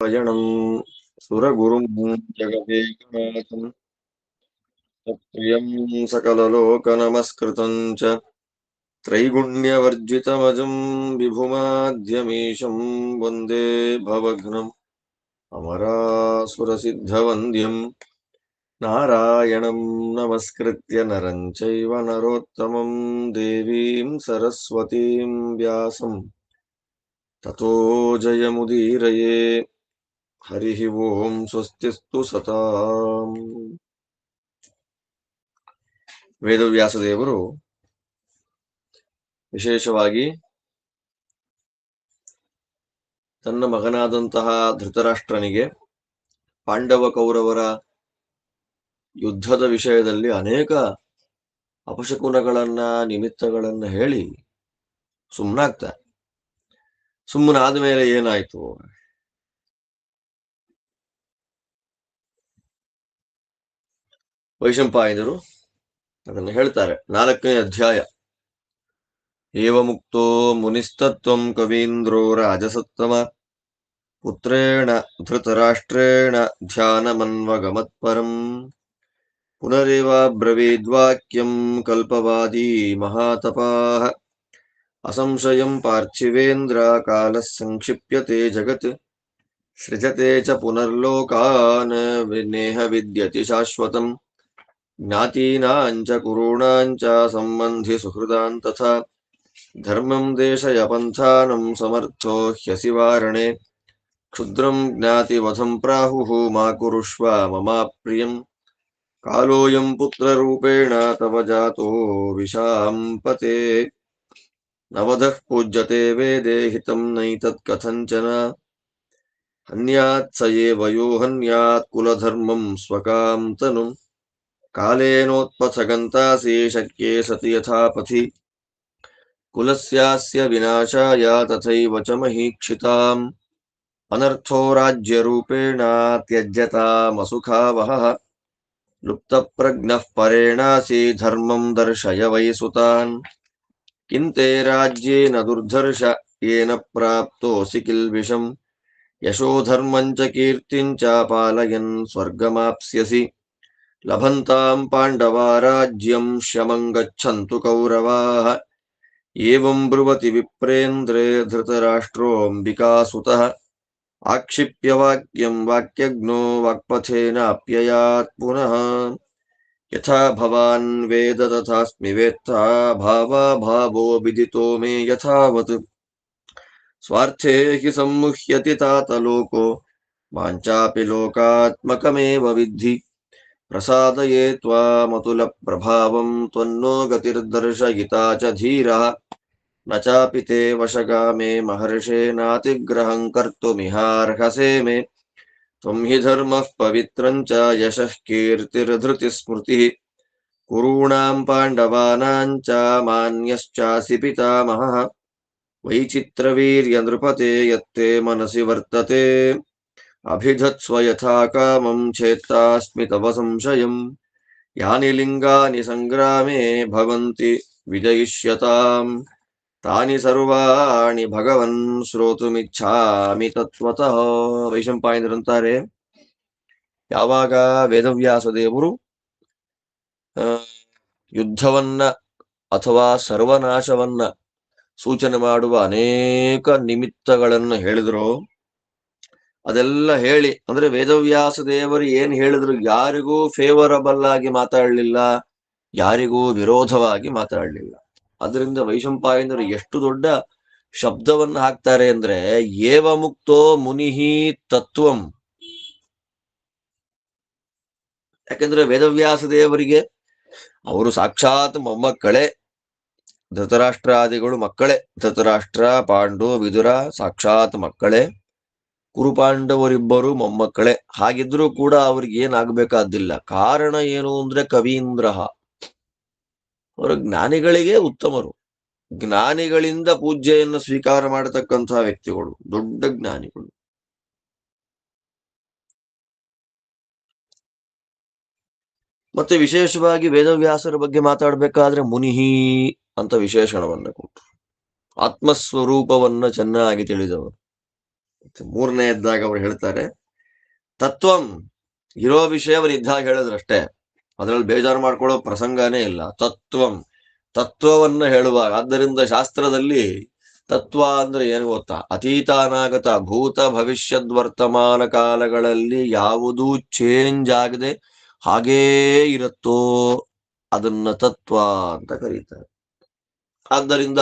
ನಾರಾಯಣಂ ಸುರಗುರುಂ ಜಗದೇಕನಾಥಂ ತತ್ಪ್ರಿಯಂ ಸಕಲಲೋಕನಮಸ್ಕೃತಂ ಚ ತ್ರೈಗುಣ್ಯವರ್ಜಿತಮಜಂ ವಿಭುಮಾದ್ಯಮೀಶಂ ವಂದೇ ಭವಘ್ನಂ ಅಮರಾಸುರಸಿದ್ಧವಂದ್ಯಂ ನಾರಾಯಣಂ ನಮಸ್ಕೃತ್ಯ ನರಂ ಚೈವ ನರೋತ್ತಮಂ ದೇವೀಂ ಸರಸ್ವತೀಂ ವ್ಯಾಸಂ ತತೋ ಜಯಮುದೀರಯೇ. ಹರಿ ಓಂ. ಸ್ವಸ್ತಿಸ್ತು ಸತಾಂ. ವೇದವ್ಯಾಸದೇವರು ವಿಶೇಷವಾಗಿ ತನ್ನ ಮಗನಾದಂತಹ ಧೃತರಾಷ್ಟ್ರನಿಗೆ ಪಾಂಡವ ಕೌರವರ ಯುದ್ಧದ ವಿಷಯದಲ್ಲಿ ಅನೇಕ ಅಪಶಕುನಗಳನ್ನ ನಿಮಿತ್ತಗಳನ್ನ ಹೇಳಿ ಸುಮ್ಮನಾಗ್ತಾರೆ. ಸುಮ್ಮನಾದ ಮೇಲೆ ಏನಾಯ್ತು? ವೈಶಂಪಾಯನರು ಅದನ್ನು ಹೇಳ್ತಾರೆ. 4ನೇ ಅಧ್ಯಾಯ. ಏವ ಮುಕ್ತೋ ಮುನಿಸ್ತತ್ವಂ ಕವೀಂದ್ರೋ ರಾಜಸತ್ತಮ ಪುತ್ರೇಣ ಧೃತರಾಷ್ಟ್ರೇಣ ಧ್ಯಾನಮನ್ವಗಮತ್ಪರಂ ಪುನರೇವ ಬ್ರವೀದ್ವಾಕ್ಯಂ ಕಲ್ಪವಾದಿ ಮಹಾತಪಾಃ ಅಸಂಶಯಂ ಪಾರ್ಥಿವೇಂದ್ರ ಕಾಲಃ ಸಂಕ್ಷಿಪ್ಯತೆ ಜಗತ್ ಸೃಜತೆ ಚ ಪುನರ್ಲೋಕಾನ್ ನೇಹ ವಿದ್ಯತಿ ಶಾಶ್ವತಂ ಜ್ಞಾತೀನಾಂಚ ಕುರುಣಾಂಚ ಸಂಬಂಧಿ ಸುಹೃದಾನ್ ತಥಾ ಧರ್ಮಂ ದೇಶಯ ಪಂಥಾನಂ ಸಮರ್ಥೋ ಹ್ಯಸಿ ವಾರಣೆ ಕ್ಷುದ್ರಂ ಜ್ಞಾತಿವಧಂ ಪ್ರಾಹುಃ ಮಾ ಕುರುಷ್ವ ಮಮಾಪ್ರಿಯಂ ಕಾಲೋಯಂ ಪುತ್ರರೂಪೇಣ ತವ ಜಾತೋ ವಿಶಾಂಪತೆ ನವಧಃ ಪೂಜ್ಯತೆ ವೇದೆ ಹಿತಂ ನೈತತ್ ಕಥಂಚನ ಹನ್ಯಾತ್ ಸ ಏವ ಯೋ ಹನ್ಯಾತ್ ಕುಲಧರ್ಮಂ ಸ್ವಕಾಂ ತನುಂ ಕಾಲೇನೋತ್ಪಥಗಂತಾಸಿ ಶಕ್ಯೇ ಸತಿ ಯಥಾಪಥಿ ಕುಲಸ್ಯಾಸ್ಯ ವಿನಾಶಾಯ ತಥೈವ ಚ ಮಹೀಕ್ಷಿತಾಂ ಅನರ್ಥೋ ರಾಜ್ಯರೂಪೇಣ ತ್ಯಜ್ಯತಾಮಸುಖಾವಹಃ ಲುಪ್ತಪ್ರಜ್ಞಃ ಪರೇಣಾಸಿ ಧರ್ಮಂ ದರ್ಶಯ ವೈ ಸುತಾನ್ ಕಿಂತೆ ರಾಜ್ಯೇನ ದುರ್ಧರ್ಷ ಯೇನ ಪ್ರಾಪ್ತೋಸಿ ಕಿಲ್ಬಿಷಂ ಯಶೋಧರ್ಮಂಚ ಕೀರ್ತಿಂಚ ಪಾಲಯನ್ ಸ್ವರ್ಗಮಾಪ್ಸ್ಯಸಿ ಲಭಂತಾಂ ಪಾಂಡವಾ ರಾಜ್ಯಂ ಶಮಂ ಗಚ್ಚಂತು ಕೌರವಾಃ ಏವಂ ಬ್ರುವತಿ ವಿಪ್ರೇಂದ್ರೇ ಧೃತರಾಷ್ಟ್ರೋऽಂಬಿಕಾಸುತಃ ಆಕ್ಷಿಪ್ಯ ವಾಕ್ಯಂ ವಾಕ್ಯಜ್ಞೋ ವಾಕ್ಪಥೇನಾಪ್ಯಯಾತ್ ಪುನಃ ಯಥಾ ಭವಾನ್ ವೇದ ತಥಾಸ್ಮಿ ವೇತ್ತಾ ಭಾವಾಭಾವೋ ವಿದಿತೋ ಮೇ ಯಥಾವತ್ ಸ್ವಾರ್ಥೇ ಹಿ ಸಂಮುಹ್ಯತಿ ತಾತ ಲೋಕೋ ಮಾಂಚಾಪಿ ಲೋಕಾತ್ಮಕಮೇವ ವಿದ್ಧಿ ಪ್ರಸಾದಯೇ ತ್ವಾಮತುಲ ಪ್ರಭಾವಂ ತ್ವನ್ನೋ ಗತಿರ್ದರ್ಶಯಿತಾ ಚ ಧೀರಃ ನ ಚಾಪಿ ತೇ ವಶಗಾಮೇ ಮಹರ್ಷೇನಾತಿಗ್ರಹಂ ಕರ್ತುಮಿಹಾರ್ಹಸೇ ಮೇ ತ್ವಂ ಹಿ ಧರ್ಮಃ ಪವಿತ್ರಂ ಚ ಯಶಃ ಕೀರ್ತಿರ್ಧೃತಿಃ ಸ್ಮೃತಿಃ ಕುರುಣಾಂ ಪಾಂಡವಾನಾಂ ಚ ಮಾನ್ಯಶ್ಚಾಸಿ ಪಿತಾಮಹಃ ವೈಚಿತ್ರವೀರ್ಯ ನೃಪತೆ ಯತ್ತೆ ಮನಸಿ ವರ್ತತೆ ಅಭಿಧತ್ಸ್ವ ಯಥಾ ಕಾಮಂ ಛೇತ್ತಾಸ್ಮಿ ತವ ಸಂಶಯಂ ಯಾನಿ ಲಿಂಗಾನಿ ಸಂಗ್ರಾಮೇ ಭವಂತಿ ವಿಜಯಿಷ್ಯತಾಂ ತಾನಿ ಸರ್ವಾಣಿ ಭಗವನ್ ಶ್ರೋತುಮಿಚ್ಛಾಮಿ ತತ್ವತಃ. ವೈಶಂಪಾಯನರಂತಾರೆ, ಯಾವಾಗ ವೇದವ್ಯಾಸ ದೇವರು ಯುದ್ಧವನ್ನ ಅಥವಾ ಸರ್ವನಾಶವನ್ನ ಸೂಚನೆ ಮಾಡುವ ಅನೇಕ ನಿಮಿತ್ತಗಳನ್ನು ಹೇಳಿದ್ರು, ಅದೆಲ್ಲ ಹೇಳಿ, ಅಂದ್ರೆ ವೇದವ್ಯಾಸ ದೇವರು ಏನ್ ಹೇಳಿದ್ರು ಯಾರಿಗೂ ಫೇವರಬಲ್ ಆಗಿ ಮಾತಾಡಲಿಲ್ಲ, ಯಾರಿಗೂ ವಿರೋಧವಾಗಿ ಮಾತಾಡಲಿಲ್ಲ. ಅದರಿಂದ ವೈಶಂಪಾಯನರು ಎಷ್ಟು ದೊಡ್ಡ ಶಬ್ದವನ್ನು ಹಾಕ್ತಾರೆ ಅಂದ್ರೆ, ಏವ ಮುಕ್ತೋ ಮುನಿಹಿ ತತ್ವಂ. ಯಾಕಂದ್ರೆ ವೇದವ್ಯಾಸ ದೇವರಿಗೆ ಅವರು ಸಾಕ್ಷಾತ್ ಮೊಮ್ಮಕ್ಕಳೇ, ಧೃತರಾಷ್ಟ್ರಾದಿಗಳು ಮಕ್ಕಳೇ. ಧೃತರಾಷ್ಟ್ರ, ಪಾಂಡು, ವಿದುರ ಸಾಕ್ಷಾತ್ ಮಕ್ಕಳೇ, ಕುರುಪಾಂಡವರಿಬ್ಬರು ಮೊಮ್ಮಕ್ಕಳೇ. ಹಾಗಿದ್ರೂ ಕೂಡ ಅವ್ರಿಗೆ ಏನಾಗಬೇಕಾದಿಲ್ಲ. ಕಾರಣ ಏನು ಅಂದ್ರೆ ಕವೀಂದ್ರ, ಅವರು ಜ್ಞಾನಿಗಳಿಗೆ ಉತ್ತಮರು, ಜ್ಞಾನಿಗಳಿಂದ ಪೂಜೆಯನ್ನು ಸ್ವೀಕಾರ ಮಾಡತಕ್ಕಂತಹ ವ್ಯಕ್ತಿಗಳು, ದೊಡ್ಡ ಜ್ಞಾನಿಗಳು. ಮತ್ತೆ ವಿಶೇಷವಾಗಿ ವೇದವ್ಯಾಸರ ಬಗ್ಗೆ ಮಾತಾಡ್ಬೇಕಾದ್ರೆ ಮುನಿಹಿ ಅಂತ ವಿಶೇಷಣವನ್ನ ಕೊಟ್ಟರು. ಆತ್ಮಸ್ವರೂಪವನ್ನ ಚೆನ್ನಾಗಿ ತಿಳಿದವರು. ಮೂರನೆಯದ್ದಾಗಿ ಅವರು ಹೇಳ್ತಾರೆ, ತತ್ವಂ ಇರೋ ವಿಷಯವನ್ನು ಇದ್ದಾಗ ಹೇಳಿದ್ರಷ್ಟೇ, ಅದರಲ್ಲಿ ಬೇಜಾರು ಮಾಡ್ಕೊಳ್ಳೋ ಪ್ರಸಂಗನೇ ಇಲ್ಲ. ತತ್ವವನ್ನ ಹೇಳುವಾಗ, ಆದ್ದರಿಂದ ಶಾಸ್ತ್ರದಲ್ಲಿ ತತ್ವ ಅಂದ್ರೆ ಏನು ಗೊತ್ತಾ? ಅತೀತ ಅನಾಗತ ಭೂತ ಭವಿಷ್ಯದ್ ವರ್ತಮಾನ ಕಾಲಗಳಲ್ಲಿ ಯಾವುದೂ ಚೇಂಜ್ ಆಗದೆ ಹಾಗೇ ಇರುತ್ತೋ ಅದನ್ನ ತತ್ವ ಅಂತ ಕರೀತಾರೆ. ಆದ್ದರಿಂದ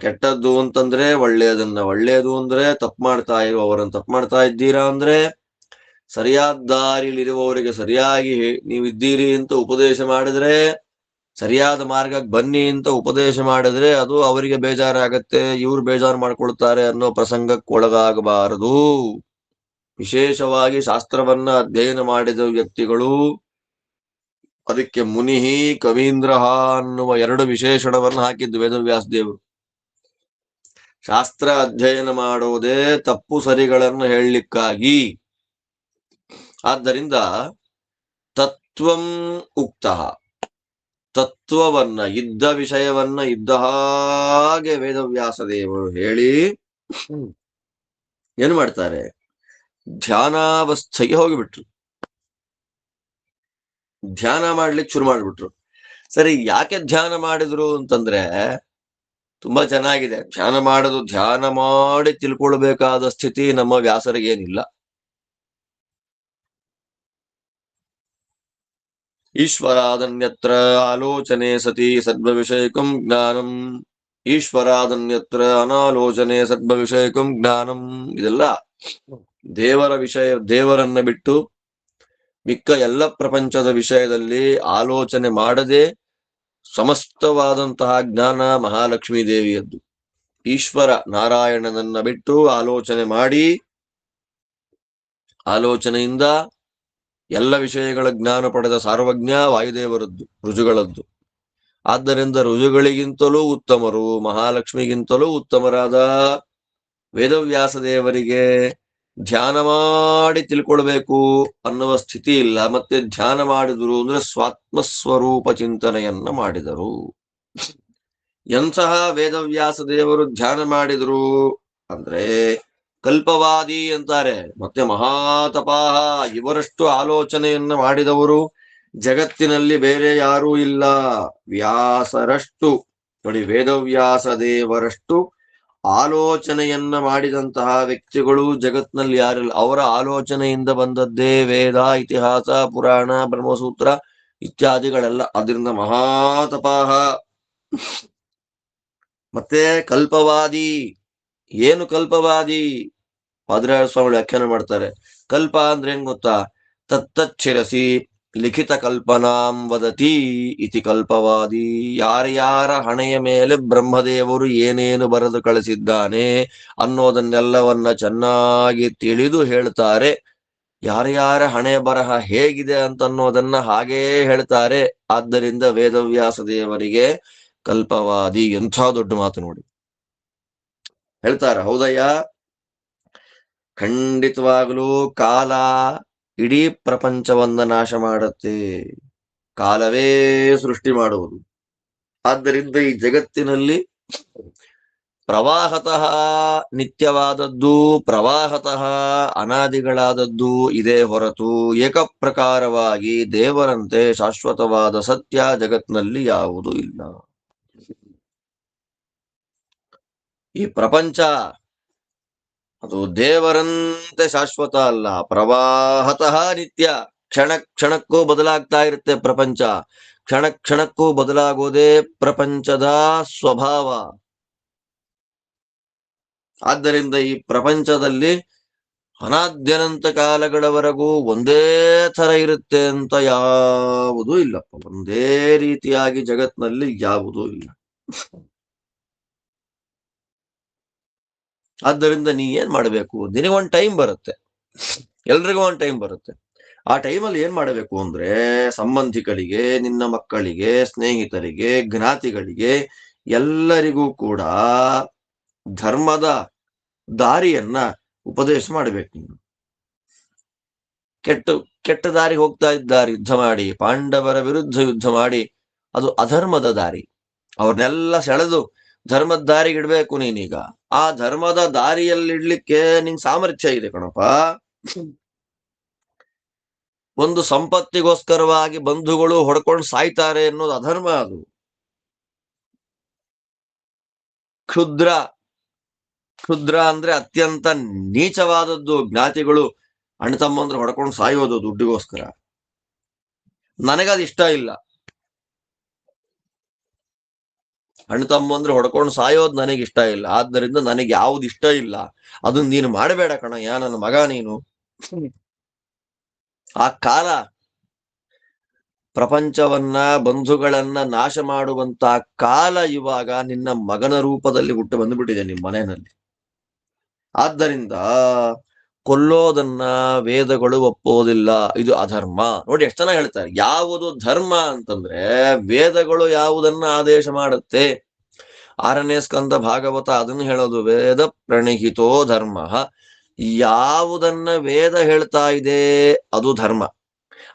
ಕೆಟ್ಟದ್ದು ಅಂತಂದ್ರೆ ಒಳ್ಳೆಯದನ್ನ, ಒಳ್ಳೆಯದು ಅಂದ್ರೆ ತಪ್ಪು ಮಾಡ್ತಾ ಇರುವವರನ್ನು ತಪ್ಪು ಮಾಡ್ತಾ ಇದ್ದೀರಾ ಅಂದ್ರೆ ಸರಿಯಾದ ದಾರಿಲಿರುವವರಿಗೆ ಸರಿಯಾಗಿ ನೀವಿದ್ದೀರಿ ಅಂತ ಉಪದೇಶ ಮಾಡಿದ್ರೆ, ಸರಿಯಾದ ಮಾರ್ಗಕ್ಕೆ ಬನ್ನಿ ಅಂತ ಉಪದೇಶ ಮಾಡಿದ್ರೆ ಅದು ಅವರಿಗೆ ಬೇಜಾರಾಗತ್ತೆ, ಇವ್ರು ಬೇಜಾರು ಮಾಡ್ಕೊಳ್ತಾರೆ ಅನ್ನೋ ಪ್ರಸಂಗಕ್ಕೆ ಒಳಗಾಗಬಾರದು. ವಿಶೇಷವಾಗಿ ಶಾಸ್ತ್ರವನ್ನ ಅಧ್ಯಯನ ಮಾಡಿದ ವ್ಯಕ್ತಿಗಳು, ಅದಕ್ಕೆ ಮುನಿಹಿ ಕವೀಂದ್ರ ಅನ್ನುವ ಎರಡು ವಿಶೇಷಣವನ್ನು ಹಾಕಿದ್ದು ವೇದವ್ಯಾಸ ದೇವರು. ಶಾಸ್ತ್ರ ಅಧ್ಯಯನ ಮಾಡೋದೇ ತಪ್ಪು ಸರಿಗಳನ್ನು ಹೇಳಲಿಕ್ಕಾಗಿ. ಆದ್ದರಿಂದ ತತ್ವಂ ಉಕ್ತ, ತತ್ವವನ್ನ ಇದ್ದ ವಿಷಯವನ್ನ ಇದ್ದ ಹಾಗೆ ವೇದವ್ಯಾಸ ದೇವರು ಹೇಳಿ ಏನು ಮಾಡ್ತಾರೆ? ಧ್ಯಾನಾವಸ್ಥೆಗೆ ಹೋಗಿಬಿಟ್ರು, ಧ್ಯಾನ ಮಾಡ್ಲಿಕ್ಕೆ ಶುರು ಮಾಡಿಬಿಟ್ರು. ಸರಿ, ಯಾಕೆ ಧ್ಯಾನ ಮಾಡಿದ್ರು ಅಂತಂದ್ರೆ ತುಂಬಾ ಚೆನ್ನಾಗಿದೆ. ಧ್ಯಾನ ಮಾಡಿ ತಿಳ್ಕೊಳ್ಬೇಕಾದ ಸ್ಥಿತಿ ನಮ್ಮ ವ್ಯಾಸರಿಗೇನಿಲ್ಲ. ಈಶ್ವರಾದನ್ಯತ್ರ ಆಲೋಚನೆ ಸತಿ ಸದ್ಭವಿಷಯಕಂ ಜ್ಞಾನಂ, ಈಶ್ವರಾದನ್ಯತ್ರ ಅನಾಲೋಚನೆ ಸದ್ಭವಿಷಯಕಂ ಜ್ಞಾನಂ. ಇದೆಲ್ಲ ದೇವರನ್ನ ಬಿಟ್ಟು ಮಿಕ್ಕ ಎಲ್ಲ ಪ್ರಪಂಚದ ವಿಷಯದಲ್ಲಿ ಆಲೋಚನೆ ಮಾಡದೆ ಸಮಸ್ತವಾದಂತಹ ಜ್ಞಾನ ಮಹಾಲಕ್ಷ್ಮೀ ದೇವಿಯದ್ದು. ಈಶ್ವರ ನಾರಾಯಣನನ್ನ ಬಿಟ್ಟು ಆಲೋಚನೆ ಮಾಡಿ ಆಲೋಚನೆಯಿಂದ ಎಲ್ಲ ವಿಷಯಗಳ ಜ್ಞಾನ ಪಡೆದ ಸಾರ್ವಜ್ಞ ವಾಯುದೇವರದ್ದು, ಋಜುಗಳದ್ದು. ಆದ್ದರಿಂದ ಋಜುಗಳಿಗಿಂತಲೂ ಉತ್ತಮರು, ಮಹಾಲಕ್ಷ್ಮಿಗಿಂತಲೂ ಉತ್ತಮರಾದ ವೇದವ್ಯಾಸ ದೇವರಿಗೆ ಧ್ಯಾನ ಮಾಡಿ ತಿಳ್ಕೊಳ್ಬೇಕು ಅನ್ನುವ ಸ್ಥಿತಿ ಇಲ್ಲ. ಮತ್ತೆ ಧ್ಯಾನ ಮಾಡಿದ್ರು ಅಂದ್ರೆ ಸ್ವಾತ್ಮಸ್ವರೂಪ ಚಿಂತನೆಯನ್ನ ಮಾಡಿದರು. ಎಂತಹ ವೇದವ್ಯಾಸ ದೇವರು ಧ್ಯಾನ ಮಾಡಿದ್ರು ಅಂದ್ರೆ ಕಲ್ಪವಾದಿ ಅಂತಾರೆ. ಮತ್ತೆ ಮಹಾತಪಾಹ, ಇವರಷ್ಟು ಆಲೋಚನೆಯನ್ನ ಮಾಡಿದವರು ಜಗತ್ತಿನಲ್ಲಿ ಬೇರೆ ಯಾರೂ ಇಲ್ಲ. ವ್ಯಾಸರಷ್ಟು ನೋಡಿ, ವೇದವ್ಯಾಸ ದೇವರಷ್ಟು ಆಲೋಚನೆಯನ್ನ ಮಾಡಿದಂತಹ ವ್ಯಕ್ತಿಗಳು ಜಗತ್ನಲ್ಲಿ ಯಾರಿಲ್ಲ. ಅವರ ಆಲೋಚನೆಯಿಂದ ಬಂದದ್ದೇ ವೇದ, ಇತಿಹಾಸ, ಪುರಾಣ, ಬ್ರಹ್ಮಸೂತ್ರ ಇತ್ಯಾದಿಗಳೆಲ್ಲ. ಅದರಿಂದ ಮಹಾತಪಾಹ. ಮತ್ತೆ ಕಲ್ಪವಾದಿ, ಏನು ಕಲ್ಪವಾದಿ? ಪಾದರಾಯ ಸ್ವಾಮಿ ವ್ಯಾಖ್ಯಾನ ಮಾಡ್ತಾರೆ. ಕಲ್ಪ ಅಂದ್ರೆ ಏನ್ ಗೊತ್ತಾ? ತತ್ತಚ್ಛಿರಸಿ ಲಿಖಿತ ಕಲ್ಪನಾಂ ವದತಿ ಇತಿ ಕಲ್ಪವಾದಿ. ಯಾರ್ಯಾರ ಹಣೆಯ ಮೇಲೆ ಬ್ರಹ್ಮದೇವರು ಏನೇನು ಬರೆದು ಕಳಿಸಿದ್ದಾನೆ ಅನ್ನೋದನ್ನೆಲ್ಲವನ್ನ ಚೆನ್ನಾಗಿ ತಿಳಿದು ಹೇಳ್ತಾರೆ. ಯಾರ್ಯಾರ ಹಣೆ ಬರಹ ಹೇಗಿದೆ ಅಂತ ಅನ್ನೋದನ್ನ ಹಾಗೇ ಹೇಳ್ತಾರೆ. ಆದ್ದರಿಂದ ವೇದವ್ಯಾಸ ದೇವರಿಗೆ ಕಲ್ಪವಾದಿ. ಎಂಥ ದೊಡ್ಡ ಮಾತು ನೋಡಿ. ಹೇಳ್ತಾರ, ಹೌದಯ್ಯ, ಖಂಡಿತವಾಗಲೂ ಕಾಲ ಇಡೀ ಪ್ರಪಂಚವನ್ನ ನಾಶ ಮಾಡುತ್ತೆ. ಕಾಲವೇ ಸೃಷ್ಟಿ ಮಾಡುವುದು. ಆದ್ದರಿಂದ ಈ ಜಗತ್ತಿನಲ್ಲಿ ಪ್ರವಾಹತಃ ನಿತ್ಯವಾದದ್ದು, ಪ್ರವಾಹತಃ ಅನಾದಿಗಳಾದದ್ದು ಇದೇ ಹೊರತು ಏಕಪ್ರಕಾರವಾಗಿ ದೇವರಂತೆ ಶಾಶ್ವತವಾದ ಸತ್ಯ ಜಗತ್ನಲ್ಲಿ ಯಾವುದೂ ಇಲ್ಲ. ಈ ಪ್ರಪಂಚ ಅದು ದೇವರಂತೆ ಶಾಶ್ವತ ಅಲ್ಲ, ಪ್ರವಾಹತಃ ನಿತ್ಯ. ಕ್ಷಣ ಕ್ಷಣಕ್ಕೂ ಬದಲಾಗ್ತಾ ಇರುತ್ತೆ ಪ್ರಪಂಚ. ಕ್ಷಣ ಕ್ಷಣಕ್ಕೂ ಬದಲಾಗೋದೇ ಪ್ರಪಂಚದ ಸ್ವಭಾವ. ಆದ್ದರಿಂದ ಈ ಪ್ರಪಂಚದಲ್ಲಿ ಅನಾದ್ಯನಂತ ಕಾಲಗಳವರೆಗೂ ಒಂದೇ ತರ ಇರುತ್ತೆ ಅಂತ ಯಾವುದೂ ಇಲ್ಲಪ್ಪ. ಒಂದೇ ರೀತಿಯಾಗಿ ಜಗತ್ನಲ್ಲಿ ಯಾವುದೂ ಇಲ್ಲ. ಆದ್ದರಿಂದ ನೀ ಏನ್ ಮಾಡಬೇಕು? ನಿನಗೊಂದು ಟೈಮ್ ಬರುತ್ತೆ, ಎಲ್ರಿಗೂ ಒಂದು ಟೈಮ್ ಬರುತ್ತೆ. ಆ ಟೈಮಲ್ಲಿ ಏನ್ ಮಾಡಬೇಕು ಅಂದ್ರೆ, ಸಂಬಂಧಿಕರಿಗೆ, ನಿನ್ನ ಮಕ್ಕಳಿಗೆ, ಸ್ನೇಹಿತರಿಗೆ, ಜ್ಞಾತಿಗಳಿಗೆ ಎಲ್ಲರಿಗೂ ಕೂಡ ಧರ್ಮದ ದಾರಿಯನ್ನ ಉಪದೇಶ ಮಾಡಬೇಕು. ನೀನು ಕೆಟ್ಟ ದಾರಿ ಹೋಗ್ತಾ ಇದ್ದಾರೆ, ಯುದ್ಧ ಮಾಡಿ, ಪಾಂಡವರ ವಿರುದ್ಧ ಯುದ್ಧ ಮಾಡಿ, ಅದು ಅಧರ್ಮದ ದಾರಿ. ಅವ್ರನ್ನೆಲ್ಲ ಸೆಳೆದು ಧರ್ಮದ ದಾರಿಗಿಡ್ಬೇಕು ನೀನೀಗ. ಆ ಧರ್ಮದ ದಾರಿಯಲ್ಲಿಡ್ಲಿಕ್ಕೆ ನಿನ್ ಸಾಮರ್ಥ್ಯ ಇದೆ ಕಣಪ್ಪ. ಒಂದು ಸಂಪತ್ತಿಗೋಸ್ಕರವಾಗಿ ಬಂಧುಗಳು ಹೊಡ್ಕೊಂಡು ಸಾಯ್ತಾರೆ ಅನ್ನೋದು ಅಧರ್ಮ. ಅದು ಕ್ಷುದ್ರ. ಕ್ಷುದ್ರ ಅಂದ್ರೆ ಅತ್ಯಂತ ನೀಚವಾದದ್ದು. ಜ್ಞಾತಿಗಳು ಅಣ್ಣ ತಮ್ಮಂದ್ರೆ ಹೊಡ್ಕೊಂಡು ಸಾಯೋದು ದುಡ್ಡಿಗೋಸ್ಕರ. ನನಗದು ಇಷ್ಟ ಇಲ್ಲ. ಅಣ್ಣ ತಮ್ಮಂದ್ರೆ ಹೊಡ್ಕೊಂಡು ಸಾಯೋದು ನನಗೆ ಇಷ್ಟ ಇಲ್ಲ. ಆದ್ದರಿಂದ ನನಗೆ ಯಾವ್ದು ಇಷ್ಟ ಇಲ್ಲ ಅದನ್ನ ನೀನು ಮಾಡಬೇಡ ಕಣಯ್ಯ, ನನ್ನ ಮಗ ನೀನು. ಆ ಕಾಲ ಪ್ರಪಂಚವನ್ನ ಬಂಧುಗಳನ್ನ ನಾಶ ಮಾಡುವಂತ ಕಾಲ ಇವಾಗ ನಿನ್ನ ಮಗನ ರೂಪದಲ್ಲಿ ಹುಟ್ಟು ಬಂದುಬಿಟ್ಟಿದೆ ನಿಮ್ಮ ಮನೆಯಲ್ಲಿ. ಆದ್ದರಿಂದ ಕೊಲ್ಲೋದನ್ನ ವೇದಗಳು ಒಪ್ಪೋದಿಲ್ಲ, ಇದು ಅಧರ್ಮ. ನೋಡಿ ಎಷ್ಟು ಜನ ಹೇಳ್ತಾರೆ ಯಾವುದು ಧರ್ಮ ಅಂತಂದ್ರೆ ವೇದಗಳು ಯಾವುದನ್ನ ಆದೇಶ ಮಾಡುತ್ತೆ. 6ನೇ ಸ್ಕಂದ ಭಾಗವತ ಅದನ್ನು ಹೇಳೋದು, ವೇದ ಪ್ರಣಿಹಿತೋ ಧರ್ಮ. ಯಾವುದನ್ನ ವೇದ ಹೇಳ್ತಾ ಇದೆ ಅದು ಧರ್ಮ.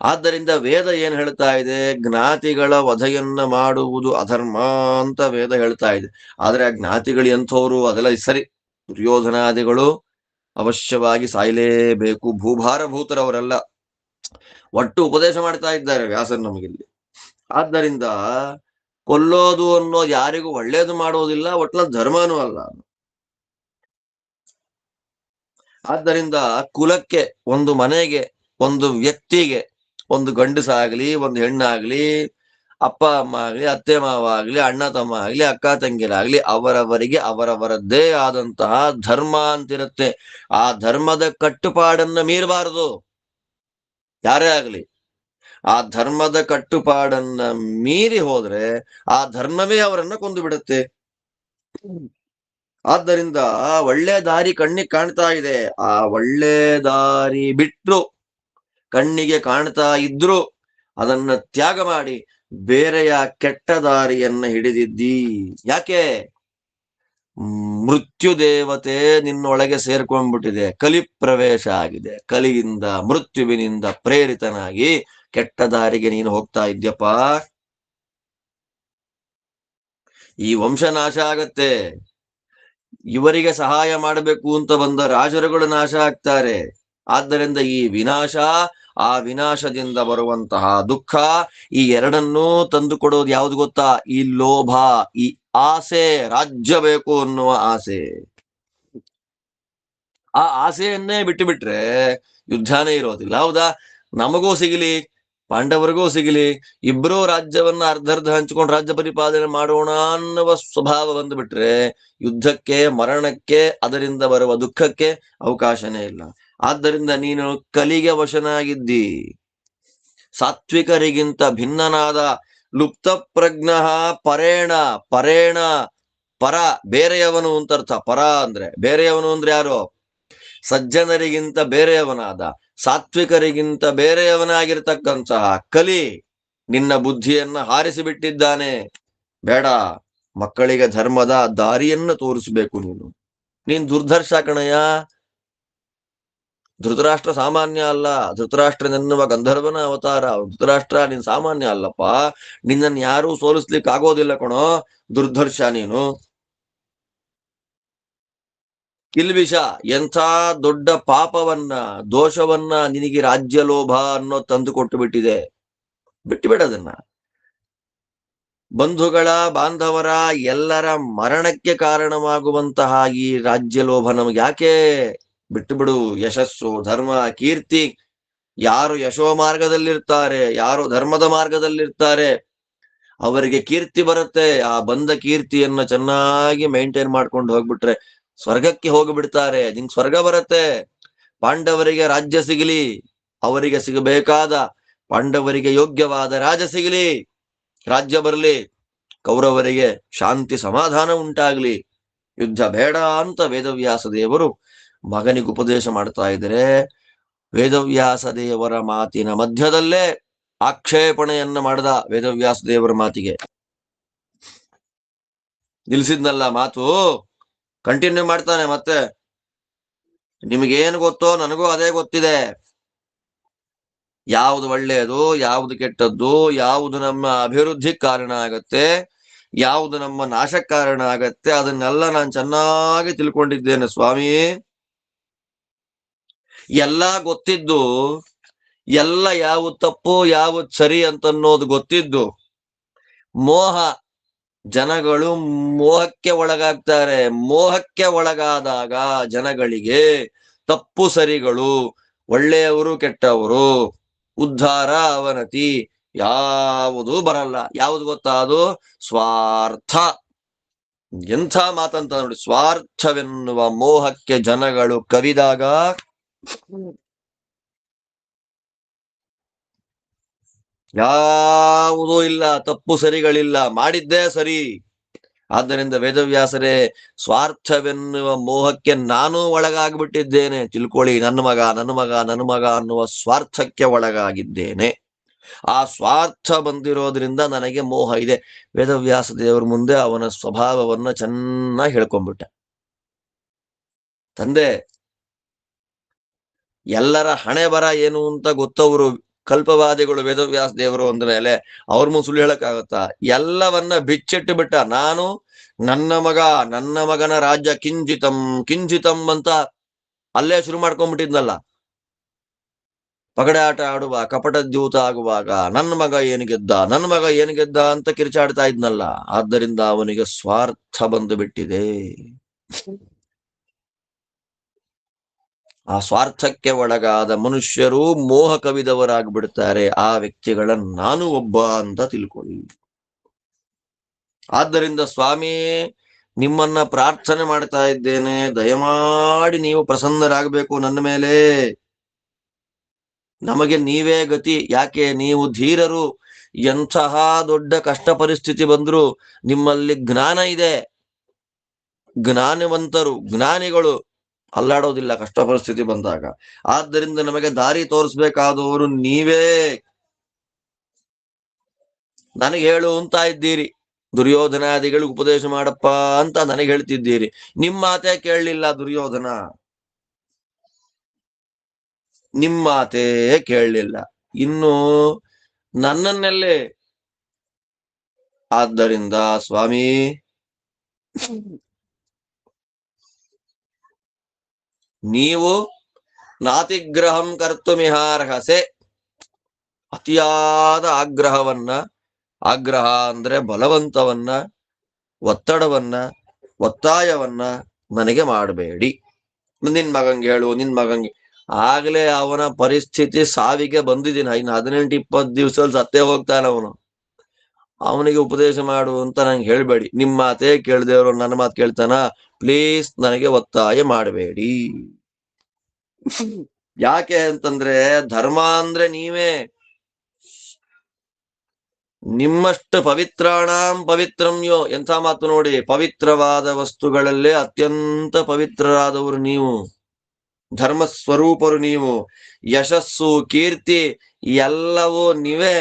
ಆದ್ದರಿಂದ ವೇದ ಏನ್ ಹೇಳ್ತಾ ಇದೆ, ಜ್ಞಾತಿಗಳ ವಧೆಯನ್ನ ಮಾಡುವುದು ಅಧರ್ಮ ಅಂತ ವೇದ ಹೇಳ್ತಾ ಇದೆ. ಆದ್ರೆ ಆ ಜ್ಞಾತಿಗಳು ಎಂಥವ್ರು, ಅದೆಲ್ಲ ಸರಿ. ದುರ್ಯೋಧನಾದಿಗಳು ಅವಶ್ಯವಾಗಿ ಸಾಯಲೇಬೇಕು, ಭೂಭಾರಭೂತರವರೆಲ್ಲ ಒಟ್ಟು ಉಪದೇಶ ಮಾಡ್ತಾ ಇದ್ದಾರೆ ವ್ಯಾಸರು ನಮಗಿಲ್ಲಿ. ಆದ್ದರಿಂದ ಕೊಲ್ಲೋದು ಅನ್ನೋ ಯಾರಿಗೂ ಒಳ್ಳೇದು ಮಾಡೋದಿಲ್ಲ, ಒಟ್ನಲ್ಲಿ ಧರ್ಮನೂ ಅಲ್ಲ. ಆದ್ದರಿಂದ ಕುಲಕ್ಕೆ, ಒಂದು ಮನೆಗೆ, ಒಂದು ವ್ಯಕ್ತಿಗೆ, ಒಂದು ಗಂಡಸಾಗ್ಲಿ ಒಂದು ಹೆಣ್ಣಾಗ್ಲಿ, ಅಪ್ಪ ಅಮ್ಮ ಆಗ್ಲಿ, ಅತ್ತೆ ಮಾವ ಆಗ್ಲಿ, ಅಣ್ಣ ತಮ್ಮ ಆಗ್ಲಿ, ಅಕ್ಕ ತಂಗಿರಾಗ್ಲಿ, ಅವರವರಿಗೆ ಅವರವರದ್ದೇ ಆದಂತಹ ಧರ್ಮ ಅಂತಿರುತ್ತೆ. ಆ ಧರ್ಮದ ಕಟ್ಟುಪಾಡನ್ನ ಮೀರಬಾರದು ಯಾರೇ ಆಗ್ಲಿ. ಆ ಧರ್ಮದ ಕಟ್ಟುಪಾಡನ್ನ ಮೀರಿ ಹೋದ್ರೆ ಆ ಧರ್ಮವೇ ಅವರನ್ನ ಕೊಂದು ಬಿಡುತ್ತೆ. ಆದ್ದರಿಂದ ಒಳ್ಳೆ ದಾರಿ ಕಣ್ಣಿಗೆ ಕಾಣ್ತಾ ಇದೆ, ಆ ಒಳ್ಳೆ ದಾರಿ ಬಿಟ್ರು, ಕಣ್ಣಿಗೆ ಕಾಣ್ತಾ ಇದ್ರು ಅದನ್ನ ತ್ಯಾಗ ಮಾಡಿ ಬೇರೆಯ ಕೆಟ್ಟ ದಾರಿಯನ್ನ ಹಿಡಿದಿದ್ದಿ. ಯಾಕೆ? ಮೃತ್ಯು ದೇವತೆ ನಿನ್ನೊಳಗೆ ಸೇರ್ಕೊಂಡ್ಬಿಟ್ಟಿದೆ, ಕಲಿ ಪ್ರವೇಶ ಆಗಿದೆ. ಕಲಿಯಿಂದ, ಮೃತ್ಯುವಿನಿಂದ ಪ್ರೇರಿತನಾಗಿ ಕೆಟ್ಟ ದಾರಿಗೆ ನೀನು ಹೋಗ್ತಾ ಇದ್ಯಪ್ಪ. ಈ ವಂಶ ನಾಶ ಆಗತ್ತೆ. ಇವರಿಗೆ ಸಹಾಯ ಮಾಡಬೇಕು ಅಂತ ಬಂದ ರಾಜರುಗಳು ನಾಶ ಆಗ್ತಾರೆ. ಆದ್ದರಿಂದ ಈ ವಿನಾಶ, ಆ ವಿನಾಶದಿಂದ ಬರುವಂತಹ ದುಃಖ, ಈ ಎರಡನ್ನೂ ತಂದು ಕೊಡೋದು ಯಾವ್ದು ಗೊತ್ತಾ? ಈ ಲೋಭ, ಈ ಆಸೆ, ರಾಜ್ಯ ಬೇಕು ಅನ್ನುವ ಆಸೆ. ಆ ಆಸೆಯನ್ನೇ ಬಿಟ್ಟು ಬಿಟ್ರೆ ಯುದ್ಧನೇ ಇರೋದಿಲ್ಲ. ಹೌದಾ? ನಮಗೂ ಸಿಗಲಿ, ಪಾಂಡವರಿಗೂ ಸಿಗಲಿ, ಇಬ್ಬರೂ ರಾಜ್ಯವನ್ನ ಅರ್ಧರ್ಧ ಹಂಚಿಕೊಂಡು ರಾಜ್ಯ ಪರಿಪಾಲನೆ ಮಾಡೋಣ ಅನ್ನುವ ಸ್ವಭಾವ ಬಂದು ಬಿಟ್ರೆ ಯುದ್ಧಕ್ಕೆ, ಮರಣಕ್ಕೆ, ಅದರಿಂದ ಬರುವ ದುಃಖಕ್ಕೆ ಅವಕಾಶನೇ ಇಲ್ಲ. ಆದ್ದರಿಂದ ನೀನು ಕಲಿಗೆ ವಶನಾಗಿದ್ದಿ. ಸಾತ್ವಿಕರಿಗಿಂತ ಭಿನ್ನನಾದ ಲುಪ್ತ ಪ್ರಜ್ಞ ಪರೇಣ. ಪರೇಣ ಪರ, ಬೇರೆಯವನು ಅಂತ ಅರ್ಥ. ಪರ ಅಂದ್ರೆ ಬೇರೆಯವನು ಅಂದ್ರೆ ಯಾರು? ಸಜ್ಜನರಿಗಿಂತ ಬೇರೆಯವನಾದ, ಸಾತ್ವಿಕರಿಗಿಂತ ಬೇರೆಯವನಾಗಿರ್ತಕ್ಕಂತಹ ಕಲಿ ನಿನ್ನ ಬುದ್ಧಿಯನ್ನ ಹಾರಿಸಿ ಬಿಟ್ಟಿದ್ದಾನೆ. ಬೇಡ, ಮಕ್ಕಳಿಗೆ ಧರ್ಮದ ದಾರಿಯನ್ನು ತೋರಿಸಬೇಕು. ನೀನ್ ದುರ್ಧರ್ಷ ಕಣಯ್ಯ. ಧೃತರಾಷ್ಟ್ರ ಸಾಮಾನ್ಯ ಅಲ್ಲ. ಧೃತರಾಷ್ಟ್ರನೆನ್ನುವ ಗಂಧರ್ವನ ಅವತಾರ. ಧೃತರಾಷ್ಟ್ರ ನೀನ್ ಸಾಮಾನ್ಯ ಅಲ್ಲಪ್ಪ. ನಿನ್ನನ್ನು ಯಾರೂ ಸೋಲಿಸ್ಲಿಕ್ಕೆ ಆಗೋದಿಲ್ಲ ಕಣೋ ದುರ್ಧರ್ಷ ನೀನು. ಕಿಲ್ಬಿಷ, ಎಂಥ ದೊಡ್ಡ ಪಾಪವನ್ನ, ದೋಷವನ್ನ ನಿನಗೆ ರಾಜ್ಯ ಲೋಭ ಅನ್ನೋ ತಂದು ಕೊಟ್ಟು ಬಿಟ್ಟಿದೆ. ಬಿಟ್ಟು ಬಿಡೋದನ್ನ. ಬಂಧುಗಳ, ಬಾಂಧವರ ಎಲ್ಲರ ಮರಣಕ್ಕೆ ಕಾರಣವಾಗುವಂತಹ ಈ ರಾಜ್ಯ ಲೋಭ ನಮಗೆ ಯಾಕೆ? ಬಿಟ್ಟು ಬಿಡು. ಯಶಸ್ಸು, ಧರ್ಮ, ಕೀರ್ತಿ, ಯಾರು ಯಶೋ ಮಾರ್ಗದಲ್ಲಿರ್ತಾರೆ, ಯಾರು ಧರ್ಮದ ಮಾರ್ಗದಲ್ಲಿರ್ತಾರೆ ಅವರಿಗೆ ಕೀರ್ತಿ ಬರುತ್ತೆ. ಆ ಬಂದ ಕೀರ್ತಿಯನ್ನ ಚೆನ್ನಾಗಿ ಮೇಂಟೈನ್ ಮಾಡ್ಕೊಂಡು ಹೋಗ್ಬಿಟ್ರೆ ಸ್ವರ್ಗಕ್ಕೆ ಹೋಗಿಬಿಡ್ತಾರೆ. ನಿಂಗೆ ಸ್ವರ್ಗ ಬರುತ್ತೆ. ಪಾಂಡವರಿಗೆ ರಾಜ್ಯ ಸಿಗಲಿ, ಅವರಿಗೆ ಸಿಗಬೇಕಾದ, ಪಾಂಡವರಿಗೆ ಯೋಗ್ಯವಾದ ರಾಜ ಸಿಗಲಿ, ರಾಜ್ಯ ಬರಲಿ. ಕೌರವರಿಗೆ ಶಾಂತಿ ಸಮಾಧಾನ ಉಂಟಾಗ್ಲಿ, ಯುದ್ಧ ಬೇಡ ಅಂತ ವೇದವ್ಯಾಸ ದೇವರು ಮಗನಿಗೆ ಉಪದೇಶ ಮಾಡ್ತಾ ಇದ್ದಾರೆ. ವೇದವ್ಯಾಸ ದೇವರ ಮಾತಿನ ಮಧ್ಯದಲ್ಲೇ ಆಕ್ಷೇಪಣೆಯನ್ನ ಮಾಡಿದ ವೇದವ್ಯಾಸ ದೇವರ ಮಾತಿಗೆ. ನಿಲ್ಸಿದ್ನಲ್ಲ ಮಾತು, ಕಂಟಿನ್ಯೂ ಮಾಡ್ತಾನೆ ಮತ್ತೆ. ನಿಮಗೇನು ಗೊತ್ತೋ ನನಗೂ ಅದೇ ಗೊತ್ತಿದೆ. ಯಾವುದು ಒಳ್ಳೆಯದು, ಯಾವುದು ಕೆಟ್ಟದ್ದು, ಯಾವುದು ನಮ್ಮ ಅಭಿವೃದ್ಧಿ ಕಾರಣ ಆಗತ್ತೆ, ಯಾವುದು ನಮ್ಮ ನಾಶಕ್ಕೆ ಕಾರಣ ಆಗತ್ತೆ ಅದನ್ನೆಲ್ಲ ನಾನು ಚೆನ್ನಾಗಿ ತಿಳ್ಕೊಂಡಿದ್ದೇನೆ ಸ್ವಾಮಿ. ಎಲ್ಲ ಗೊತ್ತಿದ್ದು, ಎಲ್ಲ ಯಾವುದು ತಪ್ಪು ಯಾವುದು ಸರಿ ಅಂತನ್ನೋದು ಗೊತ್ತಿದ್ದು, ಮೋಹ, ಜನಗಳು ಮೋಹಕ್ಕೆ ಒಳಗಾಗ್ತಾರೆ. ಮೋಹಕ್ಕೆ ಒಳಗಾದಾಗ ಜನಗಳಿಗೆ ತಪ್ಪು ಸರಿಗಳು, ಒಳ್ಳೆಯವರು ಕೆಟ್ಟವರು, ಉದ್ಧಾರ ಅವನತಿ ಯಾವುದೂ ಬರಲ್ಲ. ಯಾವುದು ಗೊತ್ತಾ? ಅದು ಸ್ವಾರ್ಥ. ಎಂಥ ಮಾತಂತ ನೋಡಿ. ಸ್ವಾರ್ಥವೆನ್ನುವ ಮೋಹಕ್ಕೆ ಜನಗಳು ಕವಿದಾಗ ಯಾವುದೂ ಇಲ್ಲ, ತಪ್ಪು ಸರಿಗಳಿಲ್ಲ, ಮಾಡಿದ್ದೇ ಸರಿ. ಆದ್ದರಿಂದ ವೇದವ್ಯಾಸರೇ, ಸ್ವಾರ್ಥವೆನ್ನುವ ಮೋಹಕ್ಕೆ ನಾನು ಒಳಗಾಗ್ಬಿಟ್ಟಿದ್ದೇನೆ, ತಿಳ್ಕೊಳ್ಳಿ. ನನ್ನ ಮಗ ನನ್ನ ಮಗ ನನ್ನ ಮಗ ಅನ್ನುವ ಸ್ವಾರ್ಥಕ್ಕೆ ಒಳಗಾಗಿದ್ದೇನೆ. ಆ ಸ್ವಾರ್ಥ ಬಂದಿರೋದ್ರಿಂದ ನನಗೆ ಮೋಹ ಇದೆ. ವೇದವ್ಯಾಸ ದೇವರ ಮುಂದೆ ಅವನ ಸ್ವಭಾವವನ್ನ ಚೆನ್ನಾಗಿ ಹೇಳ್ಕೊಂಡ್ಬಿಟ್ಟ. ತಂದೆ, ಎಲ್ಲರ ಹಣೆ ಬರ ಏನು ಅಂತ ಗೊತ್ತವರು ಕಲ್ಪವಾದಿಗಳು ವೇದವ್ಯಾಸ ದೇವರು ಅಂದ ಮೇಲೆ ಅವ್ರ ಮುಂದೆ ಸುಳ್ಳು ಹೇಳಕ್ಕಾಗತ್ತಾ? ಎಲ್ಲವನ್ನ ಬಿಚ್ಚಿಟ್ಟು ಬಿಟ್ಟ. ನಾನು ನನ್ನ ಮಗನ ರಾಜ್ಯ ಕಿಂಚಿತಂ ಕಿಂಚಿತಂ ಅಂತ ಅಲ್ಲೇ ಶುರು ಮಾಡ್ಕೊಂಡ್ಬಿಟ್ಟಿದ್ನಲ್ಲ. ಪಗಡೆ ಆಟ ಆಡುವ ಕಪಟ ದ್ಯೂತ ಆಗುವಾಗ ನನ್ನ ಮಗ ಏನು ಗೆದ್ದ ಅಂತ ಕಿರ್ಚಾಡ್ತಾ ಇದ್ನಲ್ಲ. ಆದ್ದರಿಂದ ಅವನಿಗೆ ಸ್ವಾರ್ಥ ಬಂದು ಬಿಟ್ಟಿದೆ. ಆ ಸ್ವಾರ್ಥಕ್ಕೆ ಒಳಗಾದ ಮನುಷ್ಯರು ಮೋಹ ಕವಿದವರಾಗ್ಬಿಡ್ತಾರೆ. ಆ ವ್ಯಕ್ತಿಗಳನ್ನ ನಾನು ಒಬ್ಬ ಅಂತ ತಿಳ್ಕೊಳ್ಳಿ. ಆದ್ದರಿಂದ ಸ್ವಾಮಿ, ನಿಮ್ಮನ್ನ ಪ್ರಾರ್ಥನೆ ಮಾಡ್ತಾ ಇದ್ದೇನೆ, ದಯಮಾಡಿ ನೀವು ಪ್ರಸನ್ನರಾಗಬೇಕು ನನ್ನ ಮೇಲೆ. ನಮಗೆ ನೀವೇ ಗತಿ. ಯಾಕೆ? ನೀವು ಧೀರರು. ಎಂತಹ ದೊಡ್ಡ ಕಷ್ಟ ಪರಿಸ್ಥಿತಿ ಬಂದ್ರು ನಿಮ್ಮಲ್ಲಿ ಜ್ಞಾನ ಇದೆ. ಜ್ಞಾನವಂತರು, ಜ್ಞಾನಿಗಳು ಅಲ್ಲಾಡೋದಿಲ್ಲ ಕಷ್ಟ ಪರಿಸ್ಥಿತಿ ಬಂದಾಗ. ಆದ್ದರಿಂದ ನಮಗೆ ದಾರಿ ತೋರಿಸ್ಬೇಕಾದವರು ನೀವೇ. ನನಗೆ ಹೇಳು ಅಂತ ಇದ್ದೀರಿ, ದುರ್ಯೋಧನಾದಿಗಳು ಉಪದೇಶ ಮಾಡಪ್ಪ ಅಂತ ನನಗೆ ಹೇಳ್ತಿದ್ದೀರಿ. ನಿಮ್ಮ ಮಾತೇ ಕೇಳಲಿಲ್ಲ ದುರ್ಯೋಧನ, ನಿಮ್ಮ ಮಾತೇ ಕೇಳಲಿಲ್ಲ. ಇನ್ನು ನನ್ನನ್ನೆಲ್ಲೇ. ಆದ್ದರಿಂದ ಸ್ವಾಮಿ, ನೀವು ನಾತಿಗ್ರಹಂ ಕರ್ತುಮಿಹಾರ್ಹಸೆ. ಅತಿಯಾದ ಆಗ್ರಹ ಅಂದ್ರೆ ಬಲವಂತವನ್ನ, ಒತ್ತಡವನ್ನ, ಒತ್ತಾಯವನ್ನ ನನಗೆ ಮಾಡಬೇಡಿ. ನಿನ್ ಮಗಂಗೆ ಹೇಳು, ನಿನ್ ಮಗಂಗೆ. ಆಗ್ಲೇ ಅವನ ಪರಿಸ್ಥಿತಿ ಸಾವಿಗೆ ಬಂದಿದ್ದೀನಿ. ಇನ್ನು 18-20 ದಿವಸದಲ್ಲಿ ಸತ್ತೇ ಹೋಗ್ತಾನೆ ಅವನು. ಅವನಿಗೆ ಉಪದೇಶ ಮಾಡು ಅಂತ ನಂಗೆ ಹೇಳ್ಬೇಡಿ. ನಿಮ್ಮ ಮಾತೇ ಕೇಳ್ದೇವ್ರು ನನ್ನ ಮಾತು ಕೇಳ್ತಾನ? ಪ್ಲೀಸ್ ನನಗೆ ಒತ್ತಾಯ ಮಾಡಬೇಡಿ. ಯಾಕೆ ಅಂತಂದ್ರೆ ಧರ್ಮ ಅಂದ್ರೆ ನೀವೇ. ನಿಮ್ಮಷ್ಟು ಪವಿತ್ರಾಣಾಂ ಪವಿತ್ರಮ್ಯೋ, ಎಂಥ ಮಾತು ನೋಡಿ. ಪವಿತ್ರವಾದ ವಸ್ತುಗಳಲ್ಲೇ ಅತ್ಯಂತ ಪವಿತ್ರರಾದವರು ನೀವು, ಧರ್ಮ ಸ್ವರೂಪರು ನೀವು. ಯಶಸ್ಸು, ಕೀರ್ತಿ ಎಲ್ಲವೂ ನೀವೇ.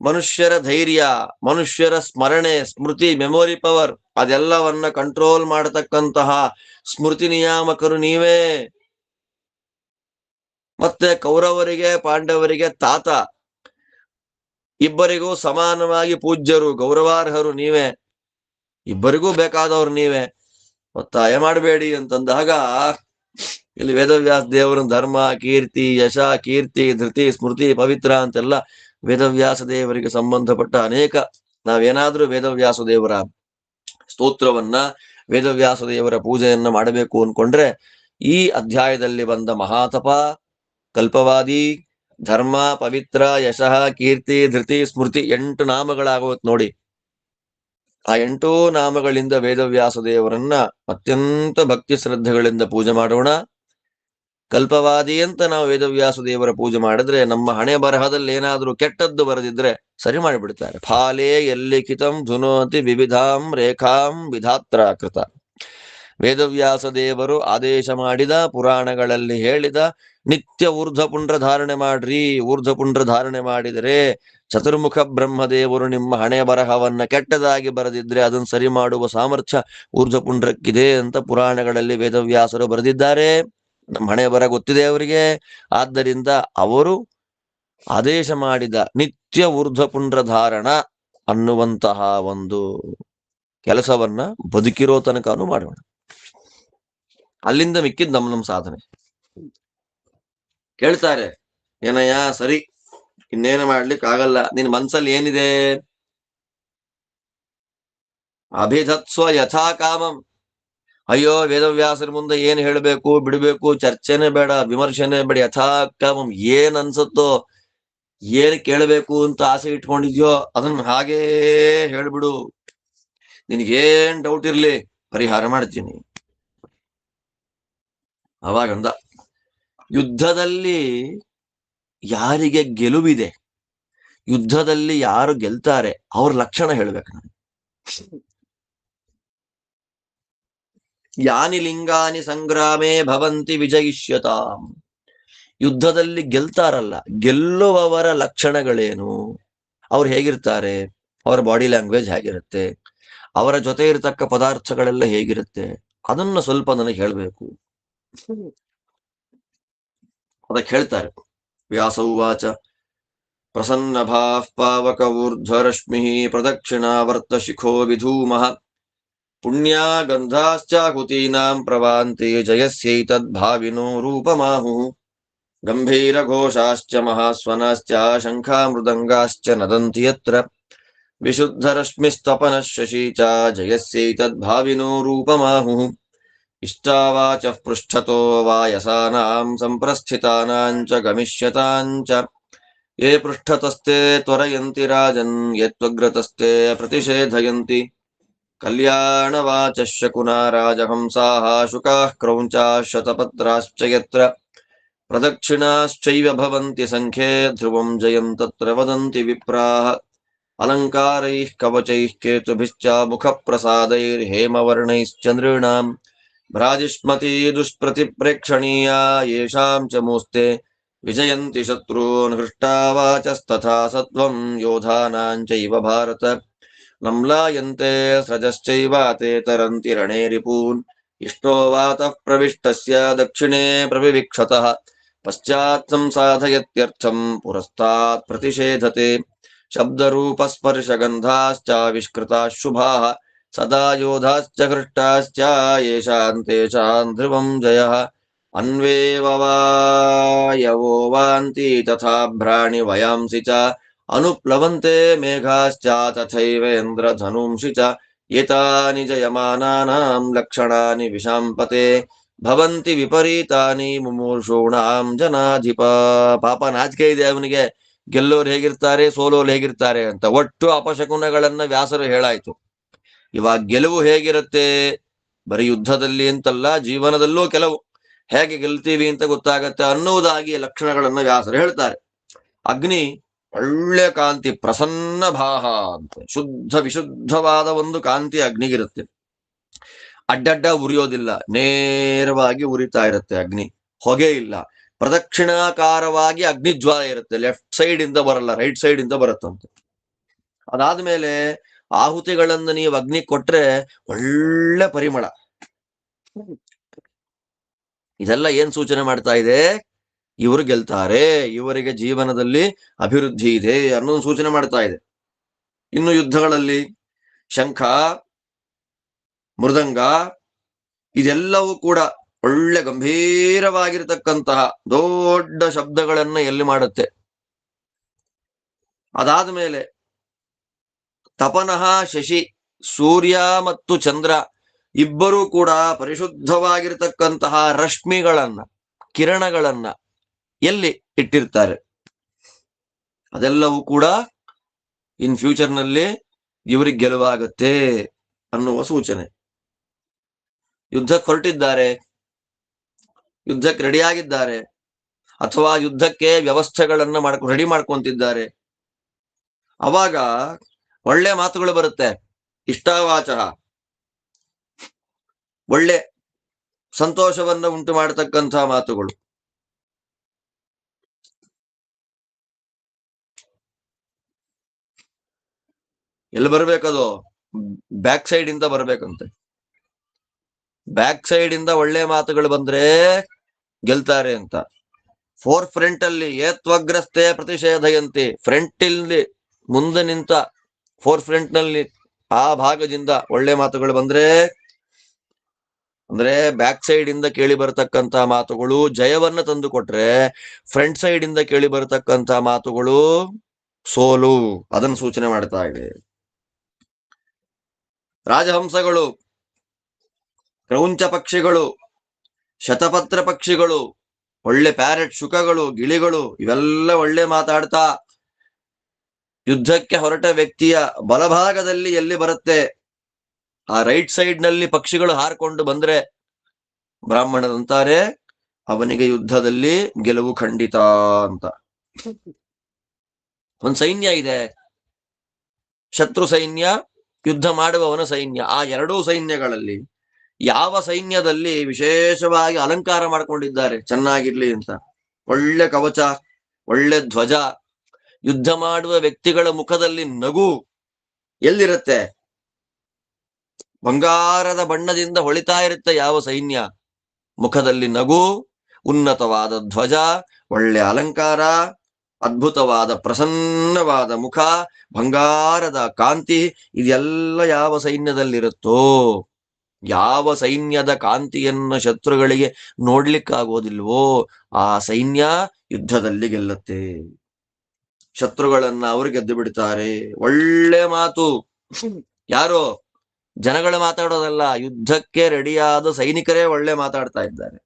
ಮನುಷ್ಯರ ಧೈರ್ಯ, ಮನುಷ್ಯರ ಸ್ಮರಣೆ, ಸ್ಮೃತಿ, ಮೆಮೊರಿ ಪವರ್, ಅದೆಲ್ಲವನ್ನ ಕಂಟ್ರೋಲ್ ಮಾಡತಕ್ಕಂತಹ ಸ್ಮೃತಿ ನಿಯಾಮಕರು ನೀವೇ. ಮತ್ತೆ ಕೌರವರಿಗೆ ಪಾಂಡವರಿಗೆ ತಾತ, ಇಬ್ಬರಿಗೂ ಸಮಾನವಾಗಿ ಪೂಜ್ಯರು, ಗೌರವಾರ್ಹರು ನೀವೇ. ಇಬ್ಬರಿಗೂ ಬೇಕಾದವರು ನೀವೇ. ಒತ್ತಾಯ ಮಾಡಬೇಡಿ ಅಂತಂದಾಗ ಇಲ್ಲಿ ವೇದವ್ಯಾಸ ದೇವರ ಧರ್ಮ, ಕೀರ್ತಿ, ಯಶ, ಕೀರ್ತಿ, ಧೃತಿ, ಸ್ಮೃತಿ, ಪವಿತ್ರ ಅಂತೆಲ್ಲ ವೇದವ್ಯಾಸ ದೇವರಿಗೆ ಸಂಬಂಧಪಟ್ಟ ಅನೇಕ, ನಾವೇನಾದ್ರೂ ವೇದವ್ಯಾಸ ದೇವರ ಸ್ತೋತ್ರವನ್ನ, ವೇದವ್ಯಾಸ ದೇವರ ಪೂಜೆಯನ್ನ ಮಾಡಬೇಕು ಅನ್ಕೊಂಡ್ರೆ ಈ ಅಧ್ಯಾಯದಲ್ಲಿ ಬಂದ ಮಹಾತಪ, ಕಲ್ಪವಾದಿ, ಧರ್ಮ, ಪವಿತ್ರ, ಯಶಃ, ಕೀರ್ತಿ, ಧೃತಿ, ಸ್ಮೃತಿ 8 ನಾಮಗಳಾಗೋತ್ ನೋಡಿ. ಆ 8 ನಾಮಗಳಿಂದ ವೇದವ್ಯಾಸ ದೇವರನ್ನ ಅತ್ಯಂತ ಭಕ್ತಿ ಶ್ರದ್ಧೆಗಳಿಂದ ಪೂಜೆ ಮಾಡೋಣ. ಕಲ್ಪವಾದಿ ಅಂತ ನಾವು ವೇದವ್ಯಾಸ ದೇವರ ಪೂಜೆ ಮಾಡಿದ್ರೆ ನಮ್ಮ ಹಣೆ ಬರಹದಲ್ಲಿ ಏನಾದ್ರೂ ಕೆಟ್ಟದ್ದು ಬರೆದಿದ್ರೆ ಸರಿ ಮಾಡಿಬಿಡ್ತಾರೆ. ಫಾಲೇ ಎಲ್ಲಿಖಿತಂ ಧುನೋತಿ ವಿವಿಧಾಂ ರೇಖಾಂ ವಿಧಾತ್ರ ಕೃತ. ವೇದವ್ಯಾಸ ದೇವರು ಆದೇಶ ಮಾಡಿದ, ಪುರಾಣಗಳಲ್ಲಿ ಹೇಳಿದ ನಿತ್ಯ ಊರ್ಧ್ವಪುಂಡ್ರ ಧಾರಣೆ ಮಾಡ್ರಿ. ಊರ್ಧ್ವಪುಂಡ್ರ ಧಾರಣೆ ಮಾಡಿದರೆ ಚತುರ್ಮುಖ ಬ್ರಹ್ಮದೇವರು ನಿಮ್ಮ ಹಣೆ ಬರಹವನ್ನ ಕೆಟ್ಟದಾಗಿ ಬರೆದಿದ್ರೆ ಅದನ್ನು ಸರಿ ಮಾಡುವ ಸಾಮರ್ಥ್ಯ ಊರ್ಧ್ವಪುಂಡ್ರಕ್ಕಿದೆ ಅಂತ ಪುರಾಣಗಳಲ್ಲಿ ವೇದವ್ಯಾಸರು ಬರೆದಿದ್ದಾರೆ. ನಮ್ಮ ಹಣೆ ಬರ ಗೊತ್ತಿದೆ ಅವರಿಗೆ. ಆದ್ದರಿಂದ ಅವರು ಆದೇಶ ಮಾಡಿದ ನಿತ್ಯ ಊರ್ಧ್ವಪುಂಡ್ರ ಧಾರಣ ಅನ್ನುವಂತಹ ಒಂದು ಕೆಲಸವನ್ನ ಬದುಕಿರೋ ತನಕನೂ ಮಾಡೋಣ. ಅಲ್ಲಿಂದ ಮಿಕ್ಕಿದ್ ನಮ್ಮ ಸಾಧನೆ. ಕೇಳ್ತಾರೆ, ಏನಯ್ಯ ಸರಿ, ಇನ್ನೇನು ಮಾಡ್ಲಿಕ್ಕೆ ಆಗಲ್ಲ, ನಿನ್ ಮನ್ಸಲ್ಲಿ ಏನಿದೆ? ಅಭಿಧತ್ಸ್ವ ಯಥಾ ಕಾಮಂ. ಅಯ್ಯೋ ವೇದವ್ಯಾಸರ ಮುಂದೆ ಏನ್ ಹೇಳ್ಬೇಕು ಬಿಡ್ಬೇಕು, ಚರ್ಚೆನೆ ಬೇಡ, ವಿಮರ್ಶನೆ ಬೇಡ, ಯಥಾ ಕಾಮಂ, ಏನ್ ಅನ್ಸತ್ತೋ, ಏನ್ ಕೇಳಬೇಕು ಅಂತ ಆಸೆ ಇಟ್ಕೊಂಡಿದ್ಯೋ ಅದನ್ನ ಹಾಗೇ ಹೇಳ್ಬಿಡು. ನಿನ್ಗೇನ್ ಡೌಟ್ ಇರ್ಲಿ, ಪರಿಹಾರ ಮಾಡ್ತೀನಿ. ಅವಾಗಂದ, ಯುದ್ಧದಲ್ಲಿ ಯಾರಿಗೆ ಗೆಲುವಿದೆ, ಯುದ್ಧದಲ್ಲಿ ಯಾರು ಗೆಲ್ತಾರೆ ಅವ್ರ ಲಕ್ಷಣ ಹೇಳ್ಬೇಕು ನಾನು. ಯಾನಿ ಲಿಂಗಾನಿ ಸಂಗ್ರಾಮೇ ಭವಂತಿ ವಿಜಯಿಷ್ಯತಾಂ. ಯುದ್ಧದಲ್ಲಿ ಗೆಲ್ತಾರಲ್ಲ, ಗೆಲ್ಲುವವರ ಲಕ್ಷಣಗಳೇನು, ಅವ್ರು ಹೇಗಿರ್ತಾರೆ, ಅವರ ಬಾಡಿ ಲ್ಯಾಂಗ್ವೇಜ್ ಹೇಗಿರುತ್ತೆ, ಅವರ ಜೊತೆ ಇರತಕ್ಕ ಪದಾರ್ಥಗಳೆಲ್ಲ ಹೇಗಿರುತ್ತೆ, ಅದನ್ನ ಸ್ವಲ್ಪ ನನಗೆ ಹೇಳ್ಬೇಕು. ಅದಕ್ಕೆ ಹೇಳ್ತಾರೆ, ವ್ಯಾಸೌವಾಚ ಪ್ರಸನ್ನಭಾಃ ಪಾವಕ ಊರ್ಧ್ವರಶ್ಮಿ ಪ್ರದಕ್ಷಿಣಾವರ್ತ ಶಿಖೋ ವಿಧೂಮಃ ಪುಣ್ಯಾ ಗಂಧಾಶ್ಚಾಹುತೀನಾಂ ಪ್ರವಾಂತೆ ಜಯಸ್ಯೈತದ್ಭಾವಿನೋ ರೂಪಮಾಹುಃ ಗಂಭೀರಘೋಷಾಶ್ಚ ಮಹಾಸ್ವನಾಶ್ಚ ಶಂಖಾ ಮೃದಂಗಾಶ್ಚ ನದಂತಿ ಯತ್ರ ವಿಶುದ್ಧರಶ್ಮಿಸ್ತಪನಃ ಶಶಿ ಚ ಜಯಸ್ಯೈತದ್ಭಾವಿನೋ ರೂಪಮಾಹುಃ ಇಷ್ಟಾವಾಚಃ ಪೃಷ್ಠತೋ ವಾಯಸಾನಾಂ ಸಂಪ್ರಸ್ಥಿತಾನಾಂ ಚ ಗಮಿಷ್ಯತಾಂ ಚ ಯೇ ಪೃಷ್ಠತಸ್ತೆ ತ್ವರಯಂತಿ ರಾಜನ್ ಯತ್ವಗ್ರತಸ್ತೆ ಪ್ರತಿಷೇಧಯಂತಿ ಕಲ್ಯಾಣವಾಚ ಶಕುನಾ ರಾಜಹಂಸಾಃ ಶುಕಾಃ ಕ್ರೌಂಚಾಃ ಶತಪತ್ರಾಶ್ಚ ಯತ್ರ ಪ್ರದಕ್ಷಿಣಾಶ್ಚೈವ ಭವಂತಿ ಸಂಖ್ಯೆ ಧ್ರುವಂ ಜಯಂ ತತ್ರ ವದಂತಿ ವಿಪ್ರಾಃ ಅಲಂಕಾರೈಃ ಕವಚೈಃ ಕೇತುಭಿಶ್ಚ ಮುಖಪ್ರಸಾದೈರ್ಹೇಮವರ್ಣೈಶ್ಚ ನೃಣಾಂ ಭ್ರಾಜಿಷ್ಮತಿ ದುಷ್ಪ್ರತಿಪ್ರೇಕ್ಷಣೀಯಾ ಯೇಷಾಂ ಚ ಮೂಸ್ತೆ ವಿಜಯಂತಿ ಶತ್ರೂನ್ ಹೃಷ್ಟಾವಾಚಸ್ತಥಾ ಸತ್ವಂ ಯೋಧಾನಾಂ ಚೈವ ಭಾರತ ನಮ್ಲಾಯಂತೆ ಸ್ರಜಶ್ಚೈವ ತೇ ತರಂತಿ ರಣೇ ರಿಪೂನ್ ಇಷ್ಟೋ ವಾತಃ ಪ್ರವಿಷ್ಟಸ್ಯ ದಕ್ಷಿಣೇ ಪ್ರವಿವಿಕ್ಷತಃ ಪಶ್ಚಾತ್ ಸಂಸಾಧಯತ್ಯರ್ಥಂ ಪುರಸ್ತಾತ್ ಪ್ರತಿಷೇಧತೆ ಶಬ್ದರೂಪಸ್ಪರ್ಶಗಂಧಾಶ್ಚಾವಿಷ್ಕೃತಾಃ ಶುಭಾಃ ಸದಾ ಯೋಧಾಶ್ಚ ಹೃಷ್ಟಾಶ್ಚ ಯೇಷಾಂ ತೇಷಾಂ ಧ್ರುವಂ ಜಯಃ ಅನ್ವೇವವಾಯವೋ ವಾಂತಿ ತಥಾ ಭ್ರಾಣಿ ವಯಾಂಸಿ ಚ ಅನುಪ್ಲವಂತೆ ಮೇಘಾಶ್ಚ ತಥೈವೇಂದ್ರಧನುಂಷಿ ಚ ಏತಾನಿ ಜಯಮಾನಾನಾಂ ಲಕ್ಷಣಾನಿ ವಿಷಾಂಪತೆ ಭವಂತಿ ವಿಪರೀತಾನಿ ಮುಮೂರ್ಷೂಣಾಂ ಜನಾಧಿಪ. ಪಾಪ ನಾಚಿಕೆ ಇದೆ ಅವನಿಗೆ, ಗೆಲ್ಲೋರು ಹೇಗಿರ್ತಾರೆ ಸೋಲೋರು ಹೇಗಿರ್ತಾರೆ ಅಂತ. ಒಟ್ಟು ಅಪಶಕುನಗಳನ್ನ ವ್ಯಾಸರು ಹೇಳಾಯ್ತು. ಇವಾಗ ಗೆಲುವು ಹೇಗಿರುತ್ತೆ, ಬರೀ ಯುದ್ಧದಲ್ಲಿ ಅಂತಲ್ಲ, ಜೀವನದಲ್ಲೂ ಕೆಲವು ಹೇಗೆ ಗೆಲ್ತೀವಿ ಅಂತ ಗೊತ್ತಾಗತ್ತೆ ಅನ್ನುವುದಾಗಿ ಲಕ್ಷಣಗಳನ್ನ ವ್ಯಾಸರು ಹೇಳ್ತಾರೆ. ಅಗ್ನಿ ಒಳ್ಳೆ ಕಾಂತಿ, ಪ್ರಸನ್ನ ಭಾಹ ಅಂತ, ಶುದ್ಧ ವಿಶುದ್ಧವಾದ ಒಂದು ಕಾಂತಿ ಅಗ್ನಿಗಿರುತ್ತೆ. ಅಡ್ಡಡ್ಡ ಉರಿಯೋದಿಲ್ಲ, ನೇರವಾಗಿ ಉರಿತಾ ಇರುತ್ತೆ ಅಗ್ನಿ, ಹೊಗೆ ಇಲ್ಲ. ಪ್ರದಕ್ಷಿಣಾಕಾರವಾಗಿ ಅಗ್ನಿಜ್ವಾಲ ಇರುತ್ತೆ, ಲೆಫ್ಟ್ ಸೈಡ್ ಇಂದ ಬರಲ್ಲ, ರೈಟ್ ಸೈಡ್ ಇಂದ ಬರುತ್ತಂತೆ. ಅದಾದ್ಮೇಲೆ ಆಹುತಿಗಳನ್ನು ನೀವು ಅಗ್ನಿ ಕೊಟ್ರೆ ಒಳ್ಳೆ ಪರಿಮಳ. ಇದೆಲ್ಲ ಏನ್ ಸೂಚನೆ ಮಾಡ್ತಾ ಇದೆ, ಇವರು ಗೆಲ್ತಾರೆ, ಇವರಿಗೆ ಜೀವನದಲ್ಲಿ ಅಭಿವೃದ್ಧಿ ಇದೆ ಅನ್ನೋದು ಸೂಚನೆ ಮಾಡ್ತಾ ಇದೆ. ಇನ್ನು ಯುದ್ಧಗಳಲ್ಲಿ ಶಂಖ ಮೃದಂಗ ಇದೆಲ್ಲವೂ ಕೂಡ ಒಳ್ಳೆ ಗಂಭೀರವಾಗಿರ್ತಕ್ಕಂತಹ ದೊಡ್ಡ ಶಬ್ದಗಳನ್ನ ಎಲ್ಲಿ ಮಾಡುತ್ತೆ. ಅದಾದ ಮೇಲೆ ತಪನಃ ಶಶಿ, ಸೂರ್ಯ ಮತ್ತು ಚಂದ್ರ ಇಬ್ಬರೂ ಕೂಡ ಪರಿಶುದ್ಧವಾಗಿರ್ತಕ್ಕಂತಹ ರಶ್ಮಿಗಳನ್ನ, ಕಿರಣಗಳನ್ನ ಎಲ್ಲಿ ಇಟ್ಟಿರ್ತಾರೆ. ಅದೆಲ್ಲವೂ ಕೂಡ ಇನ್ ಫ್ಯೂಚರ್ ನಲ್ಲಿ ಇವರಿಗೆ ಗೆಲುವಾಗುತ್ತೆ ಅನ್ನುವ ಸೂಚನೆ. ಯುದ್ಧಕ್ಕೆ ಹೊರಟಿದ್ದಾರೆ, ಯುದ್ಧಕ್ಕೆ ರೆಡಿಯಾಗಿದ್ದಾರೆ, ಅಥವಾ ಯುದ್ಧಕ್ಕೆ ವ್ಯವಸ್ಥೆಗಳನ್ನ ರೆಡಿ ಮಾಡ್ಕೊಂತಿದ್ದಾರೆ. ಅವಾಗ ಒಳ್ಳೆ ಮಾತುಗಳು ಬರುತ್ತೆ. ಇಷ್ಟಾವಾಚ, ಒಳ್ಳೆ ಸಂತೋಷವನ್ನ ಉಂಟು ಮಾಡತಕ್ಕಂತಹ ಮಾತುಗಳು. ಎಲ್ಲಿ ಬರ್ಬೇಕದು, ಬ್ಯಾಕ್ ಸೈಡ್ ಇಂದ ಬರ್ಬೇಕಂತೆ. ಬ್ಯಾಕ್ ಸೈಡ್ ಇಂದ ಒಳ್ಳೆ ಮಾತುಗಳು ಬಂದ್ರೆ ಗೆಲ್ತಾರೆ ಅಂತ. ಫೋರ್ ಫ್ರಂಟ್ ಅಲ್ಲಿ ಏತ್ವಗ್ರಸ್ತೆ ಪ್ರತಿಷೇಧಯಂತಿ, ಫ್ರಂಟ್ ಇಲ್ಲಿ ಮುಂದೆ ನಿಂತ ಫೋರ್ ಫ್ರಂಟ್ ನಲ್ಲಿ ಆ ಭಾಗದಿಂದ ಒಳ್ಳೆ ಮಾತುಗಳು ಬಂದ್ರೆ, ಅಂದ್ರೆ ಬ್ಯಾಕ್ ಸೈಡ್ ಇಂದ ಕೇಳಿ ಬರತಕ್ಕಂತ ಮಾತುಗಳು ಜಯವನ್ನ ತಂದು ಕೊಟ್ರೆ, ಫ್ರಂಟ್ ಸೈಡ್ ಇಂದ ಕೇಳಿ ಬರತಕ್ಕಂತ ಮಾತುಗಳು ಸೋಲು, ಅದನ್ನು ಸೂಚನೆ ಮಾಡ್ತಾ ಇದೆ. ರಾಜಹಂಸಗಳು, ಕ್ರೌಂಚ ಪಕ್ಷಿಗಳು, ಶತಪತ್ರ ಪಕ್ಷಿಗಳು, ಒಳ್ಳೆ ಪ್ಯಾರೆಟ್, ಶುಕಗಳು, ಗಿಳಿಗಳು ಇವೆಲ್ಲ ಒಳ್ಳೆ ಮಾತಾಡ್ತಾ ಯುದ್ಧಕ್ಕೆ ಹೊರಟ ವ್ಯಕ್ತಿಯ ಬಲಭಾಗದಲ್ಲಿ ಎಲ್ಲಿ ಬರುತ್ತೆ ಆ ರೈಟ್ ಸೈಡ್ ನಲ್ಲಿ ಪಕ್ಷಿಗಳು ಹಾರ್ಕೊಂಡು ಬಂದ್ರೆ ಬ್ರಾಹ್ಮಣರಂತಾರೆ ಅವನಿಗೆ ಯುದ್ಧದಲ್ಲಿ ಗೆಲುವು ಖಂಡಿತ ಅಂತ. ಒಂದು ಸೈನ್ಯ ಇದೆ, ಶತ್ರು ಸೈನ್ಯ, ಯುದ್ಧ ಮಾಡುವವನ ಸೈನ್ಯ. ಆ ಎರಡೂ ಸೈನ್ಯಗಳಲ್ಲಿ ಯಾವ ಸೈನ್ಯದಲ್ಲಿ ವಿಶೇಷವಾಗಿ ಅಲಂಕಾರ ಮಾಡ್ಕೊಂಡಿದ್ದಾರೆ ಚೆನ್ನಾಗಿರ್ಲಿ ಅಂತ, ಒಳ್ಳೆ ಕವಚ, ಒಳ್ಳೆ ಧ್ವಜ, ಯುದ್ಧ ಮಾಡುವ ವ್ಯಕ್ತಿಗಳ ಮುಖದಲ್ಲಿ ನಗು ಎಲ್ಲಿರುತ್ತೆ? ಬಂಗಾರದ ಬಣ್ಣದಿಂದ ಹೊಳಿತಾ ಇರುತ್ತೆ ಯಾವ ಸೈನ್ಯ, ಮುಖದಲ್ಲಿ ನಗು, ಉನ್ನತವಾದ ಧ್ವಜ, ಒಳ್ಳೆ ಅಲಂಕಾರ, ಅದ್ಭುತವಾದ ಪ್ರಸನ್ನವಾದ ಮುಖ, ಬಂಗಾರದ ಕಾಂತಿ, ಇದೆಲ್ಲ ಯಾವ ಸೈನ್ಯದಲ್ಲಿರುತ್ತೋ, ಯಾವ ಸೈನ್ಯದ ಕಾಂತಿಯನ್ನ ಶತ್ರುಗಳಿಗೆ ನೋಡ್ಲಿಕ್ಕಾಗೋದಿಲ್ವೋ ಆ ಸೈನ್ಯ ಯುದ್ಧದಲ್ಲಿ ಗೆಲ್ಲುತ್ತೆ. ಶತ್ರುಗಳನ್ನ ಅವರು ಗೆದ್ದು ಬಿಡ್ತಾರೆ. ಒಳ್ಳೆ ಮಾತು ಯಾರು? ಜನಗಳು ಮಾತಾಡೋದಲ್ಲ, ಯುದ್ಧಕ್ಕೆ ರೆಡಿಯಾದ ಸೈನಿಕರೇ ಒಳ್ಳೆ ಮಾತಾಡ್ತಾ ಇದ್ದಾರೆ.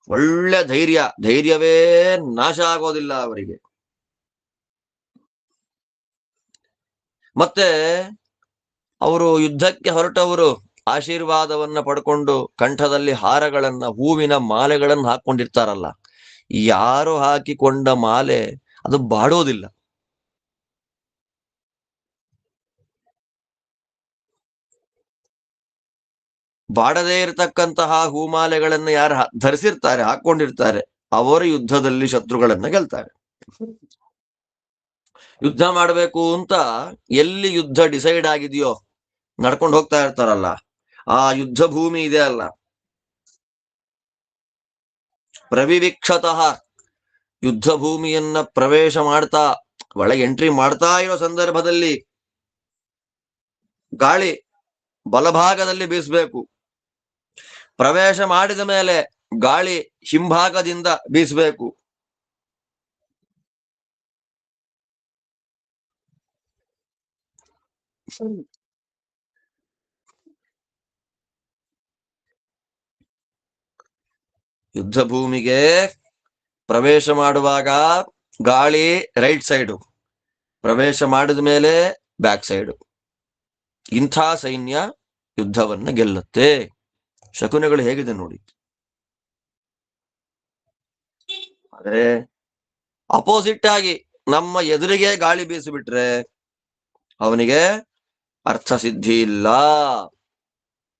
ಒಳ್ಳೆ ಧೈರ್ಯ, ಧೈರ್ಯವೇ ನಾಶ ಆಗೋದಿಲ್ಲ ಅವರಿಗೆ. ಮತ್ತೆ ಅವರು ಯುದ್ಧಕ್ಕೆ ಹೊರಟವರು ಆಶೀರ್ವಾದವನ್ನ ಪಡ್ಕೊಂಡು ಕಂಠದಲ್ಲಿ ಹಾರಗಳನ್ನ, ಹೂವಿನ ಮಾಲೆಗಳನ್ನು ಹಾಕೊಂಡಿರ್ತಾರಲ್ಲ, ಯಾರು ಹಾಕಿಕೊಂಡ ಮಾಲೆ ಅದು ಬಾಡೋದಿಲ್ಲ. ಬಾಡದೇ ಇರತಕ್ಕಂತಹ ಹೂಮಾಲೆಗಳನ್ನು ಯಾರು ಧರಿಸಿರ್ತಾರೆ, ಹಾಕೊಂಡಿರ್ತಾರೆ, ಅವರು ಯುದ್ಧದಲ್ಲಿ ಶತ್ರುಗಳನ್ನ ಗೆಲ್ತಾರೆ. ಯುದ್ಧ ಮಾಡಬೇಕು ಅಂತ ಎಲ್ಲಿ ಯುದ್ಧ ಡಿಸೈಡ್ ಆಗಿದೆಯೋ ನಡ್ಕೊಂಡು ಹೋಗ್ತಾ ಇರ್ತಾರಲ್ಲ, ಆ ಯುದ್ಧ ಭೂಮಿ ಇದೆ ಅಲ್ಲ, ಪ್ರವಿವೀಕ್ಷತಃ ಯುದ್ಧ ಭೂಮಿಯನ್ನ ಪ್ರವೇಶ ಮಾಡ್ತಾ ಒಳಗೆ ಎಂಟ್ರಿ ಮಾಡ್ತಾ ಇರೋ ಸಂದರ್ಭದಲ್ಲಿ ಗಾಳಿ ಬಲಭಾಗದಲ್ಲಿ ಬೀಸಬೇಕು. ಪ್ರವೇಶ ಮಾಡಿದ ಮೇಲೆ ಗಾಳಿ ಹಿಂಭಾಗದಿಂದ ಬೀಸಬೇಕು. ಯುದ್ಧ ಭೂಮಿಗೆ ಪ್ರವೇಶ ಮಾಡುವಾಗ ಗಾಳಿ ರೈಟ್ ಸೈಡು, ಪ್ರವೇಶ ಮಾಡಿದ ಮೇಲೆ ಬ್ಯಾಕ್ ಸೈಡು. ಇಂಥ ಸೈನ್ಯ ಯುದ್ಧವನ್ನ ಗೆಲ್ಲುತ್ತೆ. ಶಕುನಗಳು ಹೇಗಿದೆ ನೋಡಿ. ಆದ್ರೆ ಅಪೋಸಿಟ್ ಆಗಿ ನಮ್ಮ ಎದುರಿಗೆ ಗಾಳಿ ಬೀಸಿಬಿಟ್ರೆ ಅವನಿಗೆ ಅರ್ಥ ಸಿದ್ಧಿ ಇಲ್ಲ,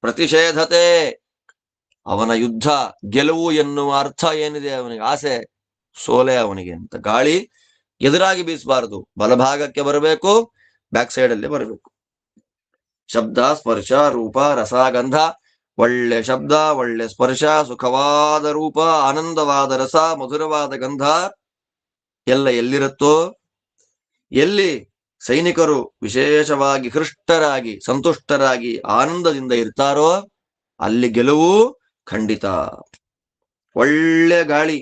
ಪ್ರತಿಷೇಧತೆ. ಅವನ ಯುದ್ಧ ಗೆಲುವು ಎನ್ನುವ ಅರ್ಥ ಏನಿದೆ ಅವನಿಗೆ, ಆಸೆ, ಸೋಲೆ ಅವನಿಗೆ ಅಂತ. ಗಾಳಿ ಎದುರಾಗಿ ಬೀಸಬಾರದು, ಬಲಭಾಗಕ್ಕೆ ಬರಬೇಕು, ಬ್ಯಾಕ್ ಸೈಡ್ ಅಲ್ಲಿ ಬರಬೇಕು. ಶಬ್ದ, ಸ್ಪರ್ಶ, ರೂಪ, ರಸಗಂಧ, ಒಳ್ಳೆ ಶಬ್ದ, ಒಳ್ಳೆ ಸ್ಪರ್ಶ, ಸುಖವಾದ ರೂಪ, ಆನಂದವಾದ ರಸ, ಮಧುರವಾದ ಗಂಧ ಎಲ್ಲ ಎಲ್ಲಿರುತ್ತೋ, ಎಲ್ಲಿ ಸೈನಿಕರು ವಿಶೇಷವಾಗಿ ಹೃಷ್ಟರಾಗಿ ಸಂತುಷ್ಟರಾಗಿ ಆನಂದದಿಂದ ಇರ್ತಾರೋ ಅಲ್ಲಿ ಗೆಲುವು ಖಂಡಿತ. ಒಳ್ಳೆ ಗಾಳಿ,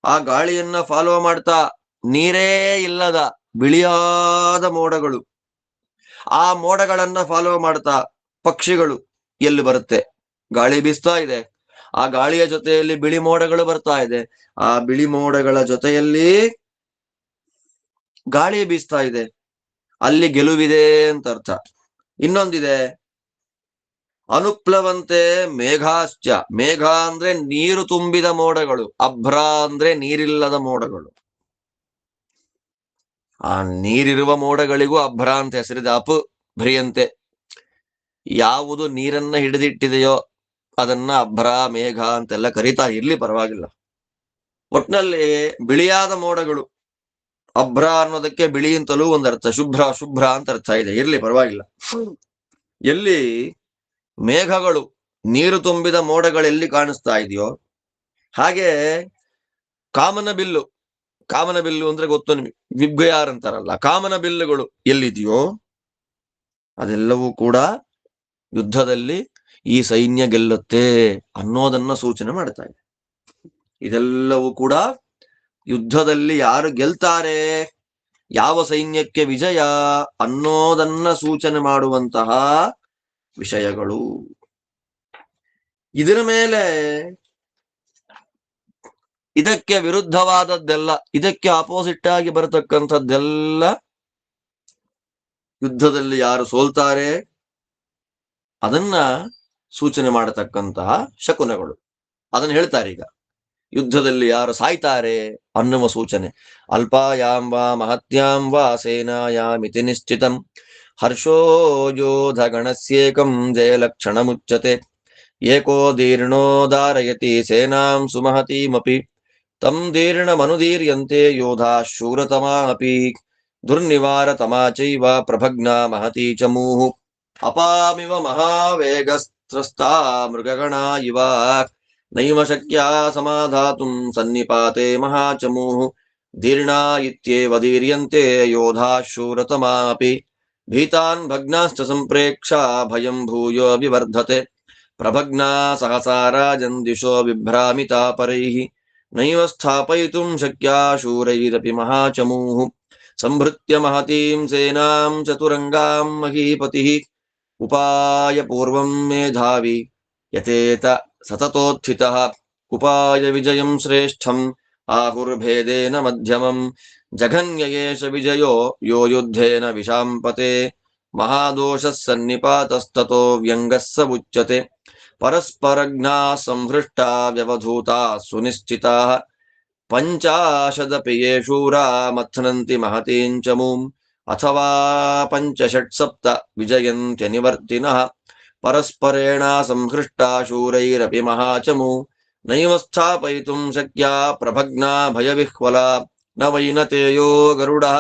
ಆ ಗಾಳಿಯನ್ನ ಫಾಲೋ ಮಾಡ್ತಾ ನೀರೇ ಇಲ್ಲದ ಬಿಳಿಯಾದ ಮೋಡಗಳು, ಆ ಮೋಡಗಳನ್ನ ಫಾಲೋ ಮಾಡ್ತಾ ಪಕ್ಷಿಗಳು ಎಲ್ಲಿ ಬರುತ್ತೆ, ಗಾಳಿ ಬೀಸ್ತಾ ಇದೆ, ಆ ಗಾಳಿಯ ಜೊತೆಯಲ್ಲಿ ಬಿಳಿ ಮೋಡಗಳು ಬರ್ತಾ ಇದೆ, ಆ ಬಿಳಿ ಮೋಡಗಳ ಜೊತೆಯಲ್ಲಿ ಗಾಳಿ ಬೀಸ್ತಾ ಇದೆ, ಅಲ್ಲಿ ಗೆಲುವಿದೆ ಅಂತ ಅರ್ಥ. ಇನ್ನೊಂದಿದೆ, ಅನುಪ್ಲವಂತೆ ಮೇಘಾಶ್ಚ. ಮೇಘ ಅಂದ್ರೆ ನೀರು ತುಂಬಿದ ಮೋಡಗಳು, ಅಭ್ರ ಅಂದ್ರೆ ನೀರಿಲ್ಲದ ಮೋಡಗಳು. ಆ ನೀರಿರುವ ಮೋಡಗಳಿಗೂ ಅಭ್ರ ಅಂತ ಹೆಸರಿದೆ, ಭ್ರಿಯಂತೆ. ಯಾವುದು ನೀರನ್ನ ಹಿಡಿದಿಟ್ಟಿದೆಯೋ ಅದನ್ನ ಅಭ್ರ, ಮೇಘ ಅಂತೆಲ್ಲ ಕರೀತಾ ಇರ್ಲಿ, ಪರವಾಗಿಲ್ಲ. ಒಟ್ನಲ್ಲಿ ಬಿಳಿಯಾದ ಮೋಡಗಳು, ಅಭ್ರ ಅನ್ನೋದಕ್ಕೆ ಬಿಳಿ ಅಂತಲೂ ಒಂದರ್ಥ, ಶುಭ್ರ ಅಂತ ಅರ್ಥ ಇದೆ, ಇರ್ಲಿ ಪರವಾಗಿಲ್ಲ. ಎಲ್ಲಿ ಮೇಘಗಳು, ನೀರು ತುಂಬಿದ ಮೋಡಗಳೆಲ್ಲಿ ಕಾಣಿಸ್ತಾ ಇದೆಯೋ ಹಾಗೆ ಕಾಮನ ಬಿಲ್ಲು, ಕಾಮನ ಬಿಲ್ಲು ಅಂದ್ರೆ ಗೊತ್ತು ನಿಮಗೆ, ವಿಬ್ಗಯಾರ್ ಅಂತಾರಲ್ಲ, ಕಾಮನ ಬಿಲ್ಲುಗಳು ಎಲ್ಲಿದೆಯೋ ಅದೆಲ್ಲವೂ ಕೂಡ ಯುದ್ಧದಲ್ಲಿ ಈ ಸೈನ್ಯ ಗೆಲ್ಲುತ್ತೆ ಅನ್ನೋದನ್ನ ಸೂಚನೆ ಮಾಡ್ತಾ ಇದೆ. ಇದೆಲ್ಲವೂ ಕೂಡ ಯುದ್ಧದಲ್ಲಿ ಯಾರು ಗೆಲ್ತಾರೆ, ಯಾವ ಸೈನ್ಯಕ್ಕೆ ವಿಜಯ ಅನ್ನೋದನ್ನ ಸೂಚನೆ ಮಾಡುವಂತಹ ವಿಷಯಗಳು. ಇದರ ಮೇಲೆ ಇದಕ್ಕೆ ವಿರುದ್ಧವಾದದ್ದೆಲ್ಲ, ಇದಕ್ಕೆ ಅಪೋಸಿಟ್ ಆಗಿ ಬರತಕ್ಕಂಥದ್ದೆಲ್ಲ ಯುದ್ಧದಲ್ಲಿ ಯಾರು ಸೋಲ್ತಾರೆ ಅದನ್ನ ಸೂಚನೆ ಮಾಡತಕ್ಕಂತಹ ಶಕುನಗಳು. ಅದನ್ನು ಹೇಳ್ತಾರೆ ಈಗ. ಯುದ್ಧದಲ್ಲಿ ಯಾರು ಸಾಯ್ತಾರೆ ಅನ್ನುವ ಸೂಚನೆ. ಅಲ್ಪಾಯಾಂ ವಾ ಮಹತ್ಯಾಂ ವಾ ಸೇನಾಯಾಮಿತಿ ನಿಶ್ಚಿತಂ ಹರ್ಷೋ ಯೋಧ ಗಣಸ್ಯೇಕಂ ಜಯಲಕ್ಷಣ ಮುಚ್ಚತೆ ಏಕೋ ದೀರ್ಣೋ ಧಾರಯತಿ ಸೇನಾಂ ಸುಮಹತೀಮಪಿ ತಂ ದೀರ್ಣಮನುದೀರ್ಯಂತೆ ಯೋಧಾ ಶೂರತಮಾ ಅಪಿ ದುರ್ನಿವಾರ ತಮಾಚೈವ ಪ್ರಭಗ್ನಾ ಮಹತೀ ಚ ಮೂಹು ಅಪಾಮಿವ ಮಹಾವೇಗಸ್ತ್ರಸ್ತಾ ಮೃಗಗಣಾ ಇವ ನೈವ ಶಕ್ಯಾ ಸಮಾಧಾತುಂ ಸನ್ನಿಪಾತೆ ಮಹಾಚಮೂಃ ದೀರ್ಣಾ ಇತ್ಯೇವ ದೀರ್ಯಂತೆ ಯೋಧಾ ಶೂರತಮಾ ಅಪಿ ಭೀತಾನ್ ಭಗ್ನಾಶ್ಚ ಸಂಪ್ರೇಕ್ಷ ಭಯಂ ಭೂಯೋ ವಿವರ್ಧತೆ ಪ್ರಭಗ್ನಾ ಸಹಸಾ ರಾಜನ್ ದಿಶೋ ವಿಭ್ರಾಮಿತಾ ಪರೈಃ ನೈವ ಸ್ಥಾಪಯಿತುಂ ಶಕ್ಯಾ ಶೂರೈರಪಿ ಮಹಾಚಮೂಃ ಸಂಭೃತ್ಯ ಮಹತೀಂ ಸೇನಾಂ ಚತುರಂಗಾಂ ಮಹೀಪತಿಃ ಉಪಾಯ ಪೂರ್ವಂ ಮೇಧಾವಿ ಯತೇತ ಸತತೋತ್ಥಿತಃ ಉಪಾಯ ವಿಜಯಂ ಶ್ರೇಷ್ಠಂ ಆಹುರ್ಭೇದೇನ ಮಧ್ಯಮಂ ಜಘನ್ಯಯೇಷ ವಿಜಯೋ ಯೋ ಯುದ್ಧೇನ ವಿಶಾಂಪತೆ ಮಹಾದೋಷಃ ಸನ್ನಿಪಾತಸ್ತತೋ ವ್ಯಂಗಃ ಸ ಉಚ್ಯತೆ ಪರಸ್ಪರಜ್ಞಾ ಸಂಹೃಷ್ಟಾ ವ್ಯವಧೂತಾ ಸುನಿಶ್ಚಿತಾಃ ಪಂಚಾಶದಪಿ ಯೇ ಶೂರಾ ಮಥ್ನಂತಿ ಮಹತೀಂ ಚಮೂಂ ಅಥವಾ ಪಂಚಷಟ್ಸಪ್ತ ವಿಜಯಂತ್ಯನಿವರ್ತಿನಃ ಪರಸ್ಪರೇಣ ಸಂಹೃಷ್ಟಾ ಶೂರೈರಪಿ ಮಹಾಚಮು ನೈವ ಸ್ಥಾಪಯಿತುಂ ಶಕ್ಯಾ ಪ್ರಭಗ್ನಾ ಭಯವಿಹ್ವಲಾ ನ ವೈನತೇಯೋ ಗರುಡಃ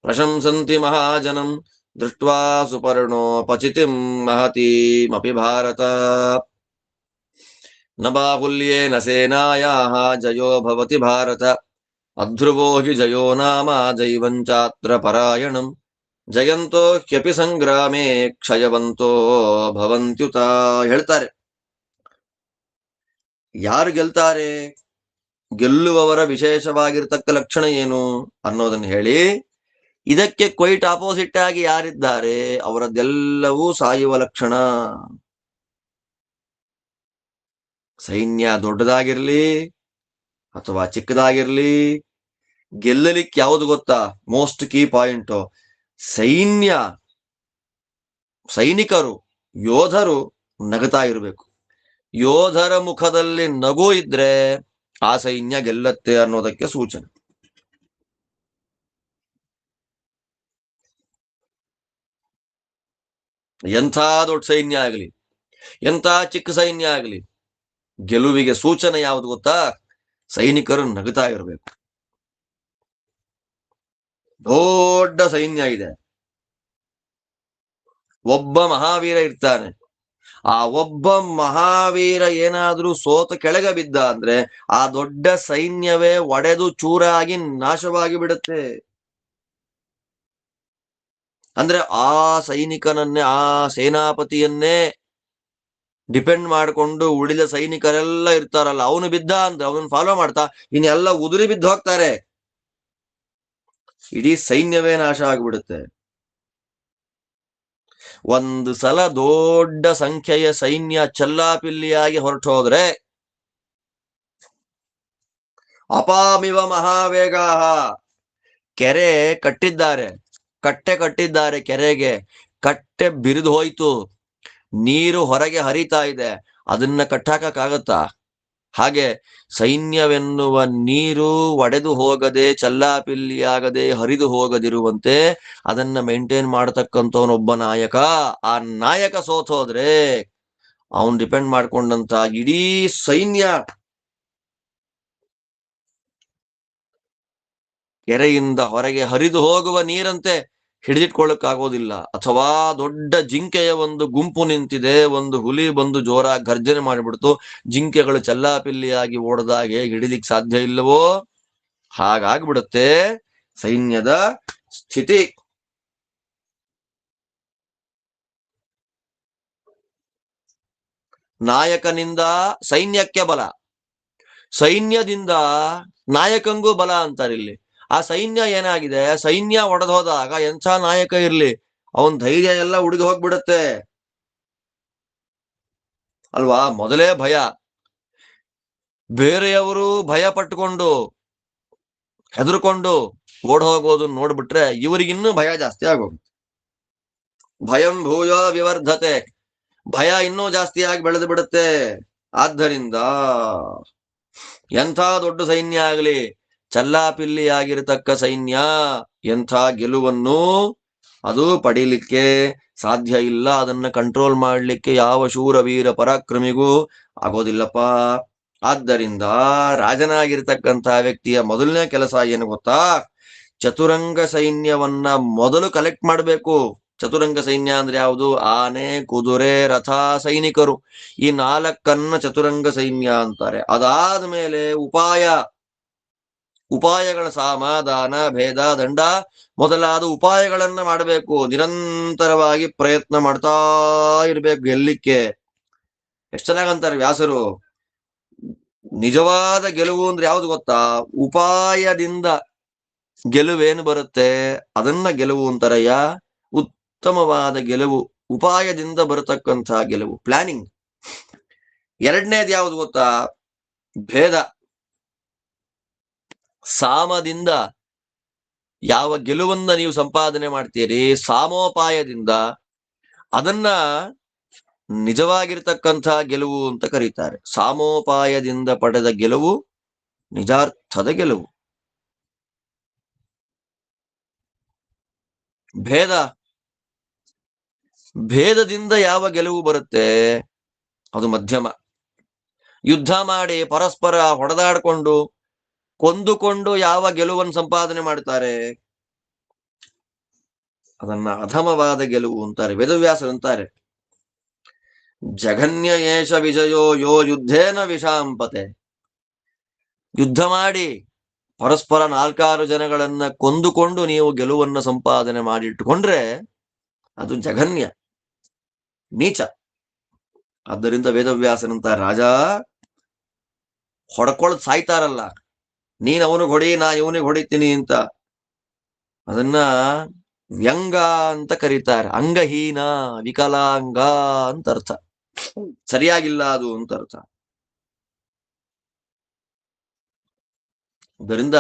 ಪ್ರಶಂಸಂತಿ ಮಹಾಜನಂ ದೃಷ್ಟ್ವಾ ಸುಪರ್ಣೋಪಚಿತಿಂ ಮಹತೀಮಪಿ ಭಾರತ ನ ಬಾಹುಲ್ಯೇನ ಸೇನಾಯಾಃ ಜಯೋ ಭವತಿ ಭಾರತ ಅಧ್ರುವೋ ಹಿ ಜಯೋ ನಾಮ ಜೈವಂಚಾತ್ರ ಪರಾಯಣಂ ಜಯಂತೋ ಹ್ಯಪಿ ಸಂಗ್ರಾಮೇ ಕ್ಷಯವಂತೋ ಭವಂತ್ಯುತ. ಹೇಳ್ತಾರೆ ಯಾರು ಗೆಲ್ತಾರೆ, ಗೆಲ್ಲುವವರ ವಿಶೇಷವಾಗಿರ್ತಕ್ಕ ಲಕ್ಷಣ ಏನು ಅನ್ನೋದನ್ನು ಹೇಳಿ, ಇದಕ್ಕೆ ಕ್ವೈಟ್ ಆಪೋಸಿಟ್ ಆಗಿ ಯಾರಿದ್ದಾರೆ ಅವರದ್ದೆಲ್ಲವೂ ಸಾಯುವ ಲಕ್ಷಣ. ಸೈನ್ಯ ದೊಡ್ಡದಾಗಿರ್ಲಿ ಅಥವಾ ಚಿಕ್ಕದಾಗಿರ್ಲಿ, ಗೆಲ್ಲಲಿಕ್ಕೆ ಯಾವುದು ಗೊತ್ತಾ ಮೋಸ್ಟ್ ಕೀ ಪಾಯಿಂಟ್, ಸೈನಿಕರು ಯೋಧರು ನಗತಾ ಇರಬೇಕು. ಯೋಧರ ಮುಖದಲ್ಲಿ ನಗು ಇದ್ರೆ ಆ ಸೈನ್ಯ ಗೆಲ್ಲತ್ತೆ ಅನ್ನೋದಕ್ಕೆ ಸೂಚನೆ. ಎಂಥ ದೊಡ್ಡ ಸೈನ್ಯ ಆಗಲಿ, ಎಂಥ ಚಿಕ್ಕ ಸೈನ್ಯ ಆಗಲಿ, ಗೆಲುವಿಗೆ ಸೂಚನೆ ಯಾವುದು ಗೊತ್ತಾ, ಸೈನಿಕರು ನಗುತ್ತಾ ಇರಬೇಕು. ದೊಡ್ಡ ಸೈನ್ಯ ಇದೆ, ಒಬ್ಬ ಮಹಾವೀರ ಇರ್ತಾನೆ, ಆ ಒಬ್ಬ ಮಹಾವೀರ ಏನಾದ್ರೂ ಸೋತ ಕೆಳಗೆ ಬಿದ್ದ ಅಂದ್ರೆ ಆ ದೊಡ್ಡ ಸೈನ್ಯವೇ ಒಡೆದು ಚೂರಾಗಿ ನಾಶವಾಗಿ ಬಿಡುತ್ತೆ. ಅಂದ್ರೆ ಆ ಸೈನಿಕನನ್ನೇ, ಆ ಸೇನಾಪತಿಯನ್ನೇ ಡಿಪೆಂಡ್ ಮಾಡಿಕೊಂಡು ಉಳಿದ ಸೈನಿಕರೆಲ್ಲ ಇರ್ತಾರಲ್ಲ, ಅವನು ಬಿದ್ದ ಅಂದ್ರೆ ಅವನು ಫಾಲೋ ಮಾಡ್ತಾ ಇನ್ನೆಲ್ಲ ಉದುರಿ ಬಿದ್ದು ಹೋಗ್ತಾರೆ, ಇಡೀ ಸೈನ್ಯವೇ ನಾಶ ಆಗಿಬಿಡುತ್ತೆ. ಒಂದು ಸಲ ದೊಡ್ಡ ಸಂಖ್ಯೆಯ ಸೈನ್ಯ ಚಲ್ಲಾಪಿಲ್ಲಿಯಾಗಿ ಹೊರಟು ಹೋದ್ರೆ ಅಪಾಮಿವ ಮಹಾವೇಗ, ಕೆರೆ ಕಟ್ಟಿದ್ದಾರೆ, ಕಟ್ಟೆ ಕಟ್ಟಿದ್ದಾರೆ, ಕೆರೆಗೆ ಕಟ್ಟೆ ಬಿರಿದು ಹೋಯ್ತು, ನೀರು ಹೊರಗೆ ಹರಿತಾ ಇದೆ, ಅದನ್ನ ಕಟ್ಟಾಕಕ್ಕಾಗತ್ತಾ? ಹಾಗೆ ಸೈನ್ಯವೆನ್ನುವ ನೀರು ಒಡೆದು ಹೋಗದೆ, ಚಲ್ಲಾಪಿಲ್ಲಿಯಾಗದೆ, ಹರಿದು ಹೋಗದಿರುವಂತೆ ಅದನ್ನ ಮೇಂಟೈನ್ ಮಾಡತಕ್ಕಂಥವನೊಬ್ಬ ನಾಯಕ. ಆ ನಾಯಕ ಸೋತೋದ್ರೆ ಅವನ್ ಡಿಪೆಂಡ್ ಮಾಡ್ಕೊಂಡಂತ ಇಡೀ ಸೈನ್ಯ ಕೆರೆಯಿಂದ ಹೊರಗೆ ಹರಿದು ಹೋಗುವ ನೀರಂತೆ ಹಿಡಿದಿಟ್ಕೊಳ್ಳಕ್ಕಾಗೋದಿಲ್ಲ. ಅಥವಾ ದೊಡ್ಡ ಜಿಂಕೆಯ ಒಂದು ಗುಂಪು ನಿಂತಿದೆ, ಒಂದು ಹುಲಿ ಬಂದು ಜೋರಾಗಿ ಗರ್ಜನೆ ಮಾಡಿಬಿಡ್ತು, ಜಿಂಕೆಗಳು ಚಲ್ಲಾಪಿಲ್ಲಿಯಾಗಿ ಓಡದಾಗೆ ಹಿಡಿಲಿಕ್ಕೆ ಸಾಧ್ಯ ಇಲ್ಲವೋ ಹಾಗಾಗ್ಬಿಡುತ್ತೆ ಸೈನ್ಯದ ಸ್ಥಿತಿ. ನಾಯಕನಿಂದ ಸೈನ್ಯಕ್ಕೆ ಬಲ, ಸೈನ್ಯದಿಂದ ನಾಯಕಂಗೂ ಬಲ ಅಂತಾರೆ ಇಲ್ಲಿ. ಆ ಸೈನ್ಯ ಏನಾಗಿದೆ, ಸೈನ್ಯ ಒಡೆದೋದಾಗ ಎಂಥ ನಾಯಕ ಇರ್ಲಿ ಅವನ್ ಧೈರ್ಯ ಎಲ್ಲ ಉಳಿದು ಹೋಗ್ಬಿಡುತ್ತೆ ಅಲ್ವಾ. ಮೊದಲೇ ಭಯ, ಬೇರೆಯವರು ಭಯ ಪಟ್ಟುಕೊಂಡು ಹೆದರ್ಕೊಂಡು ಓಡ್ ಹೋಗೋದನ್ನ ನೋಡ್ಬಿಟ್ರೆ ಇವರಿಗಿನ್ನೂ ಭಯ ಜಾಸ್ತಿ ಆಗೋಗುತ್ತೆ. ಭಯಂ ಭೂಯೋ ವಿವರ್ಧತೆ, ಭಯ ಇನ್ನೂ ಜಾಸ್ತಿಯಾಗಿ ಬೆಳೆದು ಬಿಡುತ್ತೆ. ಆದ್ದರಿಂದ ಎಂಥ ದೊಡ್ಡ ಸೈನ್ಯ ಆಗಲಿ, ಚಲ್ಲಾಪಿಲ್ಲಿ ಆಗಿರತಕ್ಕ ಸೈನ್ಯ ಎಂಥ ಗೆಲುವನ್ನು ಅದು ಪಡೀಲಿಕ್ಕೆ ಸಾಧ್ಯ ಇಲ್ಲ. ಅದನ್ನ ಕಂಟ್ರೋಲ್ ಮಾಡ್ಲಿಕ್ಕೆ ಯಾವ ಶೂರವೀರ ಪರಾಕ್ರಮಿಗೂ ಆಗೋದಿಲ್ಲಪ್ಪ. ಆದ್ದರಿಂದ ರಾಜನಾಗಿರ್ತಕ್ಕಂಥ ವ್ಯಕ್ತಿಯ ಮೊದಲನೇ ಕೆಲಸ ಏನು ಗೊತ್ತಾ, ಚತುರಂಗ ಸೈನ್ಯವನ್ನ ಮೊದಲು ಕಲೆಕ್ಟ್ ಮಾಡಬೇಕು. ಚತುರಂಗ ಸೈನ್ಯ ಅಂದ್ರೆ ಯಾವುದು, ಆನೆ, ಕುದುರೆ, ರಥ, ಸೈನಿಕರು, ಈ ನಾಲ್ಕನ್ನ ಚತುರಂಗ ಸೈನ್ಯ ಅಂತಾರೆ. ಅದಾದ ಮೇಲೆ ಉಪಾಯಗಳ ಸಮಾಧಾನ, ಭೇದ, ದಂಡ ಮೊದಲಾದ ಉಪಾಯಗಳನ್ನ ಮಾಡಬೇಕು. ನಿರಂತರವಾಗಿ ಪ್ರಯತ್ನ ಮಾಡ್ತಾ ಇರ್ಬೇಕು ಗೆಲ್ಲಿಕ್ಕೆ. ಎಷ್ಟು ಚೆನ್ನಾಗಂತಾರೆ ವ್ಯಾಸರು, ನಿಜವಾದ ಗೆಲುವು ಅಂದ್ರೆ ಯಾವ್ದು ಗೊತ್ತಾ, ಉಪಾಯದಿಂದ ಗೆಲುವೇನು ಬರುತ್ತೆ ಅದನ್ನ ಗೆಲುವು ಅಂತಾರಯ್ಯ. ಉತ್ತಮವಾದ ಗೆಲುವು ಉಪಾಯದಿಂದ ಬರತಕ್ಕಂಥ ಗೆಲುವು, ಪ್ಲಾನಿಂಗ್. ಎರಡನೇದು ಯಾವುದು ಗೊತ್ತಾ, ಭೇದ. ಸಾಮದಿಂದ ಯಾವ ಗೆಲುವನ್ನ ನೀವು ಸಂಪಾದನೆ ಮಾಡ್ತೀರಿ, ಸಾಮೋಪಾಯದಿಂದ ಅದನ್ನ ನಿಜವಾಗಿರ್ತಕ್ಕಂಥ ಗೆಲುವು ಅಂತ ಕರೀತಾರೆ. ಸಾಮೋಪಾಯದಿಂದ ಪಡೆದ ಗೆಲುವು ನಿಜಾರ್ಥದ ಗೆಲುವು. ಭೇದದಿಂದ ಯಾವ ಗೆಲುವು ಬರುತ್ತೆ ಅದು ಮಧ್ಯಮ. ಯುದ್ಧ ಮಾಡಿ ಪರಸ್ಪರ ಹೊಡೆದಾಡ್ಕೊಂಡು ಕೊಂದುಕೊಂಡು ಯಾವ ಗೆಲುವನ್ನು ಸಂಪಾದನೆ ಮಾಡ್ತಾರೆ ಅದನ್ನ ಅಧಮವಾದ ಗೆಲುವು ಅಂತಾರೆ. ವೇದವ್ಯಾಸರು ಅಂತಾರೆ, ಜಘನ್ಯ ಏಷ ವಿಜಯೋ ಯೋ ಯುದ್ಧೇನ ವಿಷಾಂಪತೆ. ಯುದ್ಧ ಮಾಡಿ ಪರಸ್ಪರ 4-6 ಜನಗಳನ್ನ ಕೊಂದುಕೊಂಡು ನೀವು ಗೆಲುವನ್ನು ಸಂಪಾದನೆ ಮಾಡಿಟ್ಟುಕೊಂಡ್ರೆ ಅದು ಜಘನ್ಯ, ನೀಚ. ಆದ್ದರಿಂದ ವೇದವ್ಯಾಸನಂತ, ರಾಜ ಹೊಡ್ಕೊಳ್ಳೋದು ಸಾಯ್ತಾರಲ್ಲ, ನೀನ್ ಅವನಿಗೆ ಹೊಡಿ, ನಾ ಇವನಿಗೆ ಹೊಡಿತೀನಿ ಅಂತ, ಅದನ್ನ ವ್ಯಂಗ ಅಂತ ಕರೀತಾರೆ. ಅಂಗಹೀನ, ವಿಕಲಾಂಗ ಅಂತ ಅರ್ಥ, ಸರಿಯಾಗಿಲ್ಲ ಅದು ಅಂತ ಅರ್ಥ. ಅದರಿಂದ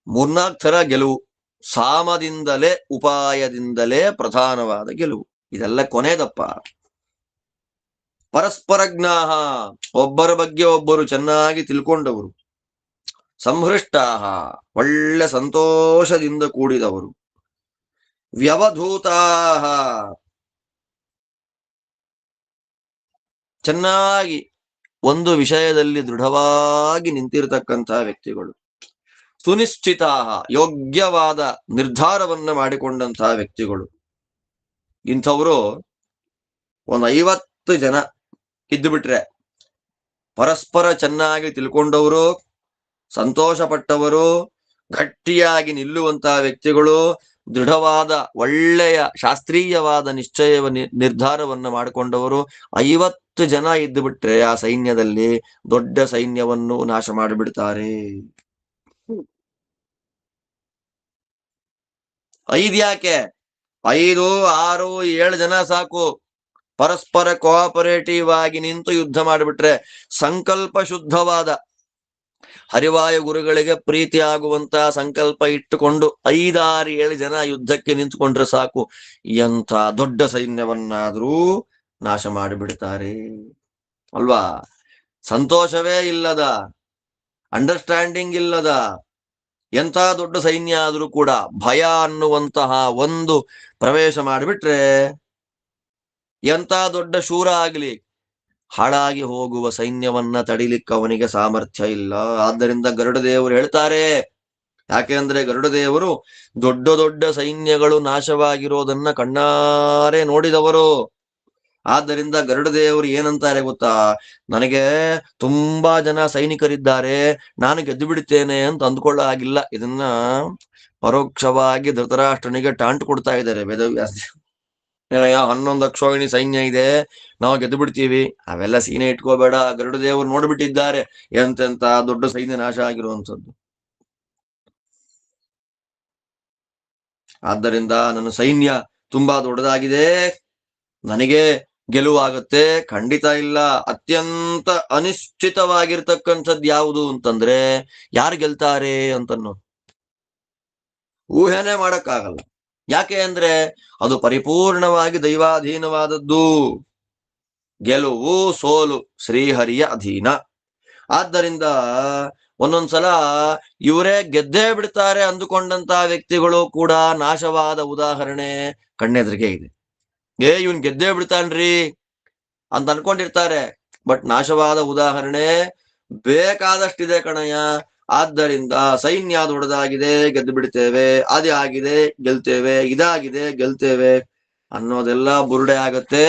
3-4 ಥರ ಗೆಲುವು. ಸಾಮದಿಂದಲೇ, ಉಪಾಯದಿಂದಲೇ ಪ್ರಧಾನವಾದ ಗೆಲುವು. ಇದೆಲ್ಲ ಕೊನೆದಪ್ಪ. ಪರಸ್ಪರ ಜ್ಞಾಹ, ಒಬ್ಬರ ಬಗ್ಗೆ ಒಬ್ಬರು ಚೆನ್ನಾಗಿ ತಿಳ್ಕೊಂಡವರು. ಸಂಹೃಷ್ಟಾಹ, ಒಳ್ಳೆ ಸಂತೋಷದಿಂದ ಕೂಡಿದವರು. ವ್ಯವಧೂತಾಹ, ಚೆನ್ನಾಗಿ ಒಂದು ವಿಷಯದಲ್ಲಿ ದೃಢವಾಗಿ ನಿಂತಿರತಕ್ಕಂತಹ ವ್ಯಕ್ತಿಗಳು. ಸುನಿಶ್ಚಿತಾಹ, ಯೋಗ್ಯವಾದ ನಿರ್ಧಾರವನ್ನ ಮಾಡಿಕೊಂಡಂತಹ ವ್ಯಕ್ತಿಗಳು. ಇಂಥವರು ಒಂದು 50 ಜನ ಇದ್ದು ಬಿಟ್ರೆ, ಪರಸ್ಪರ ಚೆನ್ನಾಗಿ ತಿಳ್ಕೊಂಡವರು, ಸಂತೋಷ ಪಟ್ಟವರು, ಗಟ್ಟಿಯಾಗಿ ನಿಲ್ಲುವಂತಹ ವ್ಯಕ್ತಿಗಳು, ದೃಢವಾದ ಒಳ್ಳೆಯ ಶಾಸ್ತ್ರೀಯವಾದ ನಿರ್ಧಾರವನ್ನ ಮಾಡಿಕೊಂಡವರು 50 ಜನ ಇದ್ದು ಬಿಟ್ರೆ ಆ ಸೈನ್ಯದಲ್ಲಿ ದೊಡ್ಡ ಸೈನ್ಯವನ್ನು ನಾಶ ಮಾಡಿಬಿಡ್ತಾರೆ. 5 ಯಾಕೆ, 5, 6, 7 ಜನ ಸಾಕು. ಪರಸ್ಪರ ಕೋಆಪರೇಟಿವ್ ಆಗಿ ನಿಂತು ಯುದ್ಧ ಮಾಡಿಬಿಟ್ರೆ, ಸಂಕಲ್ಪ ಶುದ್ಧವಾದ ಹರಿವಾಯು ಗುರುಗಳಿಗೆ ಪ್ರೀತಿ ಆಗುವಂತ ಸಂಕಲ್ಪ ಇಟ್ಟುಕೊಂಡು 5, 6, 7 ಜನ ಯುದ್ಧಕ್ಕೆ ನಿಂತುಕೊಂಡ್ರೆ ಸಾಕು, ಎಂಥ ದೊಡ್ಡ ಸೈನ್ಯವನ್ನಾದ್ರೂ ನಾಶ ಮಾಡಿಬಿಡ್ತಾರೆ ಅಲ್ವಾ. ಸಂತೋಷವೇ ಇಲ್ಲದ, ಅಂಡರ್ಸ್ಟ್ಯಾಂಡಿಂಗ್ ಇಲ್ಲದ ಎಂಥ ದೊಡ್ಡ ಸೈನ್ಯ ಆದ್ರೂ ಕೂಡ ಭಯ ಅನ್ನುವಂತಹ ಒಂದು ಪ್ರವೇಶ ಮಾಡಿಬಿಟ್ರೆ ಎಂಥ ದೊಡ್ಡ ಶೂರ ಆಗ್ಲಿ ಹಾಳಾಗಿ ಹೋಗುವ ಸೈನ್ಯವನ್ನ ತಡಿಲಿಕ್ಕೆ ಅವನಿಗೆ ಸಾಮರ್ಥ್ಯ ಇಲ್ಲ. ಆದ್ದರಿಂದ ಗರುಡದೇವರು ಹೇಳ್ತಾರೆ, ಯಾಕೆಂದ್ರೆ ಗರುಡದೇವರು ದೊಡ್ಡ ದೊಡ್ಡ ಸೈನ್ಯಗಳು ನಾಶವಾಗಿರೋದನ್ನ ಕಣ್ಣಾರೆ ನೋಡಿದವರು. ಆದ್ದರಿಂದ ಗರುಡ ದೇವರು ಏನಂತಾರೆ ಗೊತ್ತಾ, ನನಗೆ ತುಂಬಾ ಜನ ಸೈನಿಕರಿದ್ದಾರೆ, ನಾನು ಗೆದ್ದು ಬಿಡುತ್ತೇನೆ ಅಂತ ಅಂದ್ಕೊಳ್ಳೋ ಆಗಿಲ್ಲ. ಇದನ್ನ ಪರೋಕ್ಷವಾಗಿ ಧೃತರಾಷ್ಟ್ರನಿಗೆ ಟಾಂಟ್ ಕೊಡ್ತಾ ಇದ್ದಾರೆ ವೇದವ್ಯಾಸ. 11 ಅಕ್ಷೋಹಿಣಿ ಸೈನ್ಯ ಇದೆ, ನಾವು ಗೆದ್ದು ಬಿಡ್ತೀವಿ. ಅವೆಲ್ಲ ಸೀನೆ ಇಟ್ಕೋಬೇಡ, ಗರುಡ ದೇವರು ನೋಡ್ಬಿಟ್ಟಿದ್ದಾರೆ ಎಂತೆಂತ ದೊಡ್ಡ ಸೈನ್ಯ ನಾಶ ಆಗಿರುವಂಥದ್ದು. ಆದ್ದರಿಂದ ನನ್ನ ಸೈನ್ಯ ತುಂಬಾ ದೊಡ್ಡದಾಗಿದೆ, ನನಗೆ ಗೆಲುವಾಗುತ್ತೆ ಖಂಡಿತ ಇಲ್ಲ. ಅತ್ಯಂತ ಅನಿಶ್ಚಿತವಾಗಿರ್ತಕ್ಕಂಥದ್ದು ಯಾವುದು ಅಂತಂದ್ರೆ ಯಾರು ಗೆಲ್ತಾರೆ ಅಂತನ್ನು ಊಹೆನೆ ಮಾಡಕ್ಕಾಗಲ್ಲ. ಯಾಕೆ ಅಂದ್ರೆ ಅದು ಪರಿಪೂರ್ಣವಾಗಿ ದೈವಾಧೀನವಾದದ್ದು. ಗೆಲುವು ಸೋಲು ಶ್ರೀಹರಿಯ ಅಧೀನ. ಆದ್ದರಿಂದ ಒಂದೊಂದ್ಸಲ ಇವರೇ ಗೆದ್ದೇ ಬಿಡ್ತಾರೆ ಅಂದುಕೊಂಡಂತ ವ್ಯಕ್ತಿಗಳು ಕೂಡ ನಾಶವಾದ ಉದಾಹರಣೆ ಕಣ್ಣೆದ್ರಿಗೆ ಇದೆ. ಇವನ್ ಗೆದ್ದೇ ಬಿಡ್ತಾನ್ರಿ ಅಂತ ಅನ್ಕೊಂಡಿರ್ತಾರೆ, ಬಟ್ ನಾಶವಾದ ಉದಾಹರಣೆ ಬೇಕಾದಷ್ಟಿದೆ ಕಣಯ್ಯ. ಆದ್ದರಿಂದ ಸೈನ್ಯ ದೊಡ್ಡದಾಗಿದೆ, ಗೆದ್ದು ಬಿಡ್ತೇವೆ, ಅದೇ ಆಗಿದೆ ಗೆಲ್ತೇವೆ, ಇದಾಗಿದೆ ಗೆಲ್ತೇವೆ ಅನ್ನೋದೆಲ್ಲ ಬುರುಡೆ ಆಗತ್ತೆ.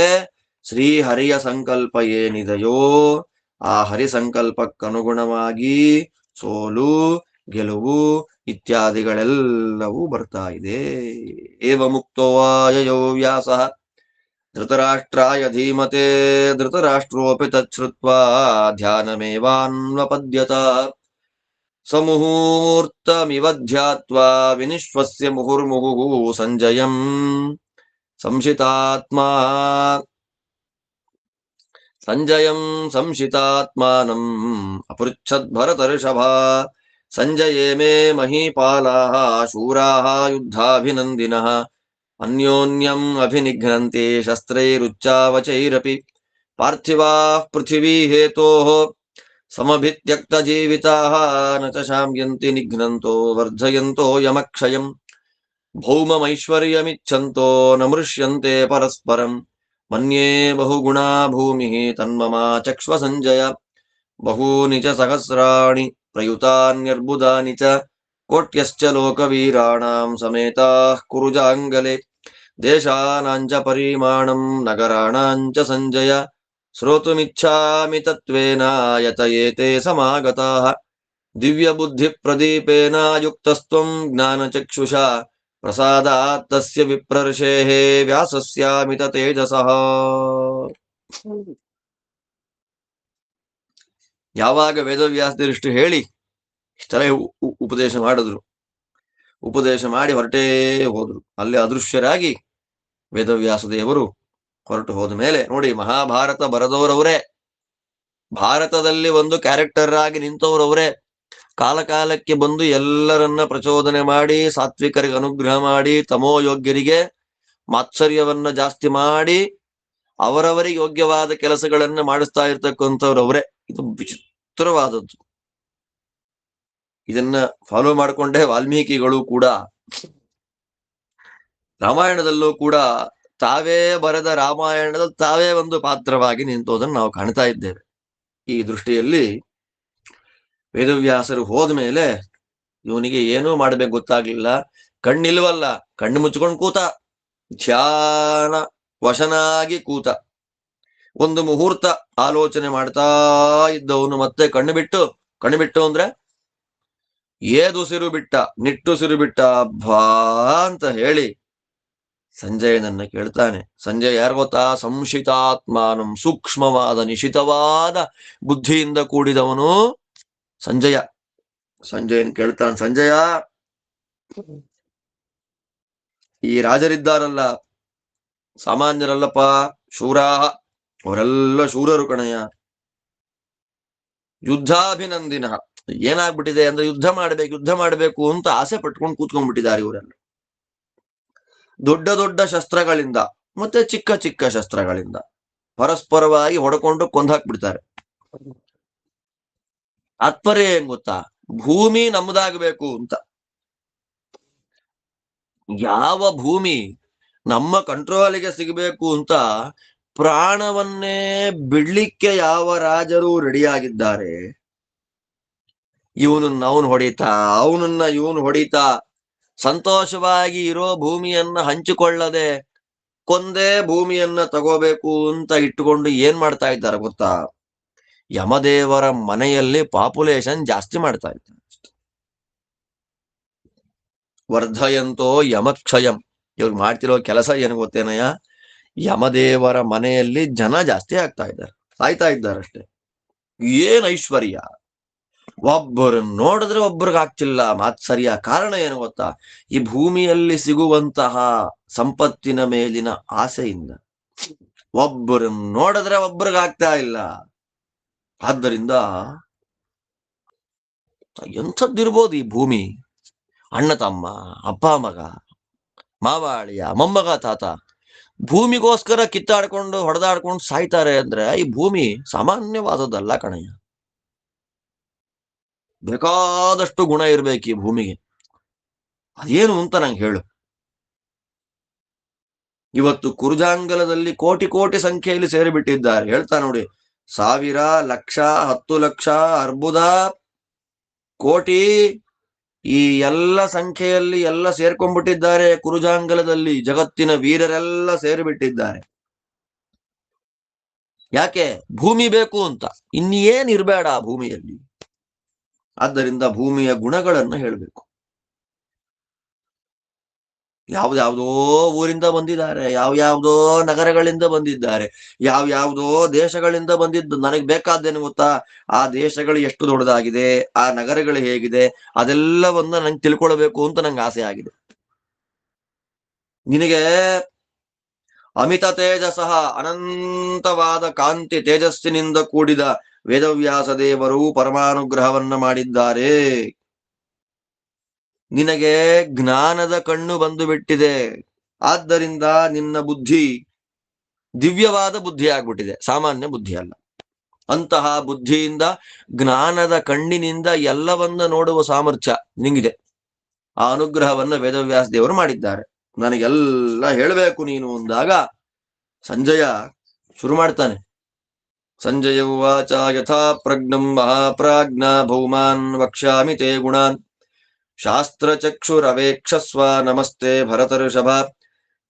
ಶ್ರೀ ಹರಿಯ ಸಂಕಲ್ಪ ಏನಿದೆಯೋ ಆ ಹರಿ ಸಂಕಲ್ಪಕ್ಕನುಗುಣವಾಗಿ ಸೋಲು ಗೆಲುವು ಇತ್ಯಾದಿಗಳೆಲ್ಲವೂ ಬರ್ತಾ ಇದೆ. ಏವ ಮುಕ್ತೋಯೋ ವ್ಯಾಸ ಧೃತರಾಷ್ಟ್ರಾಯ ಧೀಮತೆ ಧೃತರಾಷ್ಟ್ರೋಪಿ ತಚ್ಛ್ರುತ್ವಾ ಧ್ಯಾನಮೇವಾನ್ವಪದ್ಯತ ಸಮುಹೂರ್ತಮಿವ ಧ್ಯಾತ್ವಾ ವಿನಿಶ್ವಸ್ಯ ಮುಹುರ್ಮುಹುಃ ಸಂಜಯಂ ಸಂಶಿತಾತ್ಮಾನಂ ಅಪೃಚ್ಛದ್ ಭರತರ್ಷಭ ಸಂಜಯೇ ಮೇ ಮಹೀಪಾಲಾಃ ಶೂರಾಃ ಯುದ್ಧಾಭಿನಂದಿನಃ ಅನ್ಯೋನ್ಯಂ ಅಭಿನಿಘ್ನಂತೆ ಶಸ್ತ್ರೈರುಚ್ಚಾವಚೈರಪಿ ಪಾರ್ಥಿವಾಃ ಪೃಥಿವೀ ಹೇತೋಃ ಸಮಭಿತ್ಯಕ್ತ ಜೀವಿತಾಃ ನ ಚ ಶಾಮ್ಯಂತಿ ನಿಘ್ನಂತೋ ವರ್ಧಯಂತೋ ಯಮಕ್ಷಯಂ ಭೌಮಮೈಶ್ವರ್ಯಮಿಚ್ಛಂತೋ ನ ಮೃಷ್ಯಂತೆ ಪರಸ್ಪರಂ ಮನ್ಯೇ ಬಹುಗುಣಾ ಭೂಮಿಃ ತನ್ಮಮ ಚಕ್ಷ್ವ ಸಂಜಯ ಬಹೂನಿ ಚ ಸಹಸ್ರಾಣಿ ಪ್ರಯುತಾನ್ಯರ್ಬುದಾನಿ ಚ ಕೋಟ್ಯಶ್ಚ ಲೋಕವೀರಾಣಾಂ ಸಮೇತಾಃ ಕುರುಜಾಂಗಲೆ ದೇಶಾನಾಂಚ ಪರಿಮಾಣಂ ನಗರಾಣಾಂಚ ಸಂಜಯ ಶ್ರೋತುಮಿಚ್ಛಾಮಿ ತತ್ವೇನ ಯತಯೇತೆ ಸಮಾಗತಾಃ ದಿವ್ಯ ಬುದ್ಧಿ ಪ್ರದೀಪೇನ ಯುಕ್ತಸ್ತ್ವಂ ಜ್ಞಾನಚಕ್ಷುಷಾ ಪ್ರಸಾದಾತ್ ತಸ್ಯ ವಿಪ್ರರ್ಷೇಃ ವ್ಯಾಸಸ್ಯಾಮಿತ ತೇಜಸಃ. ಯಾವಾಗ ವೇದವ್ಯಾಸರಿಷ್ಟು ಹೇಳಿ ಇಷ್ಟರ ಉಪದೇಶ ಮಾಡಿದ್ರು, ಉಪದೇಶ ಮಾಡಿ ಹೊರಟೇ ಹೋದ್ರು. ಅಲ್ಲಿ ಅದೃಶ್ಯರಾಗಿ ವೇದವ್ಯಾಸ ದೇವರು ಹೊರಟು ಹೋದ ಮೇಲೆ ನೋಡಿ, ಮಹಾಭಾರತ ಬರೆದವರವರೇ, ಭಾರತದಲ್ಲಿ ಒಂದು ಕ್ಯಾರೆಕ್ಟರ್ ಆಗಿ ನಿಂತವರವರೇ, ಕಾಲಕಾಲಕ್ಕೆ ಬಂದು ಎಲ್ಲರನ್ನ ಪ್ರಚೋದನೆ ಮಾಡಿ ಸಾತ್ವಿಕರಿಗೆ ಅನುಗ್ರಹ ಮಾಡಿ ತಮೋಯೋಗ್ಯರಿಗೆ ಮಾತ್ಸರ್ಯವನ್ನ ಜಾಸ್ತಿ ಮಾಡಿ ಅವರವರಿಗೆ ಯೋಗ್ಯವಾದ ಕೆಲಸಗಳನ್ನ ಮಾಡಿಸ್ತಾ ಇರ್ತಕ್ಕಂಥವ್ರವರೇ. ಇದು ವಿಚಿತ್ರವಾದದ್ದು. ಇದನ್ನ ಫಾಲೋ ಮಾಡಿಕೊಂಡೇ ವಾಲ್ಮೀಕಿಗಳು ಕೂಡ ರಾಮಾಯಣದಲ್ಲೂ ಕೂಡ ತಾವೇ ಬರೆದ ರಾಮಾಯಣದಲ್ಲಿ ತಾವೇ ಒಂದು ಪಾತ್ರವಾಗಿ ನಿಂತೋದನ್ನು ನಾವು ಕಾಣ್ತಾ ಇದ್ದೇವೆ. ಈ ದೃಷ್ಟಿಯಲ್ಲಿ ವೇದವ್ಯಾಸರು ಹೋದ ಮೇಲೆ ಇವನಿಗೆ ಏನೂ ಮಾಡ್ಬೇಕು ಗೊತ್ತಾಗ್ಲಿಲ್ಲ. ಕಣ್ಣಿಲ್ವಲ್ಲ, ಕಣ್ಣು ಮುಚ್ಕೊಂಡು ಕೂತ, ಧ್ಯಾನ ವಶನಾಗಿ ಕೂತ. ಒಂದು ಮುಹೂರ್ತ ಆಲೋಚನೆ ಮಾಡ್ತಾ ಇದ್ದವನು ಮತ್ತೆ ಕಣ್ಣು ಬಿಟ್ಟು ಅಂದ್ರೆ ಏದುಸಿರು ಬಿಟ್ಟ, ನಿಟ್ಟುಸಿರು ಬಿಟ್ಟ, ಅಬ್ಬಾ ಅಂತ ಹೇಳಿ ಸಂಜಯನನ್ನ ಕೇಳ್ತಾನೆ. ಸಂಜಯ ಯಾರು ಗೊತ್ತಾ? ಸಂಶಿತಾತ್ಮಾನಂ, ಸೂಕ್ಷ್ಮವಾದ ನಿಶಿತವಾದ ಬುದ್ಧಿಯಿಂದ ಕೂಡಿದವನು ಸಂಜಯ. ಸಂಜಯನ್ ಕೇಳ್ತಾನೆ, ಸಂಜಯ, ಈ ರಾಜರಿದ್ದಾರಲ್ಲ ಸಾಮಾನ್ಯರಲ್ಲಪ್ಪ, ಶೂರಾಹ, ಅವರೆಲ್ಲ ಶೂರರು ಕಣಯ್ಯ. ಯುದ್ಧಾಭಿನಂದಿನ, ಏನಾಗ್ಬಿಟ್ಟಿದೆ ಅಂದ್ರೆ ಯುದ್ಧ ಮಾಡ್ಬೇಕು ಅಂತ ಆಸೆ ಪಟ್ಕೊಂಡು ಕೂತ್ಕೊಂಡ್ಬಿಟ್ಟಿದ್ದಾರೆ ಇವರೆಲ್ಲ. ದೊಡ್ಡ ದೊಡ್ಡ ಶಸ್ತ್ರಗಳಿಂದ ಮತ್ತೆ ಚಿಕ್ಕ ಚಿಕ್ಕ ಶಸ್ತ್ರಗಳಿಂದ ಪರಸ್ಪರವಾಗಿ ಹೊಡ್ಕೊಂಡು ಕೊಂದಾಕ್ಬಿಡ್ತಾರೆ. ತಾತ್ಪರ್ಯ ಏನ್ ಗೊತ್ತಾ? ಭೂಮಿ ನಮ್ಮದಾಗಬೇಕು ಅಂತ. ಯಾವ ಭೂಮಿ ನಮ್ಮ ಕಂಟ್ರೋಲಿಗೆ ಸಿಗಬೇಕು ಅಂತ ಪ್ರಾಣವನ್ನೇ ಬಿಡ್ಲಿಕ್ಕೆ ಯಾವ ರಾಜರು ರೆಡಿಯಾಗಿದ್ದಾರೆ, ಇವನನ್ನ ಅವನು ಹೊಡಿತಾ, ಅವನನ್ನ ಇವನು ಹೊಡಿತಾ, ಸಂತೋಷವಾಗಿ ಇರೋ ಭೂಮಿಯನ್ನ ಹಂಚಿಕೊಳ್ಳದೆ ದಿನಕ್ಕೊಂದೇ ಭೂಮಿಯನ್ನ ತಗೋಬೇಕು ಅಂತ ಇಟ್ಟುಕೊಂಡು ಏನ್ ಮಾಡ್ತಾ ಇದ್ದಾರೆ ಗೊತ್ತಾ? ಯಮದೇವರ ಮನೆಯಲ್ಲಿ ಪಾಪ್ಯುಲೇಷನ್ ಜಾಸ್ತಿ ಮಾಡ್ತಾ ಇದ್ದಾರೆ. ವರ್ಧಯಂತೋ ಯಮಕ್ಷಯಂ. ಇವ್ರು ಮಾಡ್ತಿರೋ ಕೆಲಸ ಏನು ಗೊತ್ತೇನಯ್ಯ? ಯಮದೇವರ ಮನೆಯಲ್ಲಿ ಜನ ಜಾಸ್ತಿ ಆಗ್ತಾ ಇದ್ದಾರೆ, ಸಾಯ್ತಾ ಇದ್ದಾರೆ ಅಷ್ಟೇ. ಏನ್ ಐಶ್ವರ್ಯ! ಒಬ್ಬರು ನೋಡಿದ್ರೆ ಒಬ್ಬರಿಗೆ ಆಗ್ತಿಲ್ಲ ಮಾತ್ಸರ್ಯ. ಕಾರಣ ಏನು ಗೊತ್ತಾ? ಈ ಭೂಮಿಯಲ್ಲಿ ಸಿಗುವಂತಹ ಸಂಪತ್ತಿನ ಮೇಲಿನ ಆಸೆಯಿಂದ ಒಬ್ಬರು ನೋಡಿದ್ರೆ ಒಬ್ಬರಿಗೆ ಆಗ್ತಾ ಇಲ್ಲ. ಆದ್ದರಿಂದ ಎಂಥದ್ದಿರ್ಬೋದು ಈ ಭೂಮಿ? ಅಣ್ಣ ತಮ್ಮ, ಅಪ್ಪ ಮಗ, ಮಾವಾಳಿಯ, ಮೊಮ್ಮಗ, ತಾತ ಭೂಮಿಗೋಸ್ಕರ ಕಿತ್ತಾಡ್ಕೊಂಡು ಹೊಡೆದಾಡ್ಕೊಂಡು ಸಾಯ್ತಾರೆ ಅಂದ್ರೆ ಈ ಭೂಮಿ ಸಾಮಾನ್ಯವಾದದ್ದಲ್ಲ ಕಣಯ್ಯ. ಬೇಕಾದಷ್ಟು ಗುಣ ಇರ್ಬೇಕು ಈ ಭೂಮಿಗೆ. ಅದೇನು ಅಂತ ನಂಗೆ ಹೇಳು. ಇವತ್ತು ಕುರುಜಾಂಗಲದಲ್ಲಿ ಕೋಟಿ ಕೋಟಿ ಸಂಖ್ಯೆಯಲ್ಲಿ ಸೇರಿಬಿಟ್ಟಿದ್ದಾರೆ. ಹೇಳ್ತಾ ನೋಡಿ, 1000, ಲಕ್ಷ, 10 ಲಕ್ಷ, ಅರ್ಬುದ, ಕೋಟಿ, ಈ ಎಲ್ಲ ಸಂಖ್ಯೆಯಲ್ಲಿ ಎಲ್ಲ ಸೇರ್ಕೊಂಡ್ಬಿಟ್ಟಿದ್ದಾರೆ ಕುರುಜಾಂಗಲದಲ್ಲಿ. ಜಗತ್ತಿನ ವೀರರೆಲ್ಲ ಸೇರಿಬಿಟ್ಟಿದ್ದಾರೆ. ಯಾಕೆ? ಭೂಮಿ ಬೇಕು ಅಂತ. ಇನ್ನೇನ್ ಇರ್ಬೇಡ ಭೂಮಿಯಲ್ಲಿ. ಆದ್ದರಿಂದ ಭೂಮಿಯ ಗುಣಗಳನ್ನು ಹೇಳಬೇಕು. ಯಾವ್ದಾವ್ದೋ ಊರಿಂದ ಬಂದಿದ್ದಾರೆ, ಯಾವ್ಯಾವ್ದೋ ನಗರಗಳಿಂದ ಬಂದಿದ್ದಾರೆ, ಯಾವ್ಯಾವ್ದೋ ದೇಶಗಳಿಂದ ಬಂದಿದ್ದು. ನನಗೆ ಬೇಕಾದ್ದೇನು ಗೊತ್ತಾ? ಆ ದೇಶಗಳು ಎಷ್ಟು ದೊಡ್ಡದಾಗಿದೆ, ಆ ನಗರಗಳು ಹೇಗಿದೆ, ಅದೆಲ್ಲವನ್ನ ನಂಗೆ ತಿಳ್ಕೊಳ್ಬೇಕು ಅಂತ ನಂಗೆ ಆಸೆ ಆಗಿದೆ. ನಿನಗೆ ಅಮಿತ ತೇಜಸಃ, ಅನಂತವಾದ ಕಾಂತಿ ತೇಜಸ್ಸಿನಿಂದ ಕೂಡಿದ ವೇದವ್ಯಾಸ ದೇವರು ಪರಮಾನುಗ್ರಹವನ್ನ ಮಾಡಿದ್ದಾರೆ. ನಿನಗೆ ಜ್ಞಾನದ ಕಣ್ಣು ಬಂದು ಬಿಟ್ಟಿದೆ. ಆದ್ದರಿಂದ ನಿನ್ನ ಬುದ್ಧಿ ದಿವ್ಯವಾದ ಬುದ್ಧಿ ಆಗ್ಬಿಟ್ಟಿದೆ, ಸಾಮಾನ್ಯ ಬುದ್ಧಿ ಅಲ್ಲ. ಅಂತಹ ಬುದ್ಧಿಯಿಂದ, ಜ್ಞಾನದ ಕಣ್ಣಿನಿಂದ ಎಲ್ಲವನ್ನ ನೋಡುವ ಸಾಮರ್ಥ್ಯ ನಿಂಗಿದೆ. ಆ ಅನುಗ್ರಹವನ್ನ ವೇದವ್ಯಾಸ ದೇವರು ಮಾಡಿದ್ದಾರೆ. ನನಗೆಲ್ಲ ಹೇಳಬೇಕು ನೀನು ಅಂದಾಗ ಸಂಜಯ ಶುರು ಮಾಡ್ತಾನೆ. ಸಂಜಯ ಉವಾಚ ಯಥಾ ಪ್ರಜ್ಞಂ ಮಹಾಪ್ರಾಜ್ಞ ಭೌಮಾನ್ ವಕ್ಷ್ಯಾಮಿ ತೇ ಗುಣಾನ್ ಶಾಸ್ತ್ರಚಕ್ಷುರವೇಕ್ಷಸ್ವ ನಮಸ್ತೆ ಭರತರ್ಷಭ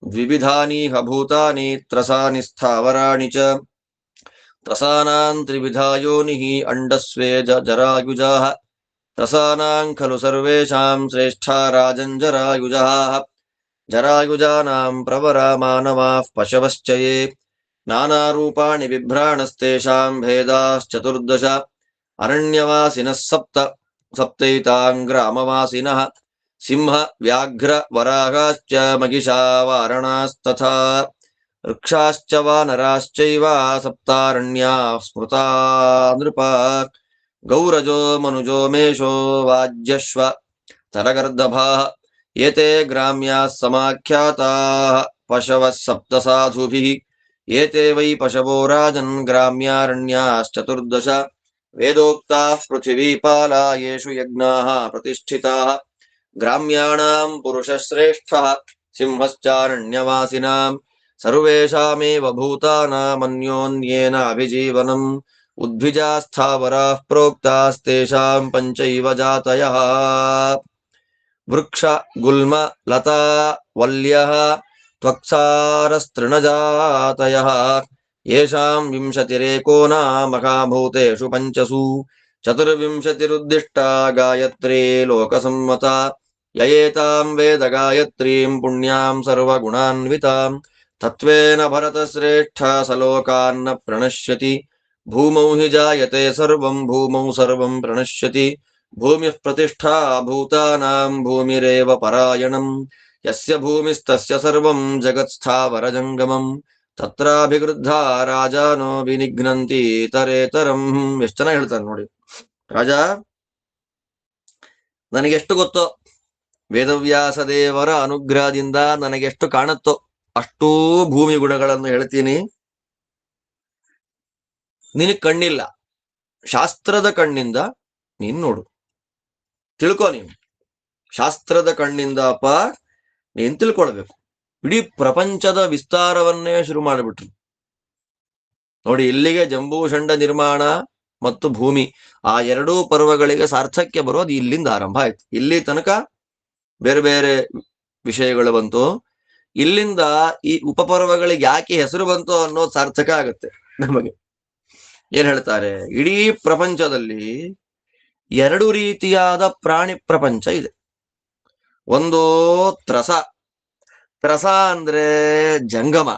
ದ್ವಿವಿಧಾನಿ ಭೂತಾನಿ ತ್ರಸಾನಿ ಸ್ಥಾವರಾಣಿ ಚ ತ್ರಸಾನಾಂ ತ್ರಿವಿಧಾ ಯೋನಿಃ ಅಂಡಸ್ವೇ ಜರಾಯುಜಾಃ ತ್ರಸಾನಾಂ ಖಲು ಸರ್ವೇಷಾಂ ಶ್ರೇಷ್ಠಾ ರಾಜನ್ ಜರಾಯುಜಾಃ ಜರಾಯುಜಾನಾಂ ಪ್ರವರಾ ಮಾನವಾಃ ಪಶವಶ್ಚಯೇ ನಾನಾರೂಪಾಣಿ ಬಿಭ್ರಾಣಸ್ತೇಷಾಂ ಭೇದಾಶ್ಚತುರ್ದಶ ಅರಣ್ಯವಾಸಿನಃ ಸಪ್ತೈತಾಂಗ್ರಾಮವಾಸಿನಃ ಸಿಂಹ ವ್ಯಾಘ್ರ ವರಾಗಾಶ್ಚ ಮಗಿಷಾ ವಾರಣಾಸ್ತಥಾ ವೃಕ್ಷಾಶ್ಚ ವಾನರಾಶ್ಚೈವ ಸಪ್ತಾರಣ್ಯಾ ಸ್ಮೃತಾ ನೃಪ ಗೌರಜೋ ಮನುಜೋ ಮೇಷೋ ವಾಜ್ಯಶ್ವ ತರಗರ್ದಭಾಃ ಏತೆ ಗ್ರಾಮ್ಯಾಃ ಸಮಾಖ್ಯಾತಾಃ ಪಶವಃ ಸಪ್ತ ಸಾಧುಭಿಃ ಏತೆ ವೈ ಪಶವೋ ರಾಜನ್ ಗ್ರಾಮ್ಯಾರಣ್ಯಾಶ್ಚತುರ್ದಶ ವೇದೋಕ್ತಾಃ ಪೃಥಿವೀಪಾಲಾ ಯೇಷು ಯಜ್ಞಾಃ ಪ್ರತಿಷ್ಠಿತಾಃ ಗ್ರಾಮ್ಯಾಣಾಂ ಪುರುಷಶ್ರೇಷ್ಠಃ ಸಿಂಹಶ್ಚಾರಣ್ಯವಾಸಿನಾಂ ಸರ್ವೇಷಾಮೇವ ಭೂತಾನಾಂ ಅನ್ಯೋನ್ಯೇನ ಅಭಿಜೀವನಂ ಉದ್ಭಿಜಾ ಸ್ಥಾವರಾಃ ಪ್ರೋಕ್ತಾಸ್ತೇಷಾಂ ಪಂಚೈವ ಜಾತಯಃ ವೃಕ್ಷ ಗುಲ್ಮ ಲತಾ ವಲ್ಯಃ ತ್ವಕ್ಸಾರಸ್ತೃಣಜಾತಯಃ ಯೇಷಾಂ ವಿಂಶತಿರೇಕೋ ನಾಮಕಾಭೂತೇಷು ಪಂಚಸು ಚತುರ್ವಿಂಶತಿರುದ್ದಿಷ್ಟಾ ಗಾಯತ್ರೀ ಲೋಕಸಮ್ಮತ ಯಯೇತಾಂ ವೇದ ಗಾಯತ್ರೀಂ ಪುಣ್ಯಾಂ ಸರ್ವಗುಣಾನ್ವಿತಾಂ ತತ್ವೇನ ಭರತಶ್ರೇಷ್ಠ ಸಲೋಕಾನ್ನ ಪ್ರಣಶ್ಯತಿ ಭೂಮೌ ಹಿ ಜಾಯತೆ ಸರ್ವಂ ಭೂಮೌ ಸರ್ವಂ ಪ್ರಣಶ್ಯತಿ ಭೂಮಿಃ ಪ್ರತಿಷ್ಠಾ ಭೂತಾನಾಂ ಭೂಮಿರೇವ ಪರಾಯಣಂ ಯಸ್ಯ ಭೂಮಿಸ್ತಸ್ಯ ಸರ್ವಂ ಜಗತ್ಸ್ಥಾವರಜಂಗಮಂ ತತ್ರಾಭಿವೃದ್ಧ ರಾಜಾನೋ ವಿನಿಘ್ನಂತಿ ತರೇತರಂ. ಎಷ್ಟು ಚೆನ್ನಾಗಿ ಹೇಳ್ತಾನೆ ನೋಡಿ ರಾಜ. ನನಗೆಷ್ಟು ಗೊತ್ತೋ, ವೇದವ್ಯಾಸ ದೇವರ ಅನುಗ್ರಹದಿಂದ ನನಗೆಷ್ಟು ಕಾಣುತ್ತೋ ಅಷ್ಟೂ ಭೂಮಿ ಗುಣಗಳನ್ನು ಹೇಳ್ತೀನಿ. ನಿನಗೆ ಕಣ್ಣಿಲ್ಲ, ಶಾಸ್ತ್ರದ ಕಣ್ಣಿಂದ ನೀನ್ ನೋಡು, ತಿಳ್ಕೊ. ನೀನು ಶಾಸ್ತ್ರದ ಕಣ್ಣಿಂದ ಅಪ್ಪ ನೀನ್ ತಿಳ್ಕೊಳ್ಬೇಕು. ಇಡೀ ಪ್ರಪಂಚದ ವಿಸ್ತಾರವನ್ನೇ ಶುರು ಮಾಡಿಬಿಟ್ರು ನೋಡಿ. ಇಲ್ಲಿಗೆ ಜಂಬೂಷಂಡ ನಿರ್ಮಾಣ ಮತ್ತು ಭೂಮಿ, ಆ ಎರಡೂ ಪರ್ವಗಳಿಗೆ ಸಾರ್ಥಕ್ಯ ಬರೋದು ಇಲ್ಲಿಂದ ಆರಂಭ ಆಯ್ತು. ಇಲ್ಲಿ ತನಕ ಬೇರೆ ಬೇರೆ ವಿಷಯಗಳು ಬಂತು. ಇಲ್ಲಿಂದ ಈ ಉಪಪರ್ವಗಳಿಗೆ ಯಾಕೆ ಹೆಸರು ಬಂತು ಅನ್ನೋದು ಸಾರ್ಥಕ ಆಗುತ್ತೆ ನಮಗೆ. ಏನ್ ಹೇಳ್ತಾರೆ, ಇಡೀ ಪ್ರಪಂಚದಲ್ಲಿ 2 ರೀತಿಯಾದ ಪ್ರಾಣಿ ಪ್ರಪಂಚ ಇದೆ. ಒಂದು ತ್ರಸ, ತ್ರಸ ಅಂದ್ರೆ ಜಂಗಮ,